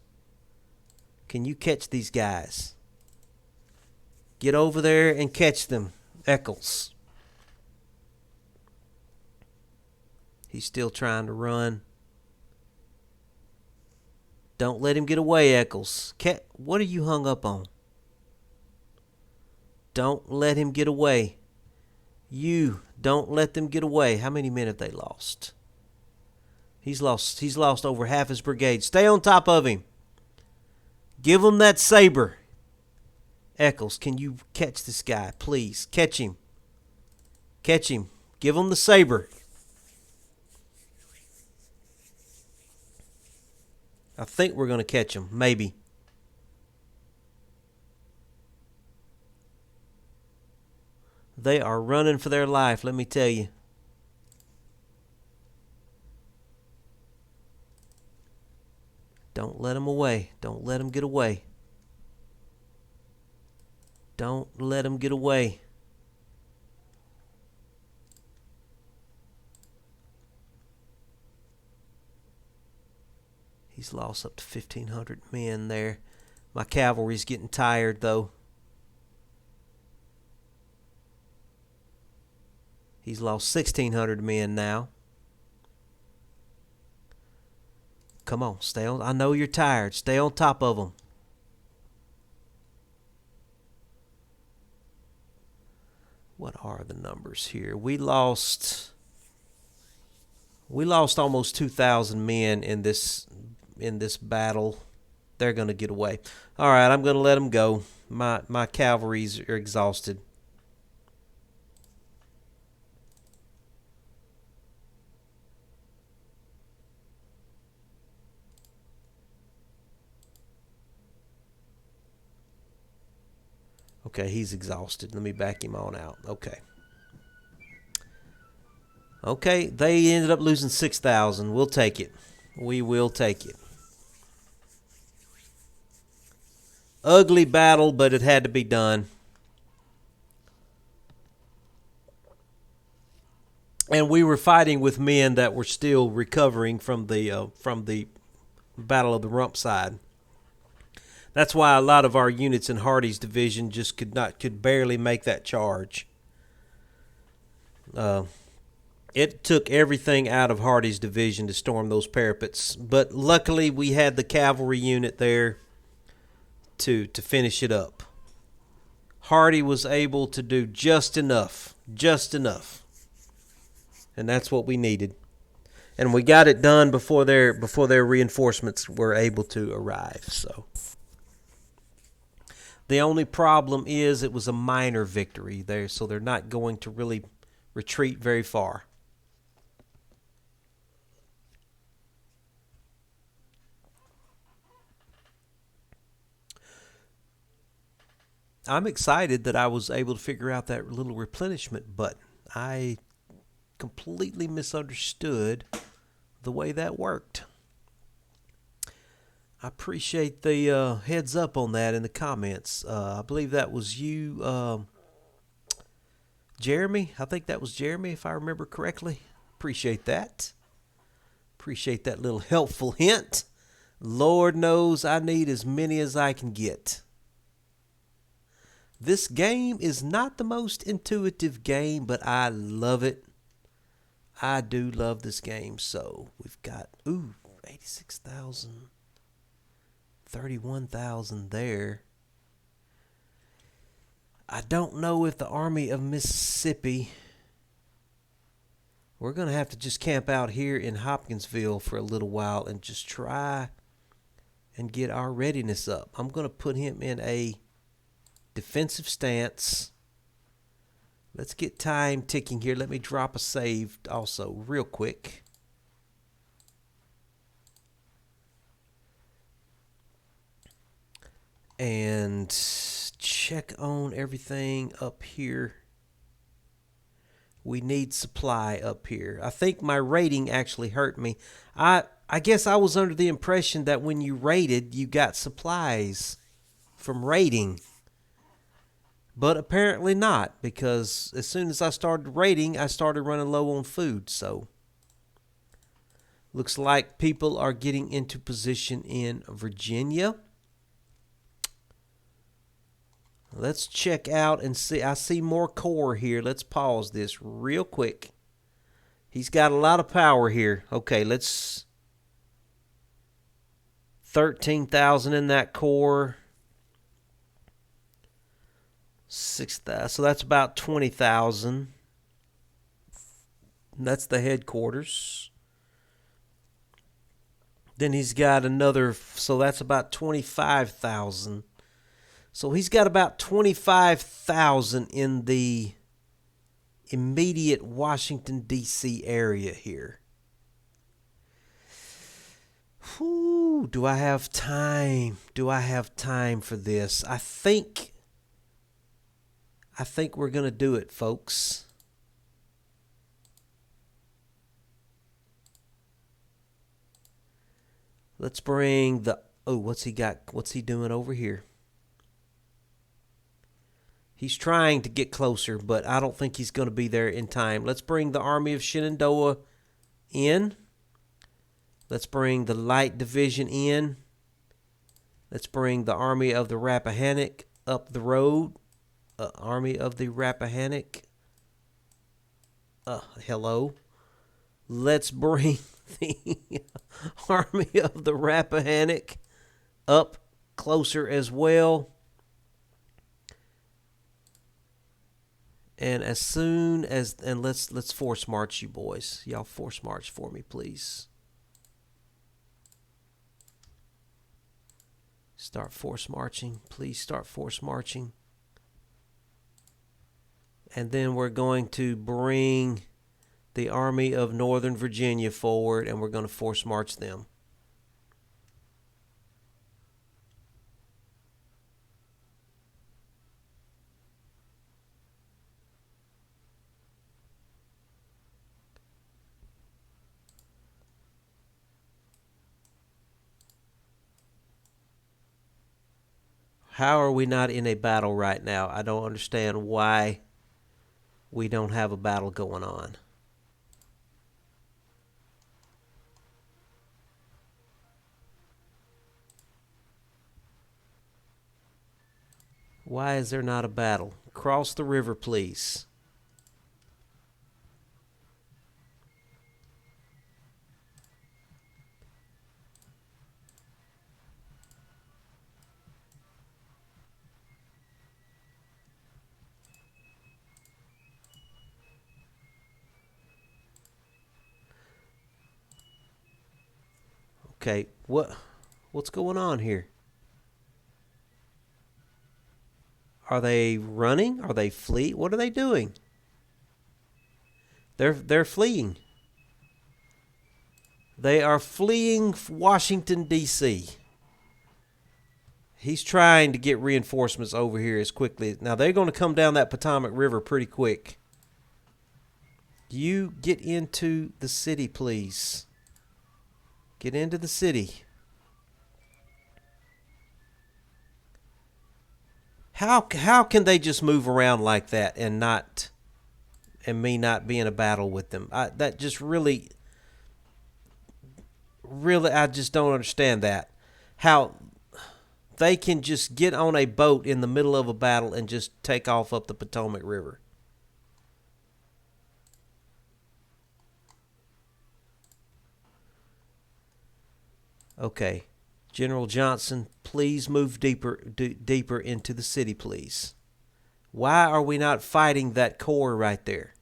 Can you catch these guys? Get over there and catch them, Eccles. He's still trying to run. Don't let him get away, Eccles. What are you hung up on? Don't let him get away. You don't let them get away. How many men have they lost? He's lost over half his brigade. Stay on top of him. Give him that saber. Eccles, can you catch this guy, please? Catch him. Catch him. Give him the saber. I think we're going to catch him. Maybe. They are running for their life, let me tell you. Don't let them away. Don't let them get away. Don't let them get away. He's lost up to 1,500 men there. My cavalry's getting tired, though. He's lost 1,600 men now. Come on, stay on. I know you're tired. Stay on top of them. What are the numbers here? We lost almost 2,000 men in this battle. They're going to get away. All right, I'm going to let them go. My cavalries are exhausted. Okay, he's exhausted. Let me back him on out. Okay. Okay, they ended up losing 6,000. We'll take it. We will take it. Ugly battle, but it had to be done. And we were fighting with men that were still recovering from the Battle of the Rump Side. That's why a lot of our units in Hardy's division just could barely make that charge. It took everything out of Hardy's division to storm those parapets, but luckily we had the cavalry unit there to finish it up. Hardy was able to do just enough, and that's what we needed. And we got it done before their reinforcements were able to arrive. So the only problem is it was a minor victory there, so they're not going to really retreat very far. I'm excited that I was able to figure out that little replenishment button. I completely misunderstood the way that worked. I appreciate the heads up on that in the comments. I believe that was you, Jeremy. I think that was Jeremy, if I remember correctly. Appreciate that. Appreciate that little helpful hint. Lord knows I need as many as I can get. This game is not the most intuitive game, but I love it. I do love this game. So we've got 86,000, 31,000 there. I don't know if the Army of Mississippi. We're going to have to just camp out here in Hopkinsville for a little while and just try and get our readiness up. I'm going to put him in a defensive stance. Let's get time ticking here. Let me drop a save also real quick. And check on everything up here. We need supply up here. I think my rating actually hurt me. I guess I was under the impression that when you raided, you got supplies from raiding. But apparently not, because as soon as I started raiding, I started running low on food. So looks like people are getting into position in Virginia. Let's check out and see. I see more core here. Let's pause this real quick. He's got a lot of power here. Okay, let's 13,000 in that core. 6,000. So that's about 20,000. That's the headquarters. Then he's got another, so that's about 25,000. So he's got about 25,000 in the immediate Washington, D.C. area here. Whew, do I have time? Do I have time for this? I think we're going to do it, folks. Let's bring the... Oh, what's he got? What's he doing over here? He's trying to get closer, but I don't think he's going to be there in time. Let's bring the Army of Shenandoah in. Let's bring the Light Division in. Let's bring the Army of the Rappahannock up the road. Army of the Rappahannock. Hello. Let's bring the Army of the Rappahannock up closer as well. And as soon as, and let's force march you boys. Y'all force march for me, please. Start force marching. Please start force marching. And then we're going to bring the Army of Northern Virginia forward, and we're going to force march them. How are we not in a battle right now? I don't understand why we don't have a battle going on. Why is there not a battle? Cross the river, please. Okay, what's going on here? Are they running? Are they fleeing? What are they doing? They're fleeing. They are fleeing Washington, D.C. He's trying to get reinforcements over here as quickly. Now, they're going to come down that Potomac River pretty quick. You get into the city, please. Get into the city. How can they just move around like that and me not be in a battle with them? That just really, I just don't understand that. How they can just get on a boat in the middle of a battle and just take off up the Potomac River. Okay. General Johnson, please move deeper into the city, please. Why are we not fighting that core right there?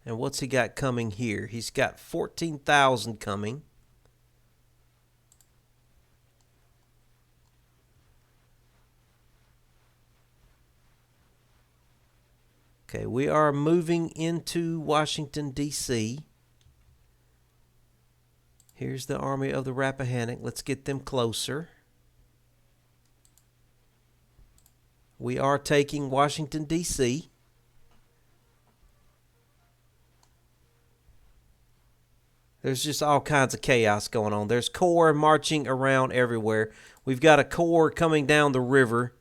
And what's he got coming here? He's got 14,000 coming. Okay, we are moving into Washington, D.C. Here's the Army of the Rappahannock. Let's get them closer. We are taking Washington, D.C. There's just all kinds of chaos going on. There's corps marching around everywhere. We've got a corps coming down the river.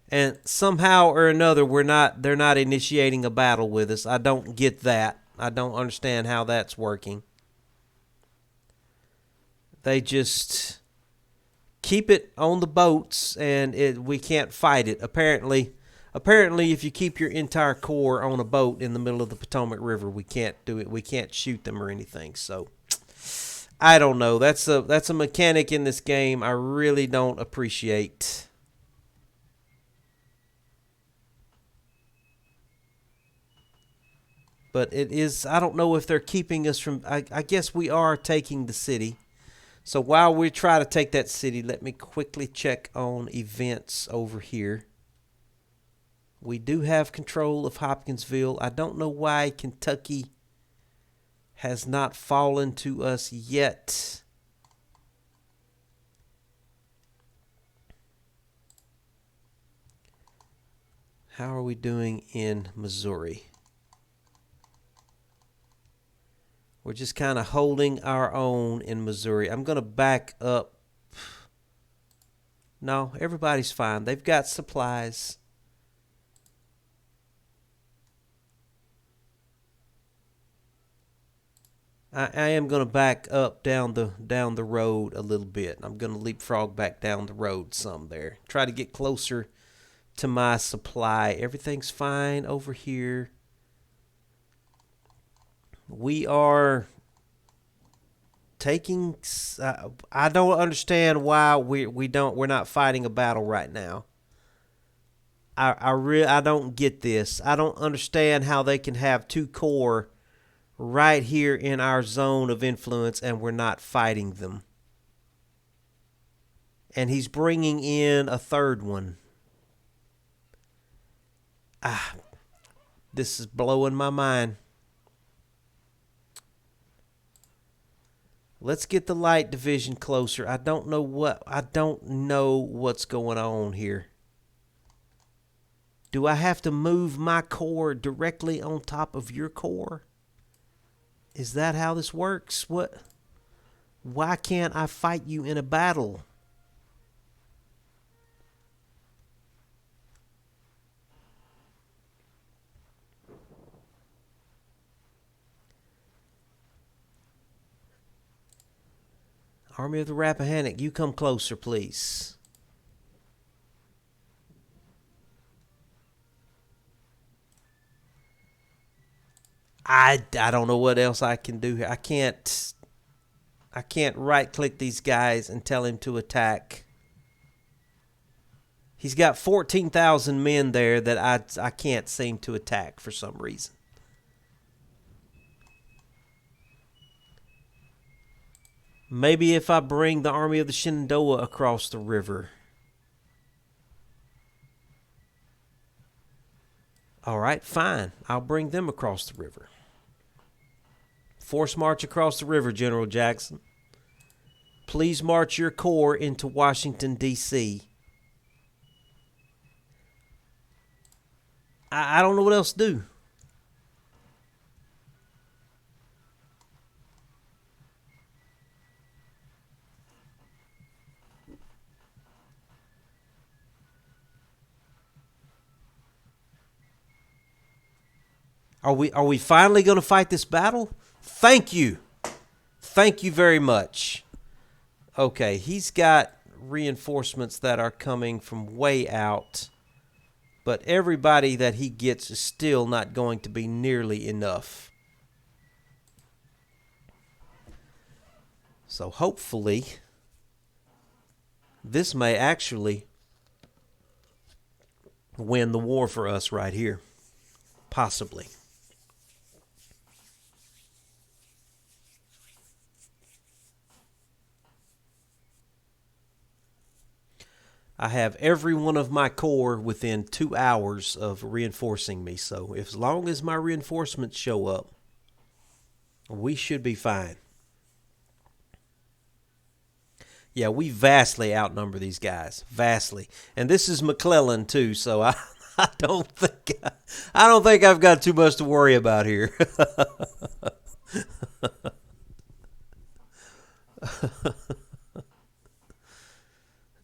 And somehow or another, they're not initiating a battle with us. I don't get that. I don't understand how that's working. They just keep it on the boats, and we can't fight it. Apparently, if you keep your entire corps on a boat in the middle of the Potomac River, we can't do it. We can't shoot them or anything. So, I don't know. That's a mechanic in this game I really don't appreciate. But it is, I don't know if they're keeping us from, I guess we are taking the city. So while we try to take that city, let me quickly check on events over here. We do have control of Hopkinsville. I don't know why Kentucky has not fallen to us yet. How are we doing in Missouri? We're just kind of holding our own in Missouri. I'm going to back up. No, everybody's fine. They've got supplies. I am going to back up down the road a little bit. I'm going to leapfrog back down the road some there. Try to get closer to my supply. Everything's fine over here. We are taking. I don't understand why we're not fighting a battle right now. I don't get this. I don't understand how they can have two corps right here in our zone of influence and we're not fighting them. And he's bringing in a third one. This is blowing my mind. Let's get the light division closer. I don't know what's going on here. Do I have to move my corps directly on top of your corps? Is that how this works? What? Why can't I fight you in a battle? Army of the Rappahannock, you come closer, please. I don't know what else I can do here. I can't right click these guys and tell him to attack. He's got 14,000 men there that I can't seem to attack for some reason. Maybe if I bring the Army of the Shenandoah across the river. All right, fine. I'll bring them across the river. Force march across the river, General Jackson. Please march your corps into Washington, D.C. I don't know what else to do. Are we finally going to fight this battle? Thank you. Thank you very much. Okay, he's got reinforcements that are coming from way out, but everybody that he gets is still not going to be nearly enough. So hopefully this may actually win the war for us right here. Possibly. I have every one of my corps within 2 hours of reinforcing me. So as long as my reinforcements show up, we should be fine. Yeah, we vastly outnumber these guys. Vastly. And this is McClellan too, so I don't think I've got too much to worry about here.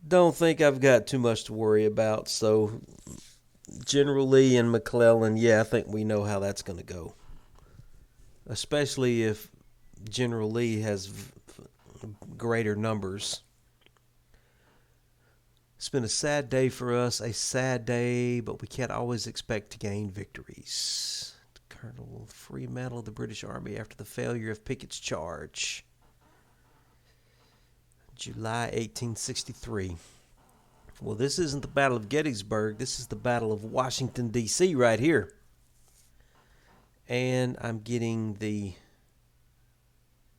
Don't think I've got too much to worry about. So General Lee and McClellan, yeah, I think we know how that's going to go. Especially if General Lee has greater numbers. It's been a sad day for us, a sad day, but we can't always expect to gain victories. Colonel Fremantle of the British Army after the failure of Pickett's charge. July 1863. Well, this isn't the Battle of Gettysburg. This is the Battle of Washington, D.C. right here. And I'm getting the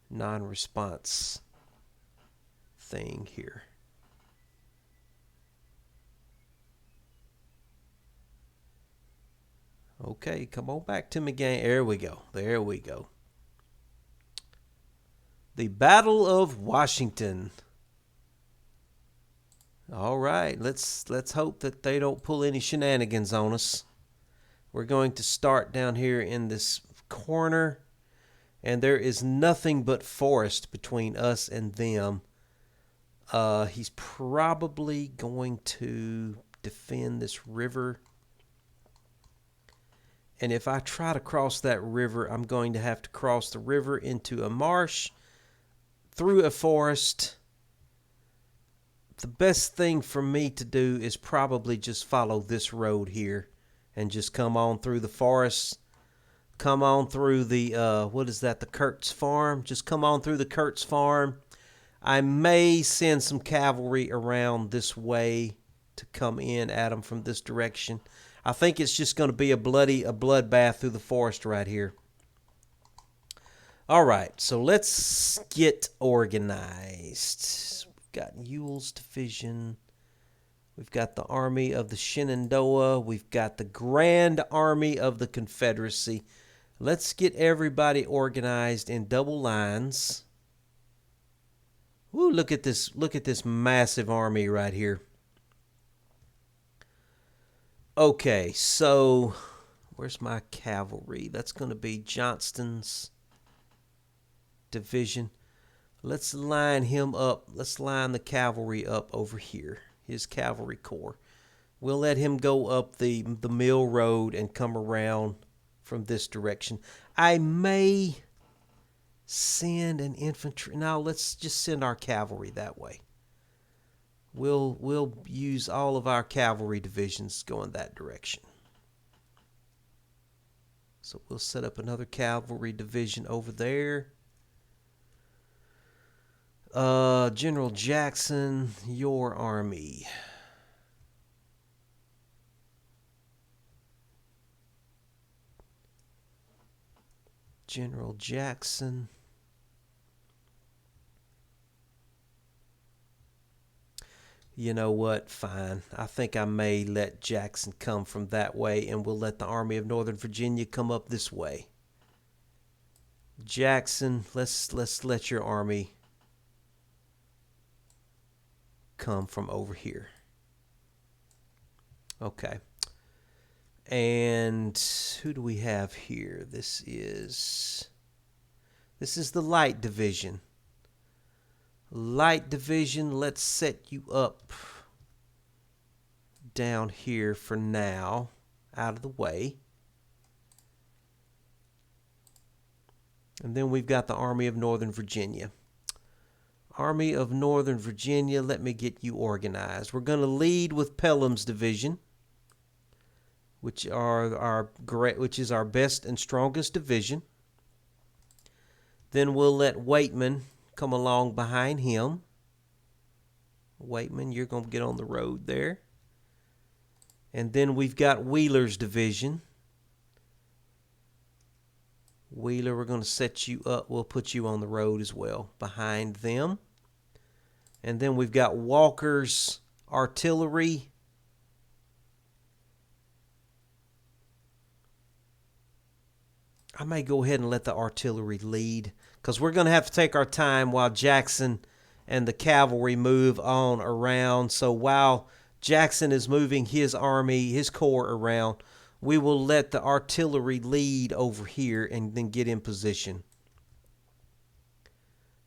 non-response thing here. Okay, come on back to me, gang. There we go. There we go. The Battle of Washington. All right, let's hope that they don't pull any shenanigans on us. We're going to start down here in this corner, and there is nothing but forest between us and them. He's probably going to defend this river. And if I try to cross that river, I'm going to have to cross the river into a marsh, through a forest. The best thing for me to do is probably just follow this road here and just come on through the forest. Come on through the, what is that, the Kurtz farm? Just come on through the Kurtz farm. I may send some cavalry around this way to come in at them from this direction. I think it's just going to be a bloodbath through the forest right here. All right, so let's get organized. We've got Ewell's division. We've got the Army of the Shenandoah. We've got the Grand Army of the Confederacy. Let's get everybody organized in double lines. Ooh, look at this massive army right here. Okay, so where's my cavalry? That's going to be Johnston's division. Let's line him up. Let's line the cavalry up over here, his cavalry corps. We'll let him go up the mill road and come around from this direction. I may send an infantry. No, let's just send our cavalry that way. We'll use all of our cavalry divisions going that direction. So we'll set up another cavalry division over there. General Jackson, your army. General Jackson. You know what? Fine. I think I may let Jackson come from that way, and we'll let the Army of Northern Virginia come up this way. Jackson, let's let your army come from over here. Okay. And who do we have here? This is the Light Division. Light Division, let's set you up down here for now, out of the way. And then we've got the Army of Northern Virginia. Army of Northern Virginia, let me get you organized. We're going to lead with Pelham's division, which is our best and strongest division. Then we'll let Waitman come along behind him. Waitman, you're going to get on the road there. And then we've got Wheeler's division. Wheeler, we're going to set you up. We'll put you on the road as well, behind them. And then we've got Walker's artillery. I may go ahead and let the artillery lead, because we're going to have to take our time while Jackson and the cavalry move on around. So while Jackson is moving his army, his corps around, we will let the artillery lead over here and then get in position.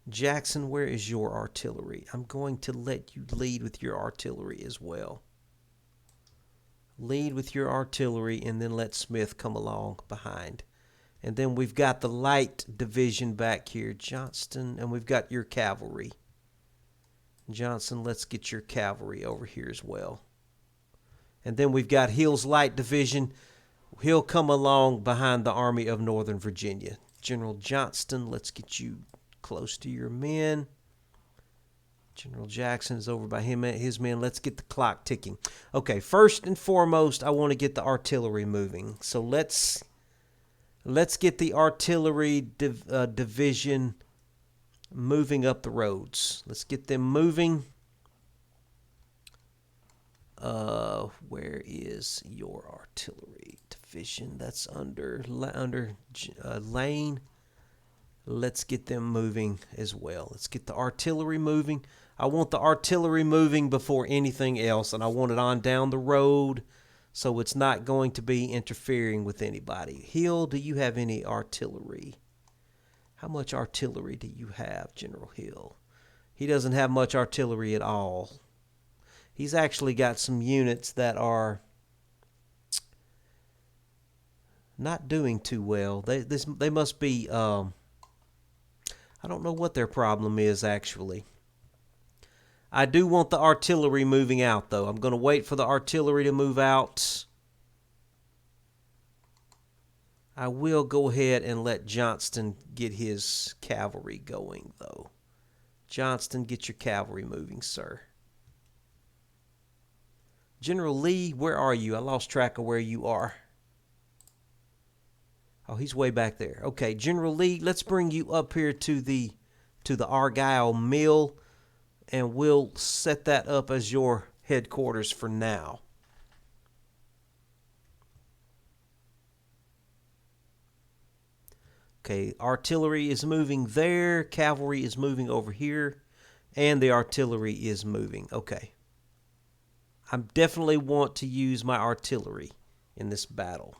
Jackson, where is your artillery? I'm going to let you lead with your artillery as well. Lead with your artillery and then let Smith come along behind. And then we've got the Light Division back here, Johnston, and we've got your cavalry. Johnson, let's get your cavalry over here as well. And then we've got Hill's Light Division. He'll come along behind the Army of Northern Virginia. General Johnston, let's get you close to your men. General Jackson is over by his men. Let's get the clock ticking. Okay, first and foremost, I want to get the artillery moving. So let's get the artillery division moving up the roads. Let's get them moving. Where is your artillery division? That's under Lane. Let's get them moving as well. Let's get the artillery moving. I want the artillery moving before anything else, and I want it on down the road, so it's not going to be interfering with anybody. Hill, do you have any artillery? How much artillery do you have, General Hill? He doesn't have much artillery at all. He's actually got some units that are not doing too well. They must be, I don't know what their problem is, actually. I do want the artillery moving out, though. I'm going to wait for the artillery to move out. I will go ahead and let Johnston get his cavalry going, though. Johnston, get your cavalry moving, sir. General Lee, where are you? I lost track of where you are. Oh, he's way back there. Okay, General Lee, let's bring you up here to the Argyle Mill, and we'll set that up as your headquarters for now. Okay, artillery is moving there, cavalry is moving over here, and the artillery is moving. Okay. I definitely want to use my artillery in this battle.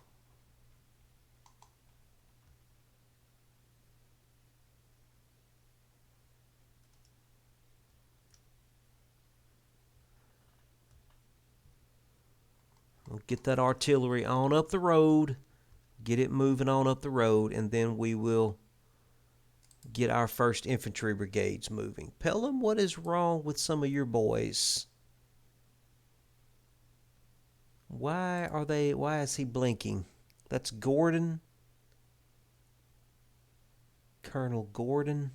We'll get that artillery on up the road, get it moving on up the road, and then we will get our first infantry brigades moving. Pelham, what is wrong with some of your boys? Why is he blinking? That's Gordon. Colonel Gordon.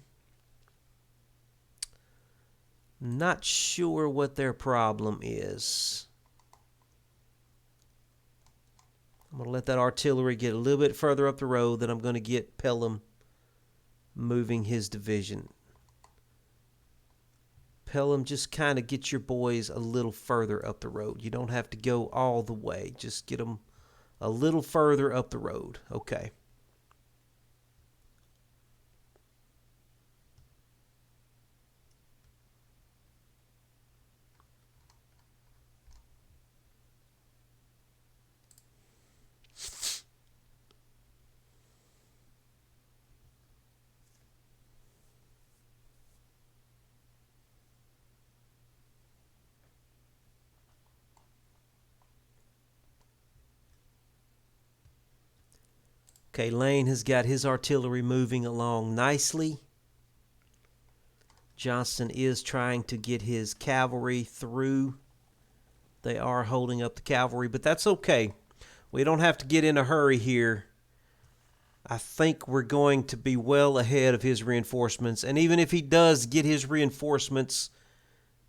Not sure what their problem is. I'm going to let that artillery get a little bit further up the road, then I'm going to get Pelham moving his division. Pelham, just kind of get your boys a little further up the road. You don't have to go all the way. Just get them a little further up the road. Okay. Okay, Lane has got his artillery moving along nicely. Johnston is trying to get his cavalry through. They are holding up the cavalry, but that's okay. We don't have to get in a hurry here. I think we're going to be well ahead of his reinforcements, and even if he does get his reinforcements,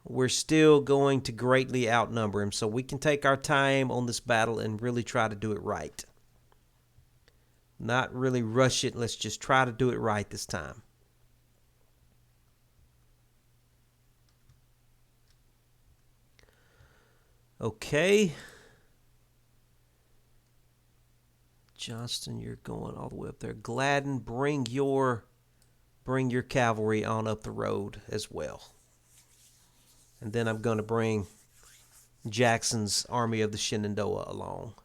we're still going to greatly outnumber him, so we can take our time on this battle and really try to do it right. Not really rush it. Let's just try to do it right this time. Okay. Johnston, you're going all the way up there. Gladden, bring your cavalry on up the road as well. And then I'm going to bring Jackson's Army of the Shenandoah along.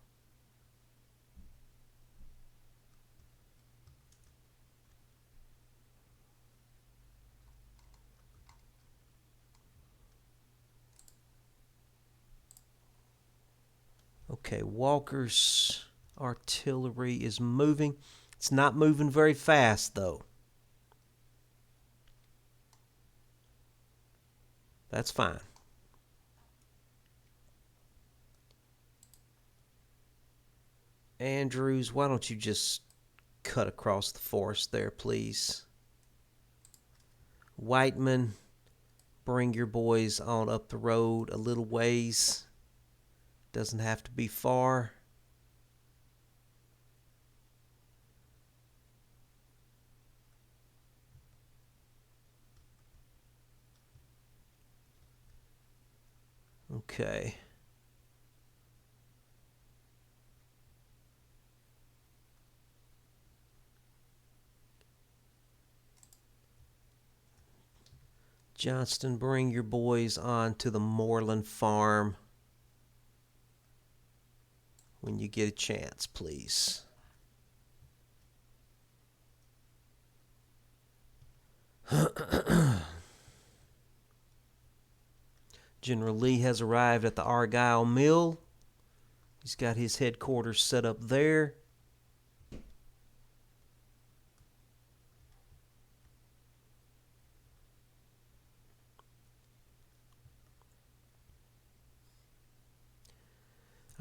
Okay, Walker's artillery is moving. It's not moving very fast, though. That's fine. Andrews, why don't you just cut across the forest there, please? Whiteman, bring your boys on up the road a little ways. Doesn't have to be far. Okay. Johnston, bring your boys on to the Moreland farm when you get a chance, please. General Lee has arrived at the Argyle Mill. He's got his headquarters set up there.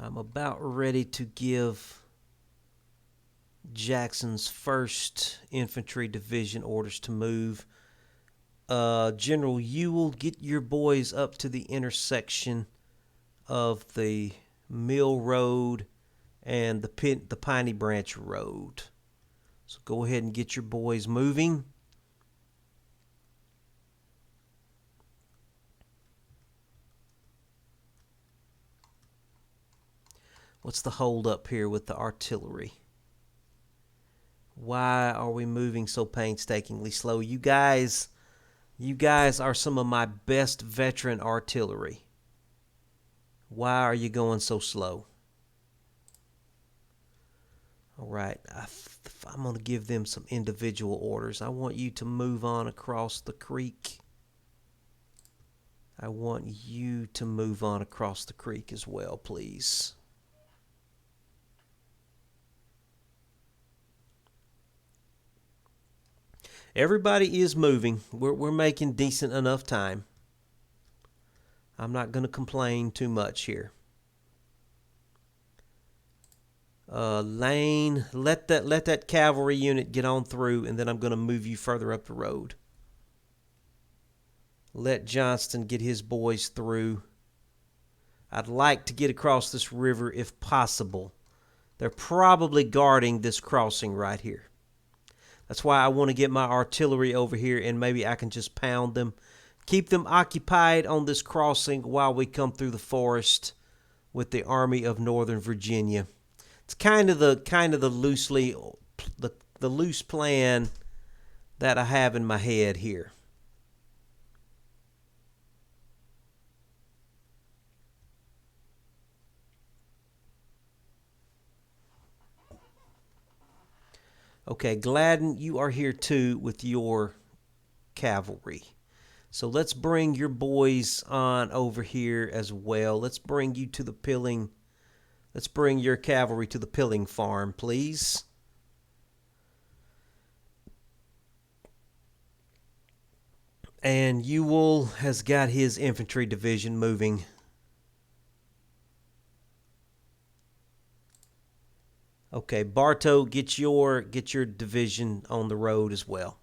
I'm about ready to give Jackson's 1st Infantry Division orders to move. General Ewell, get your boys up to the intersection of the Mill Road and the Piney Branch Road. So go ahead and get your boys moving. What's the hold up here with the artillery? Why are we moving so painstakingly slow? You guys are some of my best veteran artillery. Why are you going so slow? All right, I'm going to give them some individual orders. I want you to move on across the creek. I want you to move on across the creek as well, please. Everybody is moving. We're making decent enough time. I'm not going to complain too much here. Lane, let that cavalry unit get on through, and then I'm going to move you further up the road. Let Johnston get his boys through. I'd like to get across this river if possible. They're probably guarding this crossing right here. That's why I want to get my artillery over here, and maybe I can just pound them. Keep them occupied on this crossing while we come through the forest with the Army of Northern Virginia. It's kind of the loose plan that I have in my head here. Okay, Gladden, you are here too with your cavalry. So let's bring your boys on over here as well. Let's bring you to the pilling. Let's bring your cavalry to the pilling farm, please. And Ewell has got his infantry division moving. Okay, Bartow, get your division on the road as well.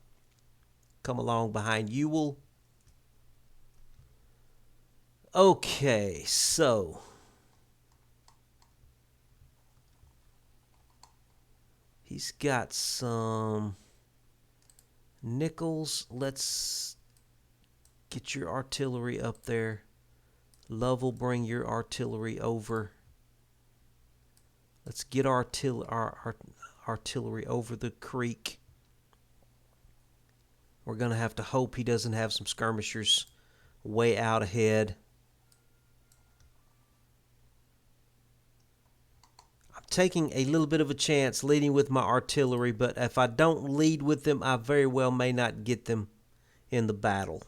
Come along behind Ewell. Okay, so he's got some Nichols. Let's get your artillery up there. Lovell, bring your artillery over. Let's get our artillery over the creek. We're going to have to hope he doesn't have some skirmishers way out ahead. I'm taking a little bit of a chance leading with my artillery, but if I don't lead with them, I very well may not get them in the battle.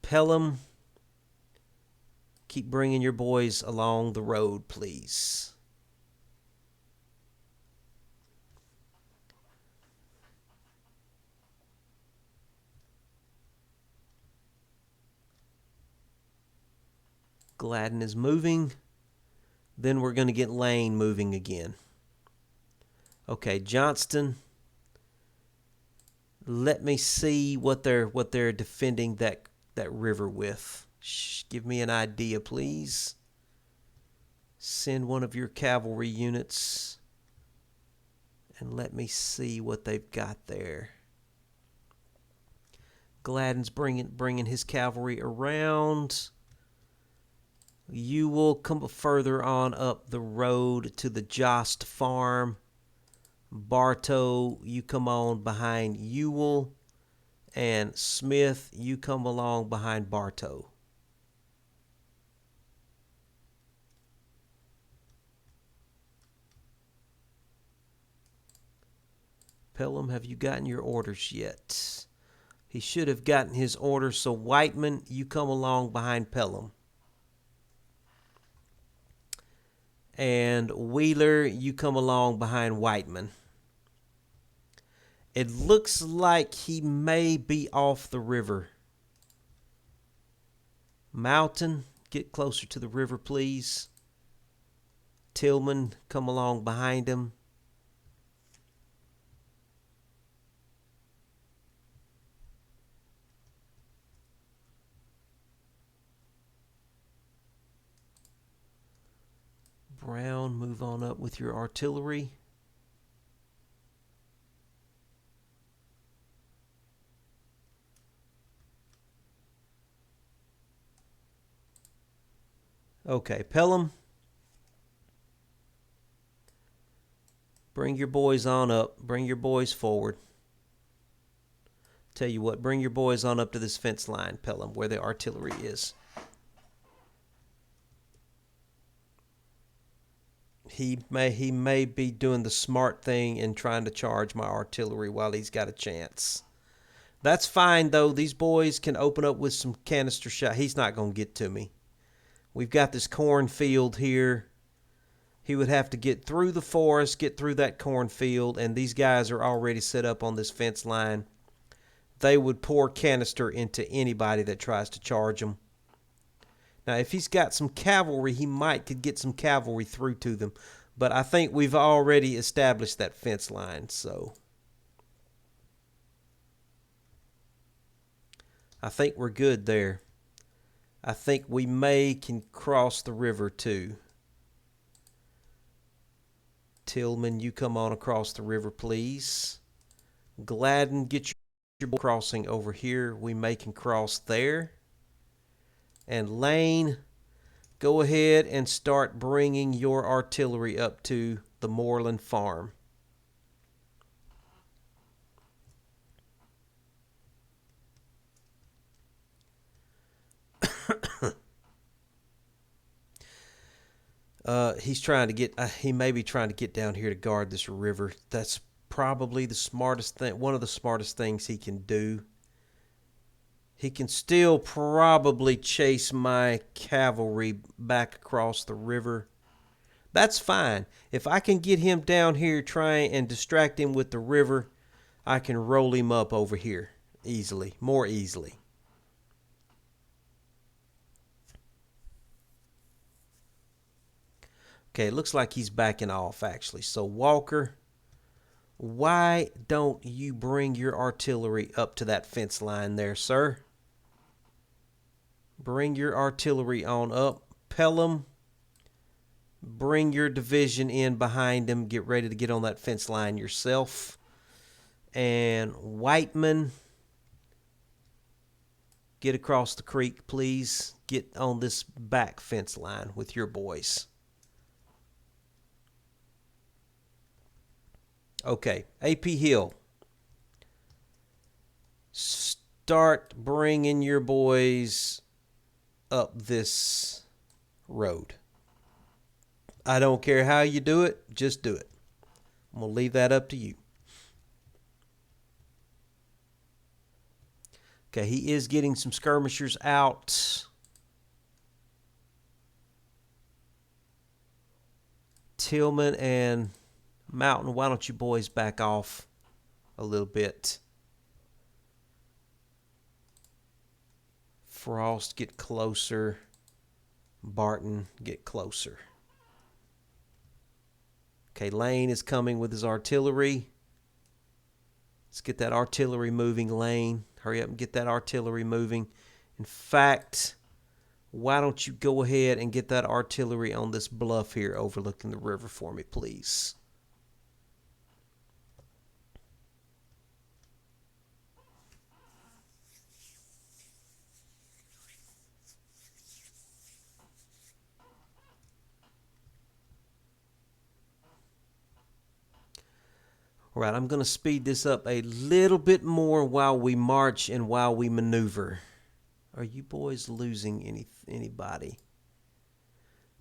Pelham, keep bringing your boys along the road, please. Gladden is moving. Then we're going to get Lane moving again. Okay, Johnston. Let me see what they're defending that river with. Give me an idea, please. Send one of your cavalry units and let me see what they've got there. Gladden's bringing his cavalry around. You will come further on up the road to the Jost farm. Bartow, you come on behind Ewell. And Smith, you come along behind Bartow. Pelham, have you gotten your orders yet? He should have gotten his orders, so Whiteman, you come along behind Pelham. And Wheeler, you come along behind Whiteman. It looks like he may be off the river. Mountain, get closer to the river, please. Tillman, come along behind him. Brown, move on up with your artillery. Okay, Pelham. Bring your boys on up. Bring your boys forward. Tell you what, bring your boys on up to this fence line, Pelham, where the artillery is. He may be doing the smart thing and trying to charge my artillery while he's got a chance. That's fine, though. These boys can open up with some canister shot. He's not going to get to me. We've got this cornfield here. He would have to get through the forest, get through that cornfield, and these guys are already set up on this fence line. They would pour canister into anybody that tries to charge them. Now, if he's got some cavalry, he could get some cavalry through to them. But I think we've already established that fence line, so I think we're good there. I think we can cross the river too. Tillman, you come on across the river, please. Gladden, get your crossing over here. We can cross there. And Lane, go ahead and start bringing your artillery up to the Moreland farm. He's trying to get. He may be trying to get down here to guard this river. That's probably the smartest thing. One of the smartest things he can do. He can still probably chase my cavalry back across the river. That's fine. If I can get him down here trying and distract him with the river, I can roll him up over here easily, more easily. Okay, it looks like he's backing off actually. So Walker, why don't you bring your artillery up to that fence line there, sir? Bring your artillery on up. Pelham, bring your division in behind him. Get ready to get on that fence line yourself. And Whiteman, get across the creek, please. Get on this back fence line with your boys. Okay, AP Hill. Start bringing your boys up this road. I don't care how you do it, just do it. I'm going to leave that up to you. Okay, he is getting some skirmishers out. Tillman and Mountain, why don't you boys back off a little bit? Frost, get closer. Barton, get closer. Okay, Lane is coming with his artillery. Let's get that artillery moving, Lane. Hurry up and get that artillery moving. In fact, why don't you go ahead and get that artillery on this bluff here overlooking the river for me, please? All right, I'm going to speed this up a little bit more while we march and while we maneuver. Are you boys losing anybody?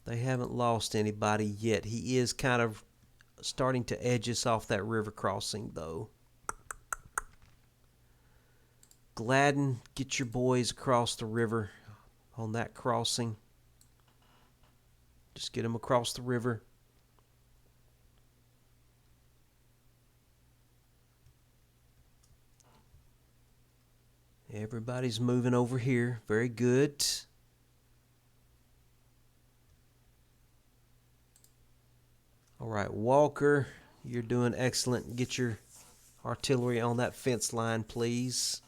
They haven't lost anybody yet. He is kind of starting to edge us off that river crossing, though. Gladden, get your boys across the river on that crossing. Just get them across the river. Everybody's moving over here. Very good. All right, Walker, you're doing excellent. Get your artillery on that fence line, please.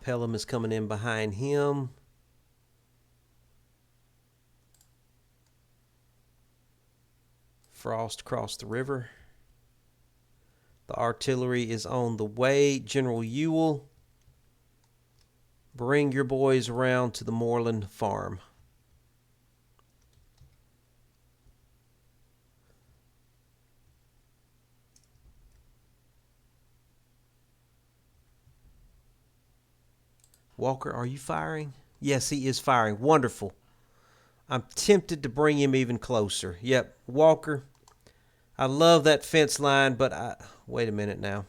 Pelham is coming in behind him. Frost across the river. The artillery is on the way. General Ewell, bring your boys around to the Moreland farm. Walker, are you firing? Yes, he is firing. Wonderful. I'm tempted to bring him even closer. Yep, Walker, I love that fence line, but wait a minute now.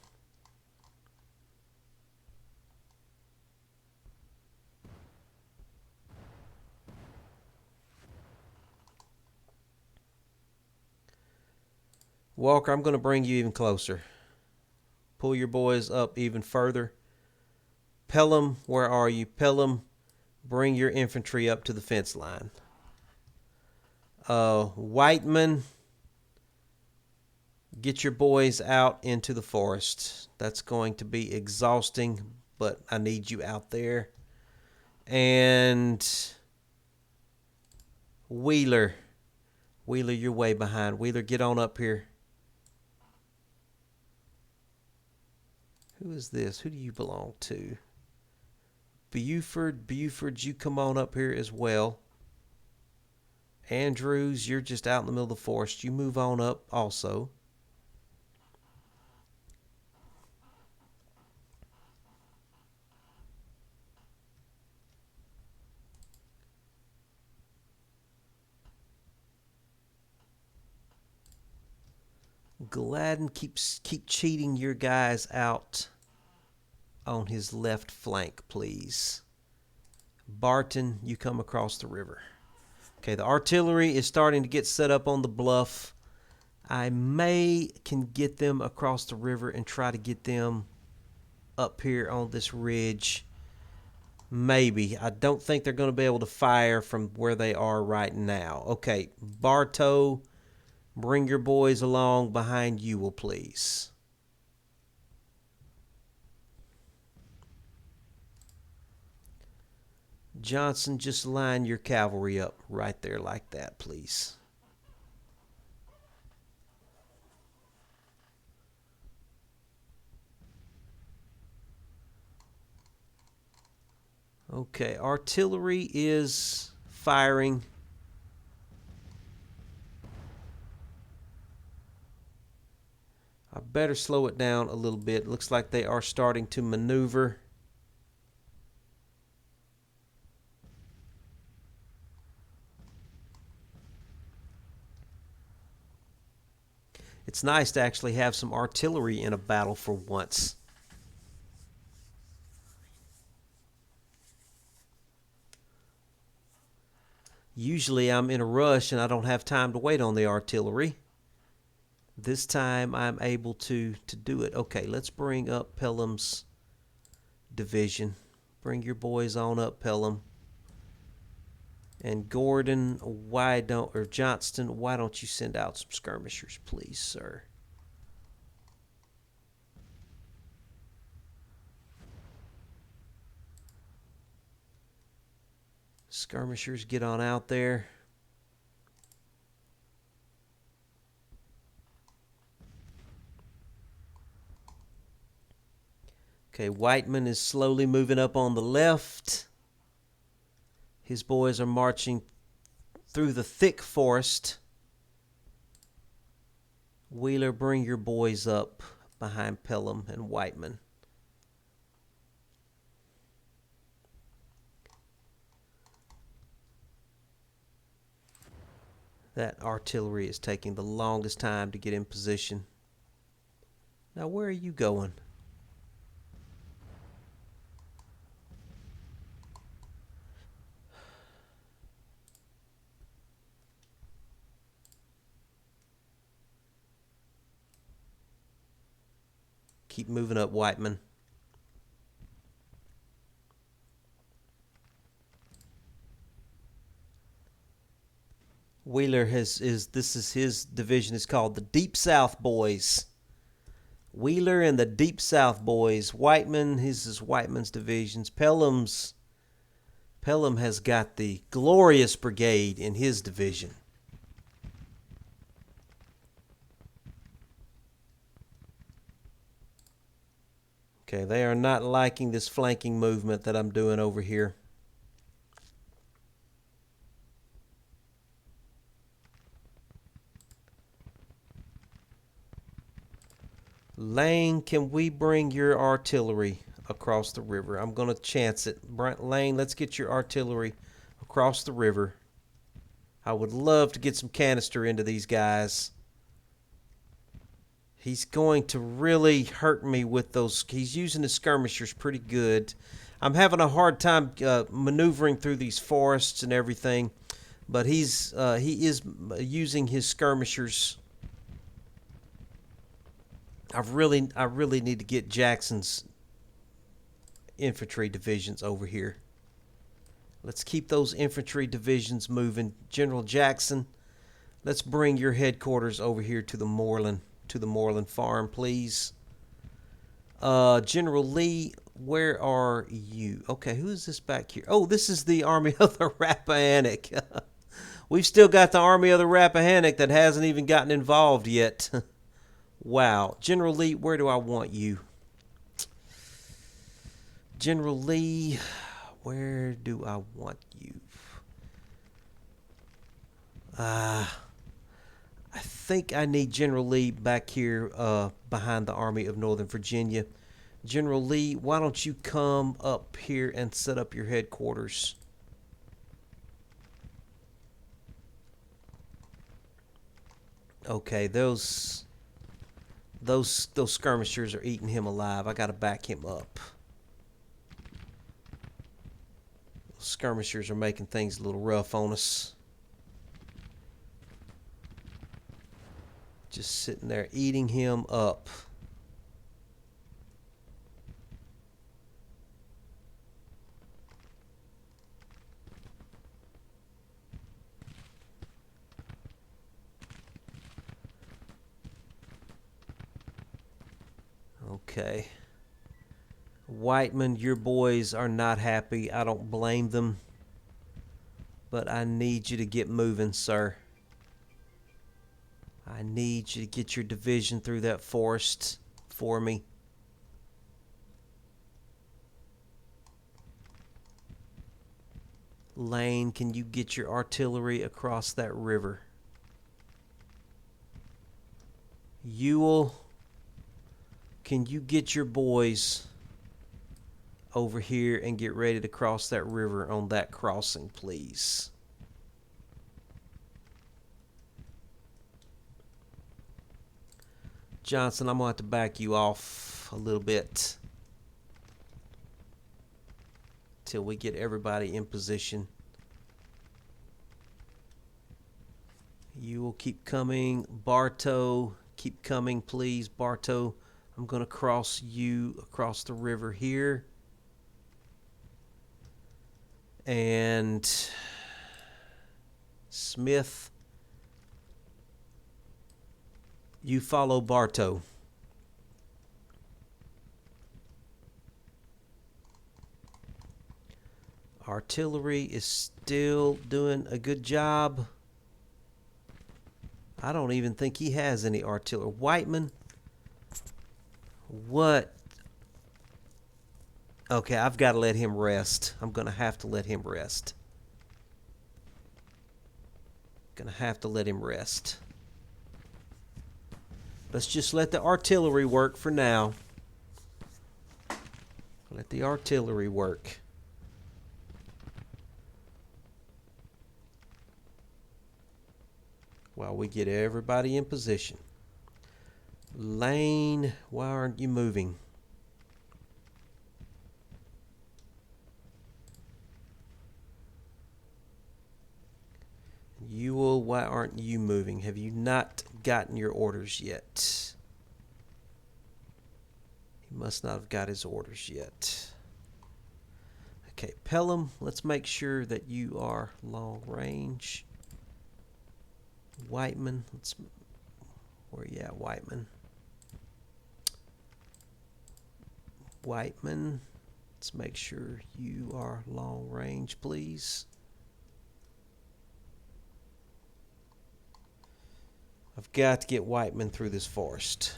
Walker, I'm going to bring you even closer. Pull your boys up even further. Pelham, where are you? Pelham, bring your infantry up to the fence line. Whiteman, get your boys out into the forest. That's going to be exhausting, but I need you out there. And Wheeler, you're way behind. Wheeler, get on up here. Who is this? Who do you belong to? Buford, you come on up here as well. Andrews, you're just out in the middle of the forest. You move on up also. Gladden, keep cheating your guys out on his left flank, please. Barton, you come across the river. Okay, the artillery is starting to get set up on the bluff. I can get them across the river and try to get them up here on this ridge. Maybe. I don't think they're going to be able to fire from where they are right now. Okay, Bartow, bring your boys along behind Ewell, please. Johnson, just line your cavalry up right there like that, please. Okay, artillery is firing. I better slow it down a little bit. Looks like they are starting to maneuver. It's nice to actually have some artillery in a battle for once. Usually I'm in a rush and I don't have time to wait on the artillery. This time I'm able to do it. Okay, let's bring up Pelham's division. Bring your boys on up, Pelham. And Gordon, Johnston, why don't you send out some skirmishers, please, sir? Skirmishers, get on out there. Okay, Whiteman is slowly moving up on the left. His boys are marching through the thick forest. Wheeler, bring your boys up behind Pelham and Whiteman. That artillery is taking the longest time to get in position. Now, where are you going? Keep moving up, Whiteman. Wheeler this is his division is called the Deep South Boys. Wheeler and the Deep South Boys. Whiteman, his is Whiteman's divisions. Pelham has got the Glorious Brigade in his division. Okay, they are not liking this flanking movement that I'm doing over here. Lane, can we bring your artillery across the river? I'm going to chance it. Lane, let's get your artillery across the river. I would love to get some canister into these guys. He's going to really hurt me with those. He's using the skirmishers pretty good. I'm having a hard time maneuvering through these forests and everything, but he is using his skirmishers I really need to get Jackson's infantry divisions over here. Let's keep those infantry divisions moving. General Jackson, let's bring your headquarters over here to the Moreland farm, please. General Lee, where are you? Okay, who is this back here? Oh, this is the Army of the Rappahannock. We've still got the Army of the Rappahannock that hasn't even gotten involved yet. Wow. General Lee, where do I want you? General Lee, where do I want you? I think I need General Lee back here behind the Army of Northern Virginia. General Lee, why don't you come up here and set up your headquarters? Okay, those skirmishers are eating him alive. I got to back him up. Skirmishers are making things a little rough on us. Just sitting there eating him up. Okay. Whiteman, your boys are not happy. I don't blame them. But I need you to get moving, sir. I need you to get your division through that forest for me. Lane, can you get your artillery across that river? Ewell, can you get your boys over here and get ready to cross that river on that crossing, please? Johnson, I'm going to have to back you off a little bit till we get everybody in position. You will keep coming. Bartow, keep coming, please. Bartow, I'm going to cross you across the river here. And Smith, you follow Bartow. Artillery is still doing a good job. I don't even think he has any artillery. Whiteman, what? Okay, I've got to let him rest. I'm going to have to let him rest. Going to have to let him rest. Let's just let the artillery work for now. Let the artillery work. While we get everybody in position. Lane, why aren't you moving? Ewell, why aren't you moving? Have you not gotten your orders yet? He must not have got his orders yet. Okay, Pelham, let's make sure that you are long range. Whiteman, where you at, Whiteman? Whiteman, let's make sure you are long range, please. I've got to get Whiteman through this forest.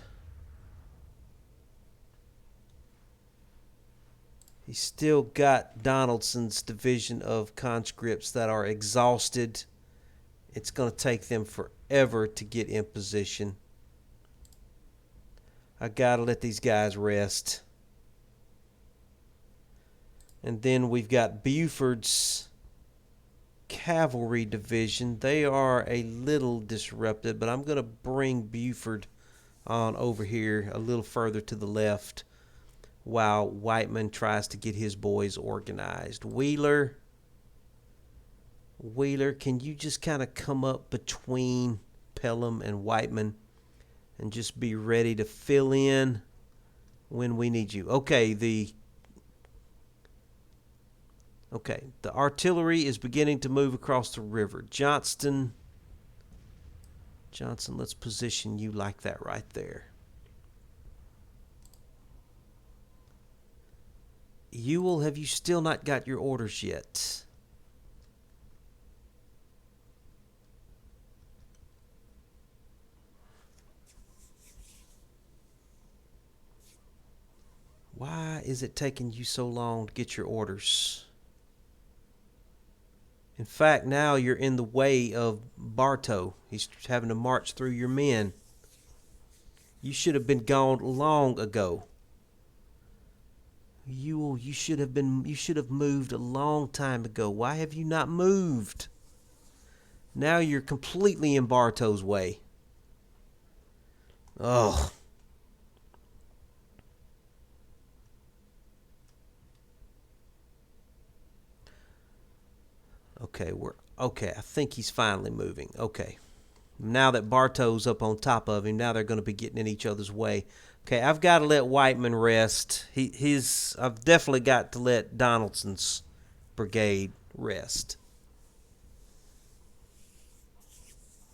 He's still got Donaldson's division of conscripts that are exhausted. It's going to take them forever to get in position. I got to let these guys rest. And then we've got Buford's cavalry division. They are a little disrupted, but I'm going to bring Buford on over here a little further to the left while Whiteman tries to get his boys organized. Wheeler, can you just kind of come up between Pelham and Whiteman and just be ready to fill in when we need you. Okay, the artillery is beginning to move across the river. Johnson, let's position you like that right there. Ewell, have you still not got your orders yet? Why is it taking you so long to get your orders? In fact, now you're in the way of Bartow. He's having to march through your men. You should have been gone long ago. You should have moved a long time ago. Why have you not moved? Now you're completely in Bartow's way. Oh. Okay, I think he's finally moving. Okay. Now that Bartow's up on top of him, now they're going to be getting in each other's way. Okay, I've got to let Whiteman rest. I've definitely got to let Donaldson's brigade rest.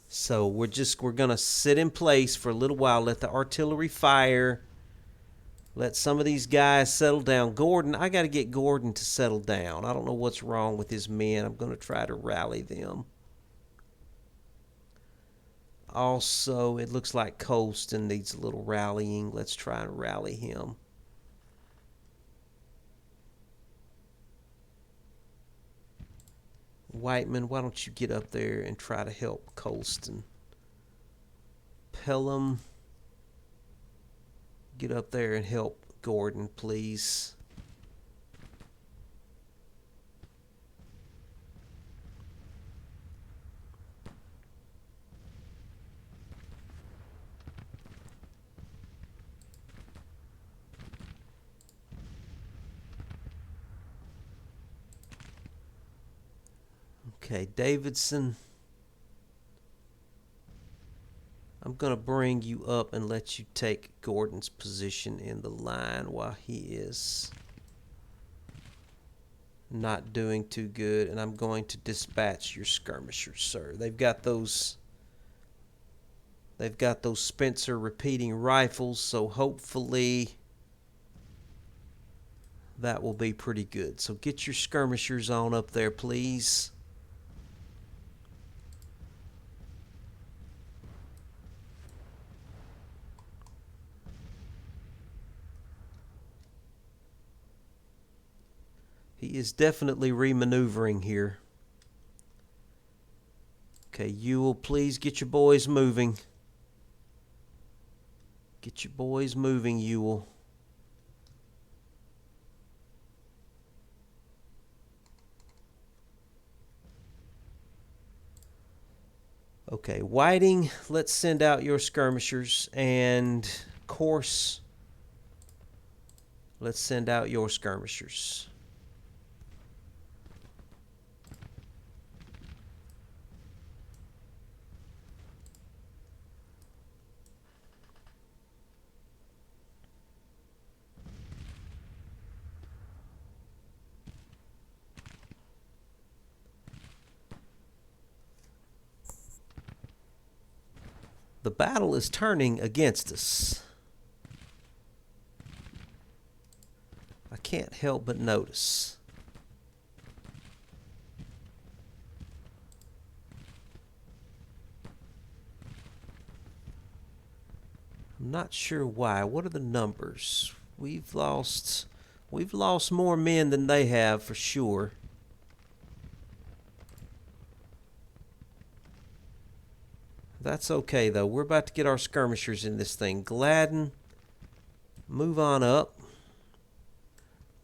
So we're going to sit in place for a little while, let the artillery fire, let some of these guys settle down. Gordon, I got to get Gordon to settle down. I don't know what's wrong with his men. I'm going to try to rally them. Also, it looks like Colston needs a little rallying. Let's try and rally him. Whiteman, why don't you get up there and try to help Colston? Pelham, get up there and help Gordon, please. Okay, Davidson, I'm going to bring you up and let you take Gordon's position in the line while he is not doing too good. And I'm going to dispatch your skirmishers, sir. They've got those Spencer repeating rifles, so hopefully that will be pretty good. So get your skirmishers on up there, please. He is definitely remaneuvering here. Okay, Ewell, please get your boys moving. Get your boys moving, Ewell. Okay, Whiting, let's send out your skirmishers, and Course, let's send out your skirmishers. The battle is turning against us. I can't help but notice. I'm not sure why. What are the numbers? We've lost more men than they have for sure. That's okay, though. We're about to get our skirmishers in this thing. Gladden, move on up.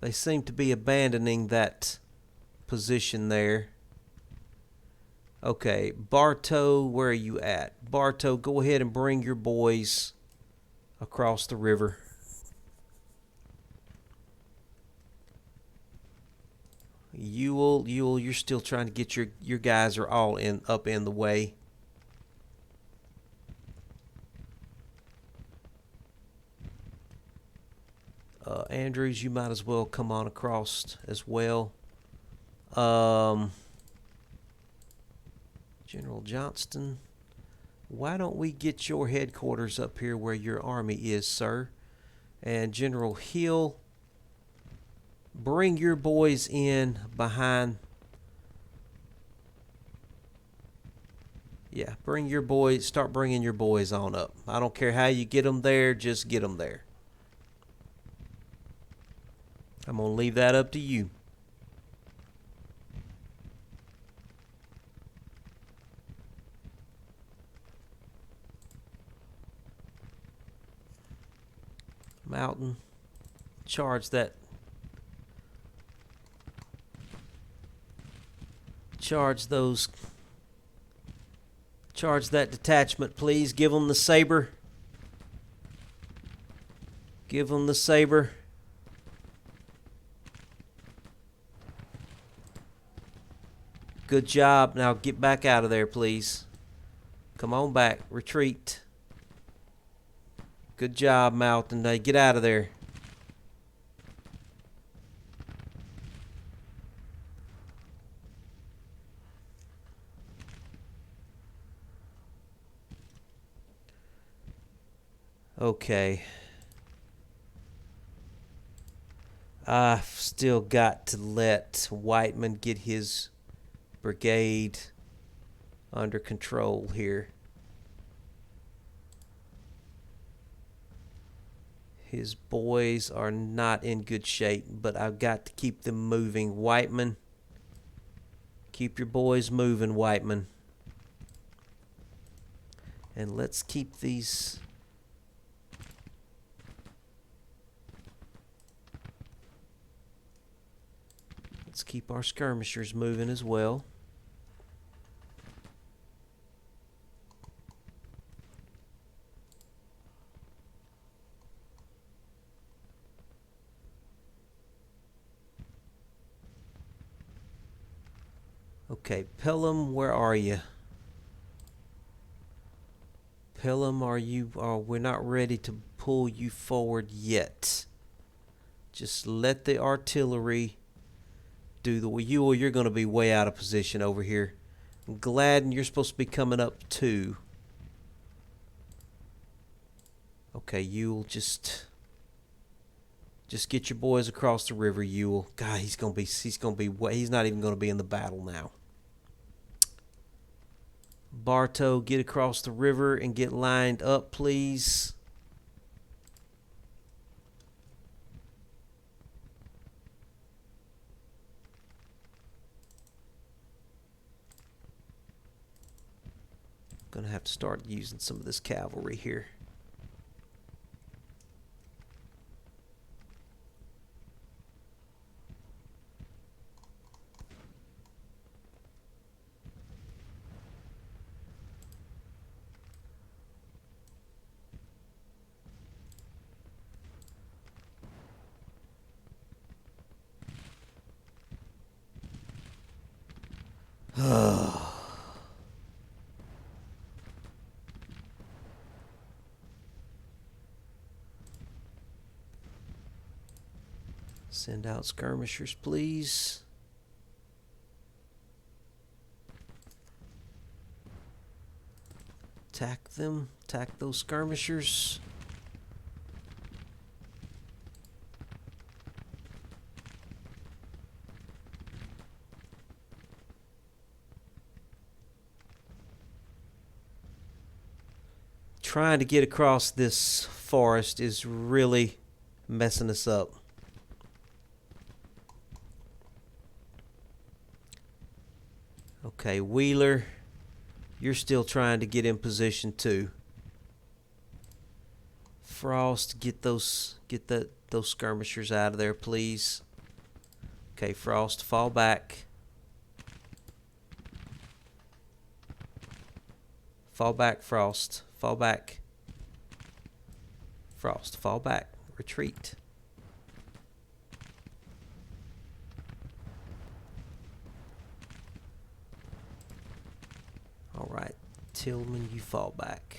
They seem to be abandoning that position there. Okay, Bartow, where are you at? Bartow, go ahead and bring your boys across the river. Ewell, you're still trying to get your guys are all up in the way. Andrews, you might as well come on across as well. General Johnston, why don't we get your headquarters up here where your army is, sir? And General Hill, bring your boys in behind. Yeah, bring your boys, start bringing your boys on up. I don't care how you get them there, just get them there. I'm going to leave that up to you. Mountain, charge that. Charge those. Charge that detachment, please. Give them the saber. Give them the saber. Good job. Now get back out of there, please. Come on back. Retreat. Good job, Mountain. Now get out of there. Okay. I've still got to let Whiteman get his brigade under control here. His boys are not in good shape, but I've got to keep them moving. Whiteman, keep your boys moving, Whiteman. And let's keep these. Let's keep our skirmishers moving as well. Okay, Pelham, where are you? Pelham, we're not ready to pull you forward yet. Just let the artillery do the you're going to be way out of position over here. Gladden, you're supposed to be coming up too. Okay, Ewell, just get your boys across the river, Ewell. God, he's not even going to be in the battle now. Bartow, get across the river and get lined up, please. Gonna have to start using some of this cavalry here. Send out skirmishers, please. Attack them. Attack those skirmishers. Trying to get across this forest is really messing us up. Okay, Wheeler, you're still trying to get in position too. Frost, get those skirmishers out of there, please. Okay, Frost, fall back. Fall back, Frost. Fall back. Frost, fall back. Retreat. All right, Tillman, you fall back.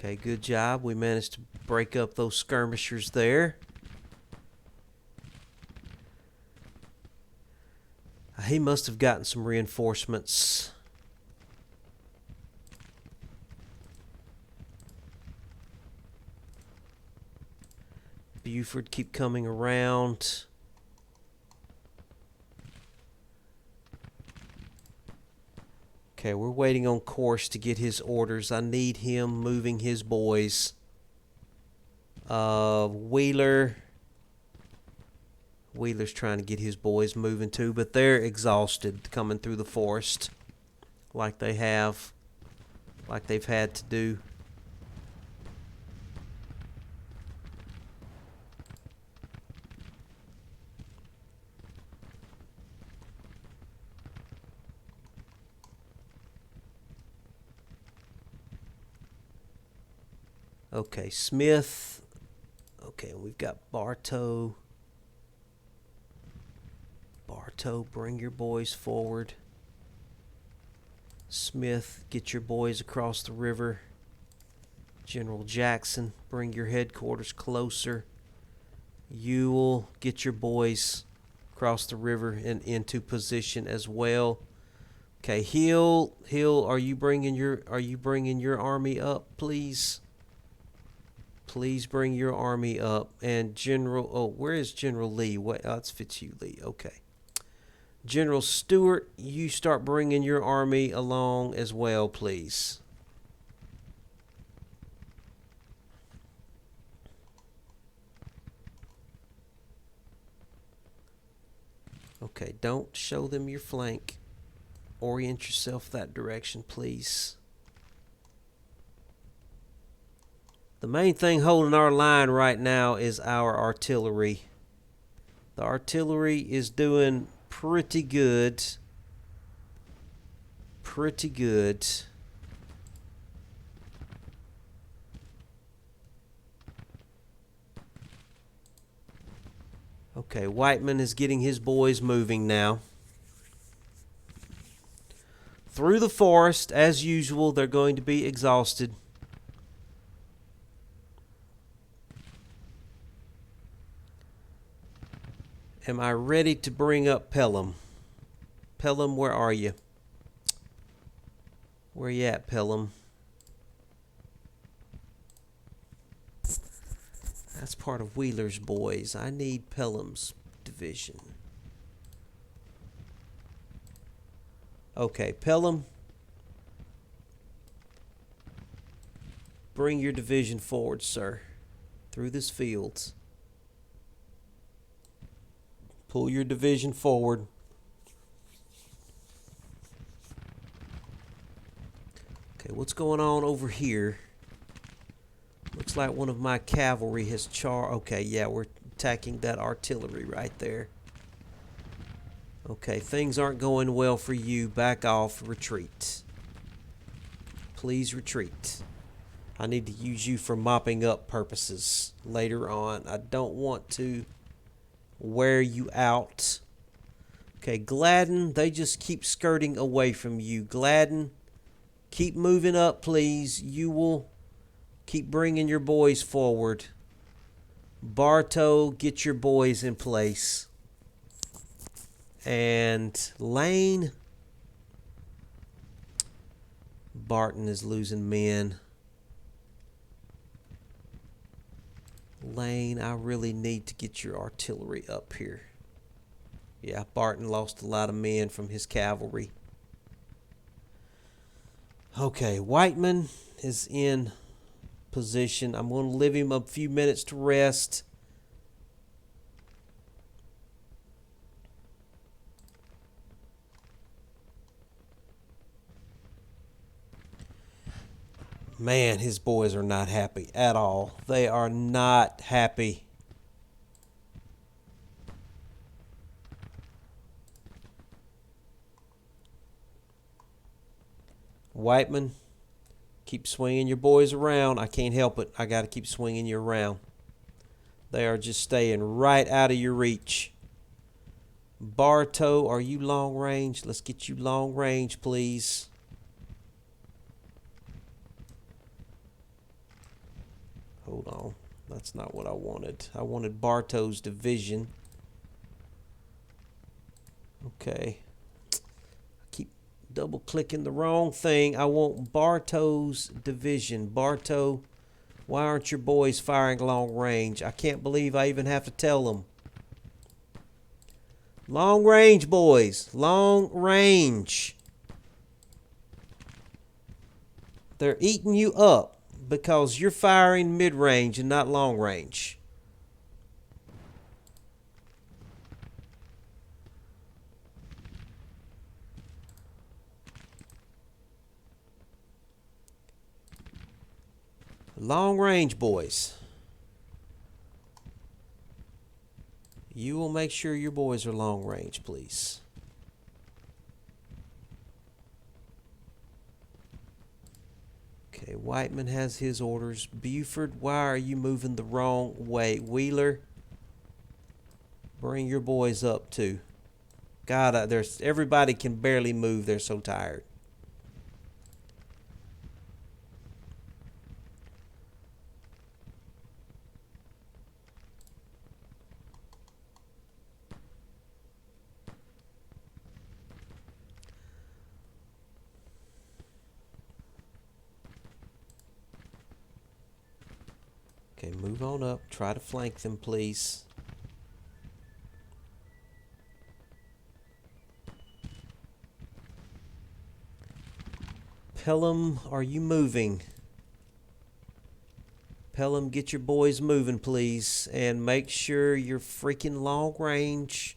Okay, good job. We managed to break up those skirmishers there. He must have gotten some reinforcements. Buford, keep coming around. Okay, we're waiting on Course to get his orders. I need him moving his boys. Wheeler's trying to get his boys moving too, but they're exhausted coming through the forest like they've had to do. Okay, Smith. Okay, we've got Bartow. Bartow, bring your boys forward. Smith, get your boys across the river. General Jackson, bring your headquarters closer. Ewell, get your boys across the river and into position as well. Okay, Hill, are you bringing your army up, please? Please bring your army up. And where is General Lee? That's Fitzhugh Lee. Okay. General Stewart, you start bringing your army along as well, please. Okay, don't show them your flank. Orient yourself that direction, please. The main thing holding our line right now is our artillery. The artillery is doing pretty good. Pretty good. Okay, Whiteman is getting his boys moving now. Through the forest, as usual, they're going to be exhausted. Am I ready to bring up Pelham? Pelham, where are you? Where you at, Pelham? That's part of Wheeler's boys. I need Pelham's division. Okay, Pelham. Bring your division forward, sir. Through this field. Pull your division forward. Okay, what's going on over here? Looks like one of my cavalry has okay, yeah, we're attacking that artillery right there. Okay, things aren't going well for you. Back off. Retreat. Please retreat. I need to use you for mopping up purposes later on. I don't want to wear you out. Okay, Gladden, they just keep skirting away from you. Gladden, keep moving up, please. You will keep bringing your boys forward. Bartow, get your boys in place. And Lane, Barton is losing men. Lane, I really need to get your artillery up here. Yeah, Barton lost a lot of men from his cavalry. Okay, Whiteman is in position. I'm going to leave him a few minutes to rest. Man, his boys are not happy at all. They are not happy. Whiteman, keep swinging your boys around. I can't help it. I got to keep swinging you around. They are just staying right out of your reach. Bartow, are you long range? Let's get you long range, please. hold on. That's not what I wanted. I wanted Bartow's division. Okay. I keep double clicking the wrong thing. I want Bartow's division. Bartow, why aren't your boys firing long range? I can't believe I even have to tell them. Long range, boys. Long range. They're eating you up because you're firing mid-range and not long range. Long range, boys. You will make sure your boys are long range, please. Okay, Whiteman has his orders. Buford, why are you moving the wrong way? Wheeler, bring your boys up too. God, there's everybody can barely move. They're so tired. Okay, move on up. Try to flank them, please. Pelham, are you moving? Pelham, get your boys moving, please. And make sure you're freaking long range.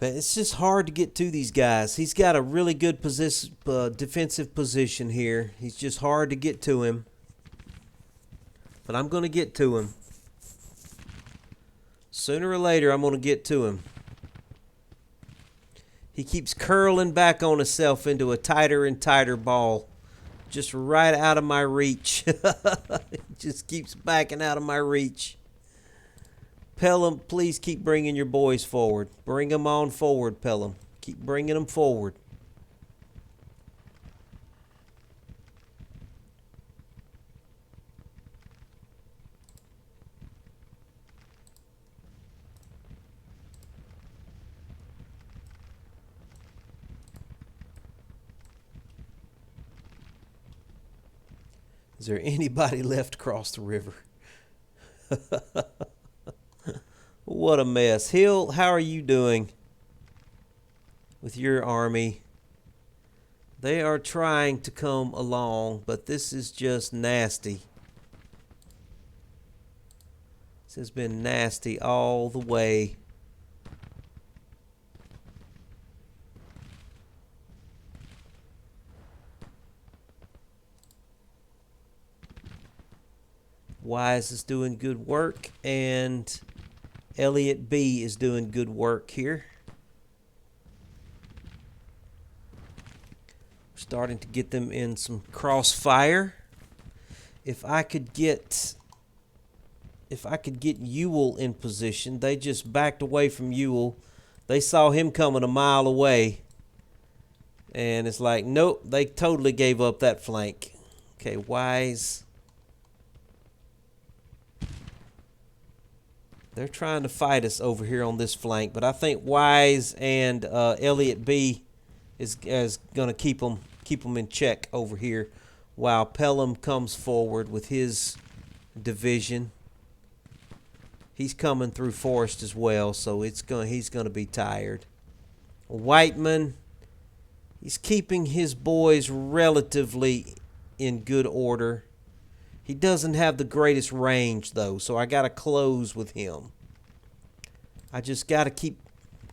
But it's just hard to get to these guys. He's got a really good defensive position here. He's just hard to get to him. But I'm going to get to him. Sooner or later, I'm going to get to him. He keeps curling back on himself into a tighter and tighter ball. Just right out of my reach. It just keeps backing out of my reach. Pelham, please keep bringing your boys forward. Bring them on forward, Pelham. Keep bringing them forward. Is there anybody left across the river? What a mess. Hill, how are you doing with your army? They are trying to come along, but this is just nasty. This has been nasty all the way. Wise is doing good work, and Elliot B is doing good work here. We're starting to get them in some crossfire. If I could get Ewell in position. They just backed away from Ewell. They saw him coming a mile away. And it's like, nope, they totally gave up that flank. Okay, Wise. They're trying to fight us over here on this flank, but I think Wise and Elliot B is going to keep them in check over here while Pelham comes forward with his division. He's coming through Forest as well, so he's going to be tired. Whiteman, he's keeping his boys relatively in good order. He doesn't have the greatest range, though, so I got to close with him. I just got to keep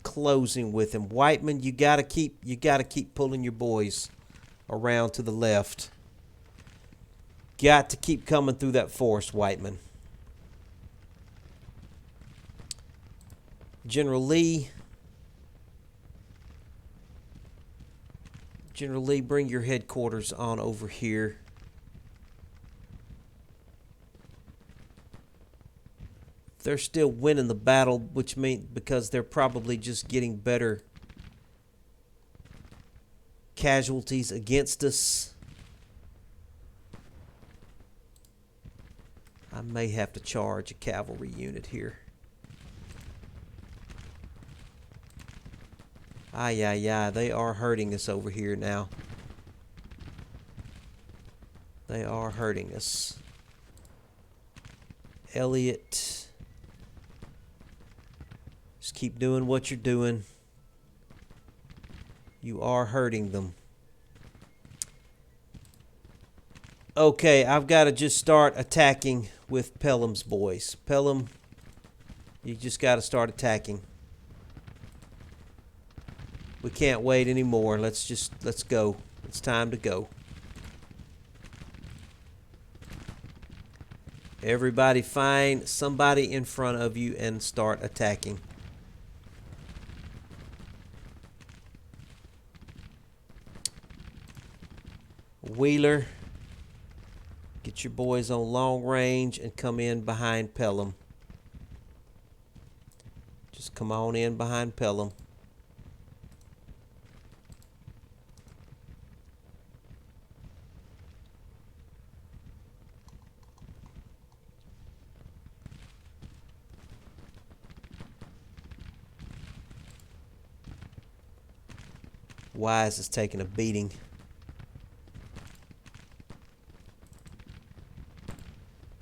closing with him. Whiteman, you got to keep pulling your boys around to the left. Got to keep coming through that forest, Whiteman. General Lee, General Lee, bring your headquarters on over here. They're still winning the battle, which means because they're probably just getting better casualties against us. I may have to charge a cavalry unit here. Ay, ay, ay, they are hurting us over here now. They are hurting us. Elliot, just keep doing what you're doing. You are hurting them. Okay, I've got to just start attacking with Pelham's boys. Pelham, you just got to start attacking. We can't wait anymore. Let's go. It's time to go. Everybody find somebody in front of you and start attacking. Wheeler, get your boys on long range and come in behind Pelham. Just come on in behind Pelham. Wise is taking a beating.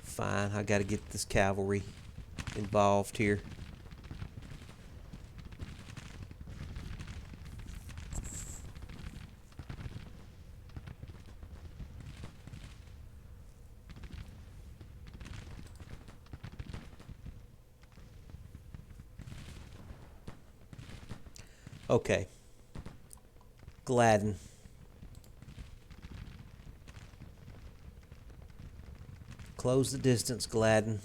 Fine, I got to get this cavalry involved here. Okay. Gladden. Close the distance, Gladden.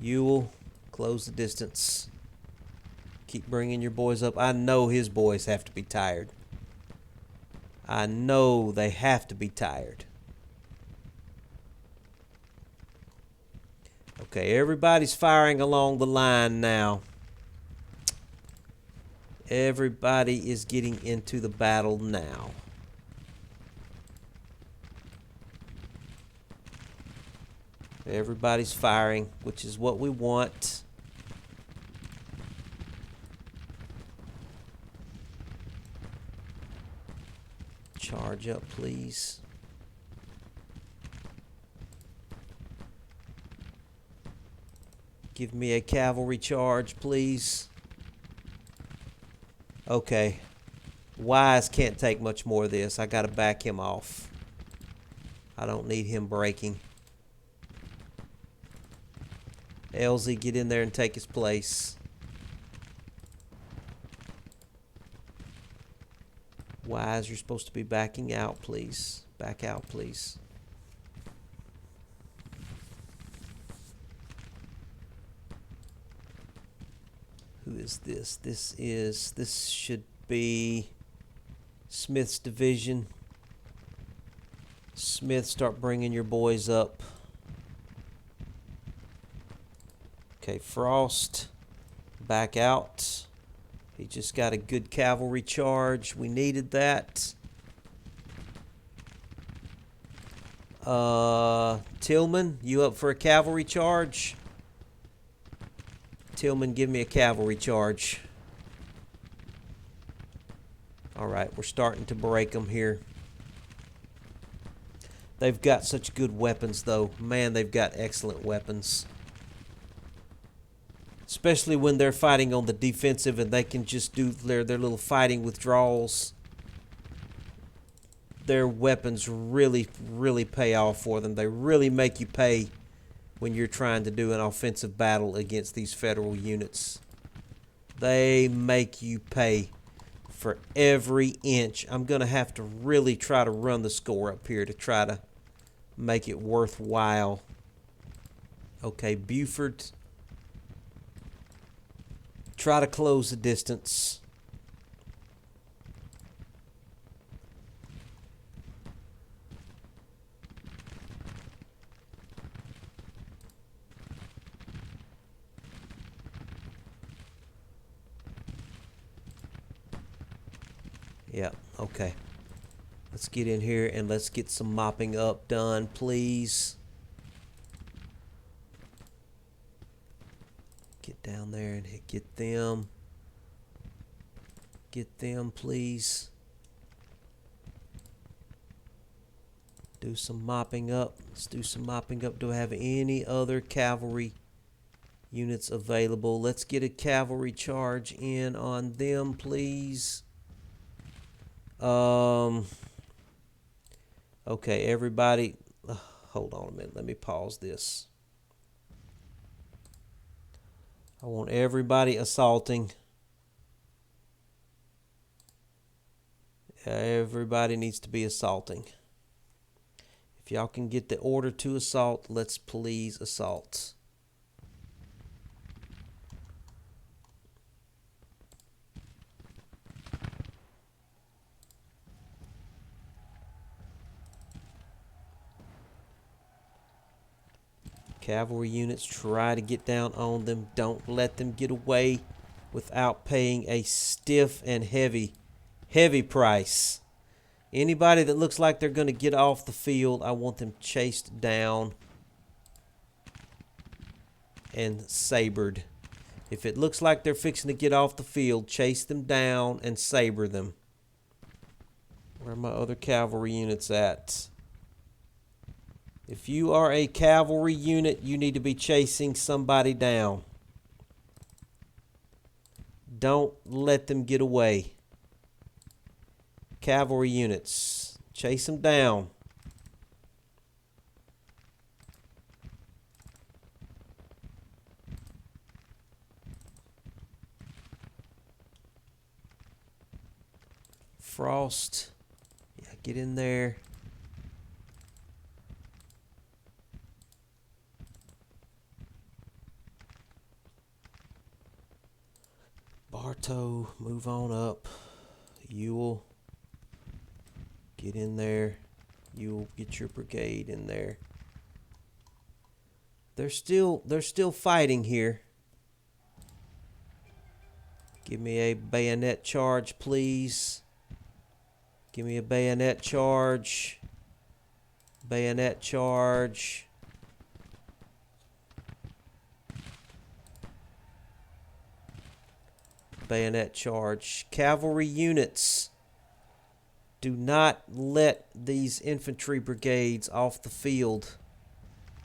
Ewell, close the distance. Keep bringing your boys up. I know his boys have to be tired. I know they have to be tired. Okay, everybody's firing along the line now. Everybody is getting into the battle now. Everybody's firing, which is what we want. Charge up, please. Give me a cavalry charge, please. Okay. Wise can't take much more of this. I got to back him off. I don't need him breaking. Elsie, get in there and take his place. Wise, you're supposed to be backing out, please. Back out, please. Who is this? This should be Smith's division. Smith, start bringing your boys up. Okay, Frost, back out. He just got a good cavalry charge. We needed that. Tillman, you up for a cavalry charge? Tillman, give me a cavalry charge. All right, we're starting to break them here. They've got such good weapons, though. Man, they've got excellent weapons. Especially when they're fighting on the defensive and they can just do their little fighting withdrawals. Their weapons really, really pay off for them. They really make you pay when you're trying to do an offensive battle against these federal units. They make you pay for every inch. I'm going to have to really try to run the score up here to try to make it worthwhile. Okay, Buford. Try to close the distance. Yeah, okay. Let's get in here and let's get some mopping up done, please. Get down there and get them. Get them, please. Do some mopping up. Let's do some mopping up. Do I have any other cavalry units available? Let's get a cavalry charge in on them, please. Okay, everybody. Hold on a minute. Let me pause this. I want everybody assaulting. Everybody needs to be assaulting. If y'all can get the order to assault, let's please assault. Cavalry units, try to get down on them. Don't let them get away without paying a stiff and heavy price. Anybody that looks like they're going to get off the field, I want them chased down and sabred. If it looks like they're fixing to get off the field, chase them down and saber them. Where are my other cavalry units at? If you are a cavalry unit, you need to be chasing somebody down. Don't let them get away. Cavalry units, chase them down. Frost, yeah, get in there. Bartow, move on up. Ewell, get in there. You'll get your brigade in there. They're still fighting here. Give me a bayonet charge, please. Give me a bayonet charge. Bayonet charge. Bayonet charge. Cavalry units, do not let these infantry brigades off the field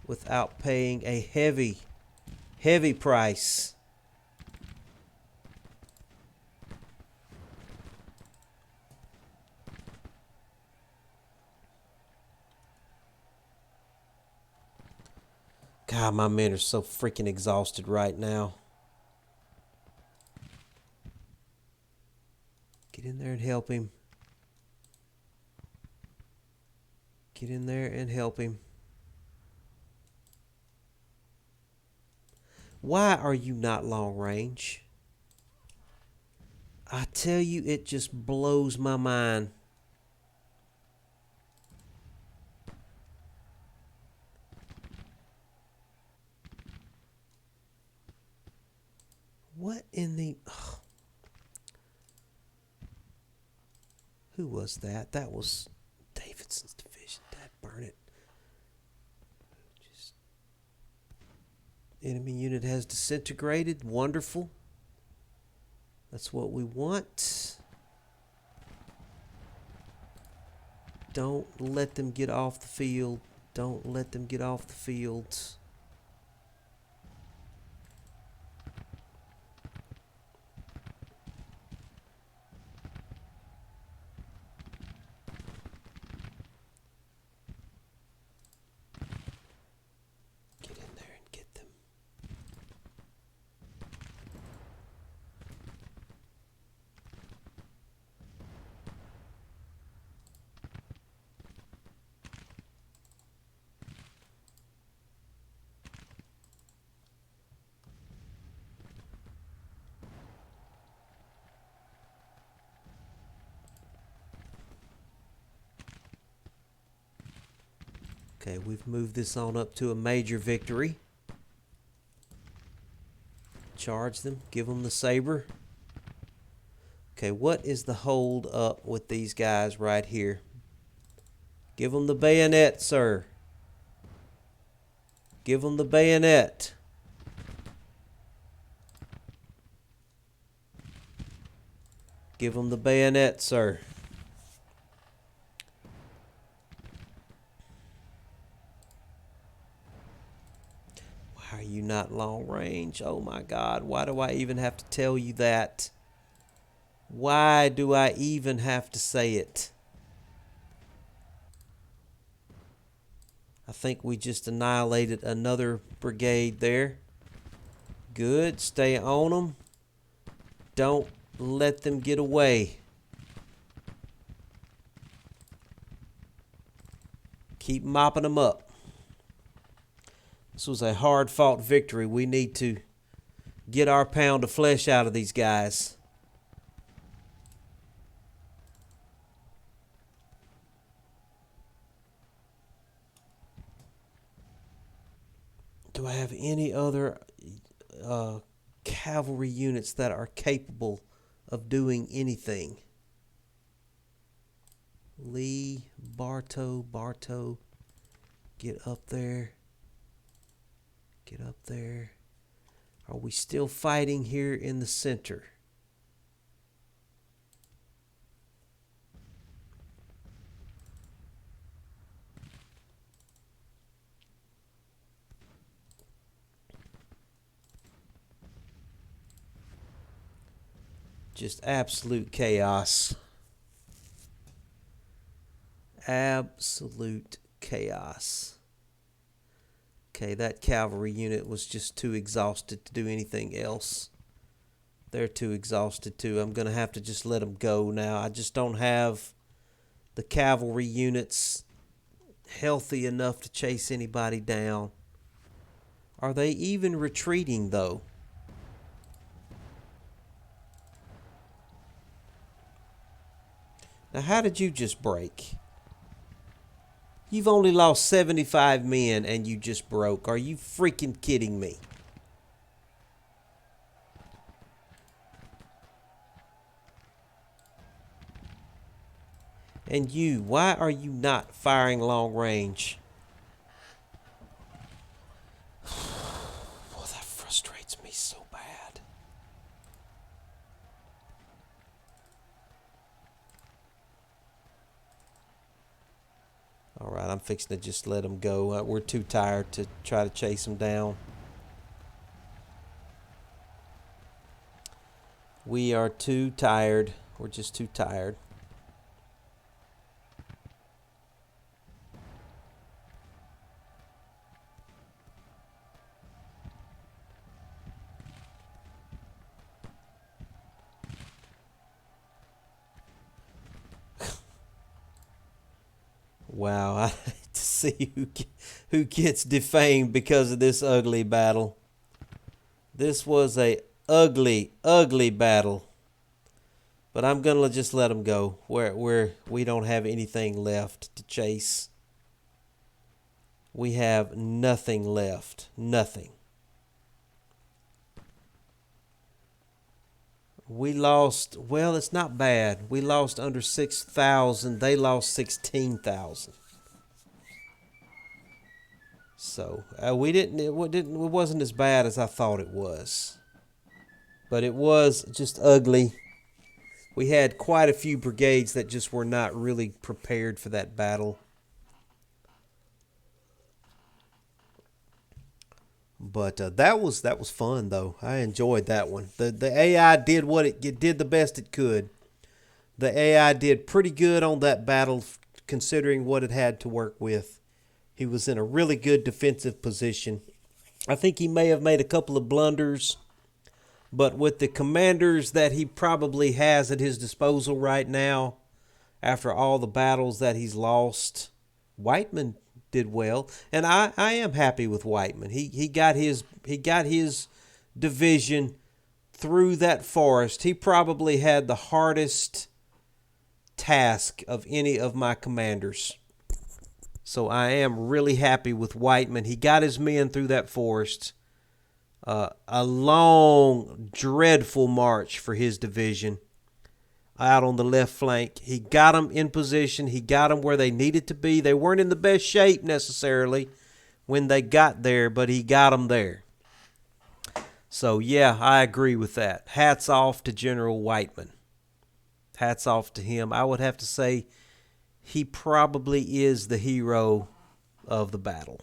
without paying a heavy price. God, my men are so freaking exhausted right now. Get in there and help him. Get in there and help him. Why are you not long range? I tell you, it just blows my mind. What in the... Oh. Who was that? That was Davidson's division. Dad, burn it. Just... Enemy unit has disintegrated. Wonderful. That's what we want. Don't let them get off the field. Don't let them get off the field. Okay, we've moved this on up to a major victory. Charge them, give them the saber. Okay, what is the hold up with these guys right here? Give them the bayonet, sir. Give them the bayonet. Give them the bayonet, sir. Why are you not long range? Oh my God, why do I even have to tell you that? Why do I even have to say it? I think we just annihilated another brigade there. Good, stay on them. Don't let them get away. Keep mopping them up. This was a hard-fought victory. We need to get our pound of flesh out of these guys. Do I have any other cavalry units that are capable of doing anything? Lee, Bartow, get up there. Get up there. Are we still fighting here in the center? Just absolute chaos. Absolute chaos. Okay, that cavalry unit was just too exhausted to do anything else. They're too exhausted too. I'm going to have to just let them go now. I just don't have the cavalry units healthy enough to chase anybody down. Are they even retreating though? Now, how did you just break? You've only lost 75 men and you just broke. Are you freaking kidding me? And you, why are you not firing long range? Well, that frustrates me so bad. All right, I'm fixing to just let them go. We're too tired to try to chase them down. We are too tired. We're just too tired. Wow, I hate to see who gets defamed because of this ugly battle. This was a ugly battle. But I'm going to just let them go. We don't have anything left to chase. We have nothing left. Nothing. We lost, well, it's not bad. We lost under 6,000. They lost 16,000. So it wasn't as bad as I thought it was. But it was just ugly. We had quite a few brigades that just were not really prepared for that battle. But that was fun though. I enjoyed that one. The AI did what it did the best it could. The AI did pretty good on that battle considering what it had to work with. He was in a really good defensive position. I think he may have made a couple of blunders, but with the commanders that he probably has at his disposal right now, after all the battles that he's lost, Whiteman did well, and I am happy with Whiteman. He got his division through that forest. He probably had the hardest task of any of my commanders. So I am really happy with Whiteman. He got his men through that forest. A long, dreadful march for his division. out on the left flank. He got them in position. He got them where they needed to be. They weren't in the best shape necessarily when they got there, but he got them there. So, yeah, I agree with that. Hats off to General Whiteman. Hats off to him. I would have to say he probably is the hero of the battle.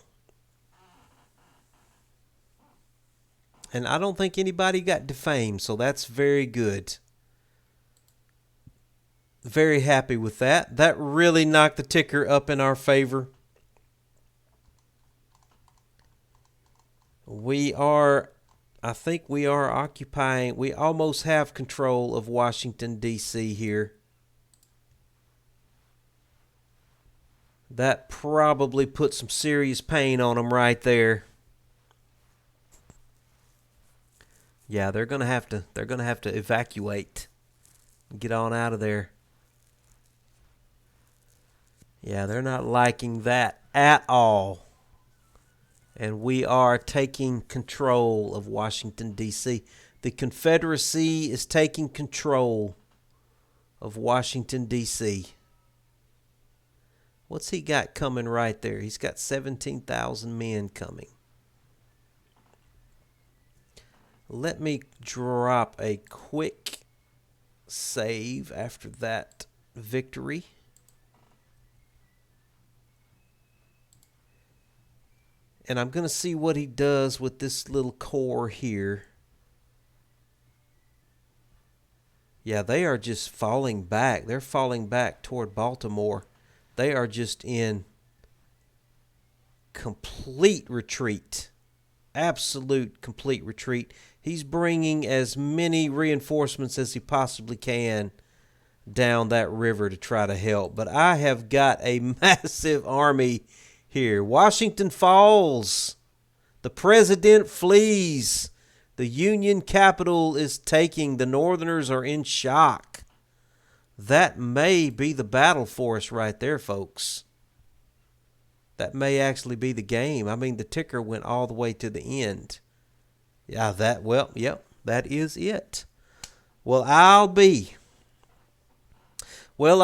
And I don't think anybody got defamed, so that's very good. Very happy with that. That really knocked the ticker up in our favor. I think we are occupying, we almost have control of Washington, D.C. here. That probably put some serious pain on them right there. Yeah, they're gonna have to evacuate and get on out of there. Yeah, they're not liking that at all. And we are taking control of Washington, D.C. The Confederacy is taking control of Washington, D.C. What's he got coming right there? He's got 17,000 men coming. Let me drop a quick save after that victory. And I'm going to see what he does with this little corps here. Yeah, they are just falling back. They're falling back toward Baltimore. They are just in complete retreat. Absolute complete retreat. He's bringing as many reinforcements as he possibly can down that river to try to help. But I have got a massive army here. Washington falls. The president flees. The Union capital is taking. The Northerners are in shock. That may be the battle for us right there, folks. That may actually be the game. I mean, the ticker went all the way to the end. Yeah, that is it. Well, I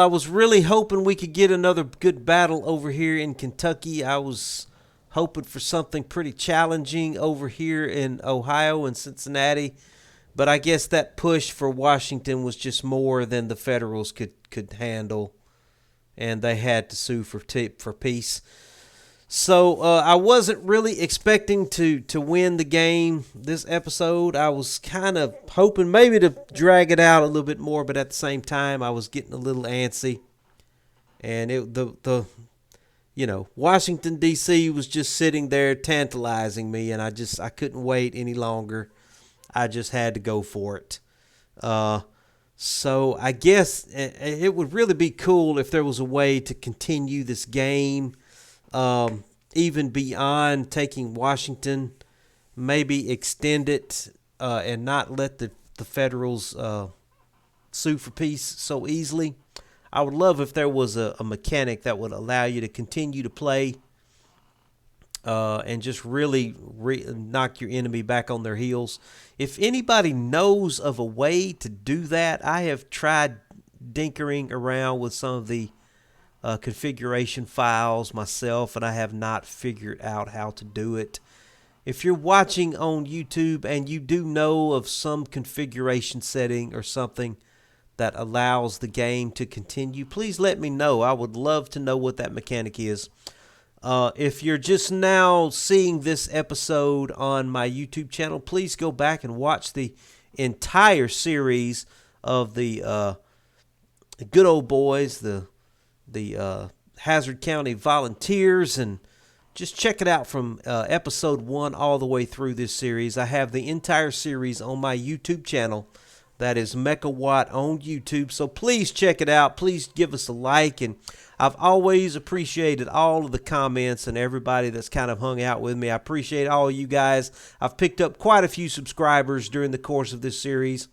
was really hoping we could get another good battle over here in Kentucky. I was hoping for something pretty challenging over here in Ohio and Cincinnati. But I guess that push for Washington was just more than the Federals could handle. And they had to sue for peace. So I wasn't really expecting to win the game this episode. I was kind of hoping maybe to drag it out a little bit more, but at the same time I was getting a little antsy. And Washington D.C. was just sitting there tantalizing me, and I couldn't wait any longer. I just had to go for it. So I guess it would really be cool if there was a way to continue this game. Even beyond taking Washington, maybe extend it and not let the Federals sue for peace so easily. I would love if there was a mechanic that would allow you to continue to play and just really knock your enemy back on their heels. If anybody knows of a way to do that, I have tried dinkering around with some of the configuration files myself, and I have not figured out how to do it. If you're watching on YouTube and you do know of some configuration setting or something that allows the game to continue, please let me know. I would love to know what that mechanic is. If you're just now seeing this episode on my YouTube channel, please go back and watch the entire series of the good old boys, the Hazzard County Volunteers, and just check it out from episode 1 all the way through this series. I have the entire series on my YouTube channel. That is Mechawatt on YouTube. So please check it out. Please give us a like. And I've always appreciated all of the comments and everybody that's kind of hung out with me. I appreciate all of you guys. I've picked up quite a few subscribers during the course of this series.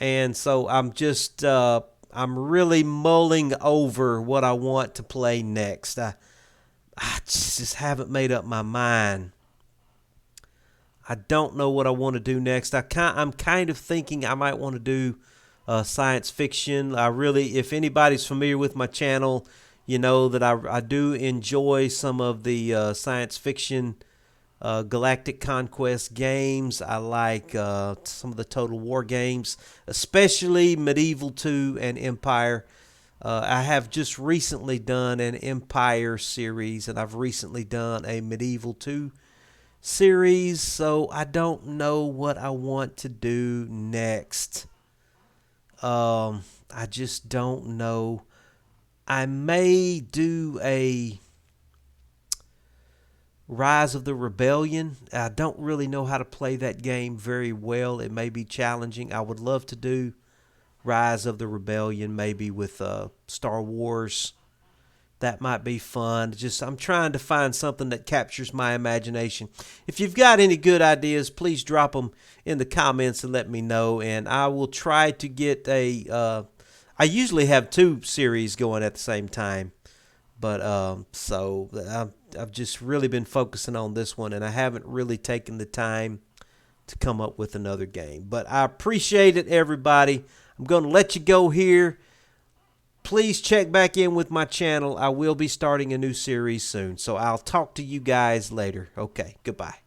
And so I'm just I'm really mulling over what I want to play next. I just haven't made up my mind. I don't know what I want to do next. I'm kind of thinking I might want to do science fiction. I really, if anybody's familiar with my channel, you know that I do enjoy some of the science fiction galactic conquest games. I like some of the Total War games, especially Medieval 2 and Empire. I have just recently done an Empire series, and I've recently done a Medieval 2 series, so I don't know what I want to do next. I just don't know. I may do a Rise of the Rebellion. I don't really know how to play that game very well. It may be challenging. I would love to do Rise of the Rebellion, maybe with Star Wars. That might be fun. Just I'm trying to find something that captures my imagination. If you've got any good ideas, please drop them in the comments and let me know. And I will try to get a. I usually have 2 series going at the same time, but I've just really been focusing on this one, and I haven't really taken the time to come up with another game. But I appreciate it, everybody. I'm going to let you go here. Please check back in with my channel. I will be starting a new series soon, so I'll talk to you guys later. Okay, goodbye.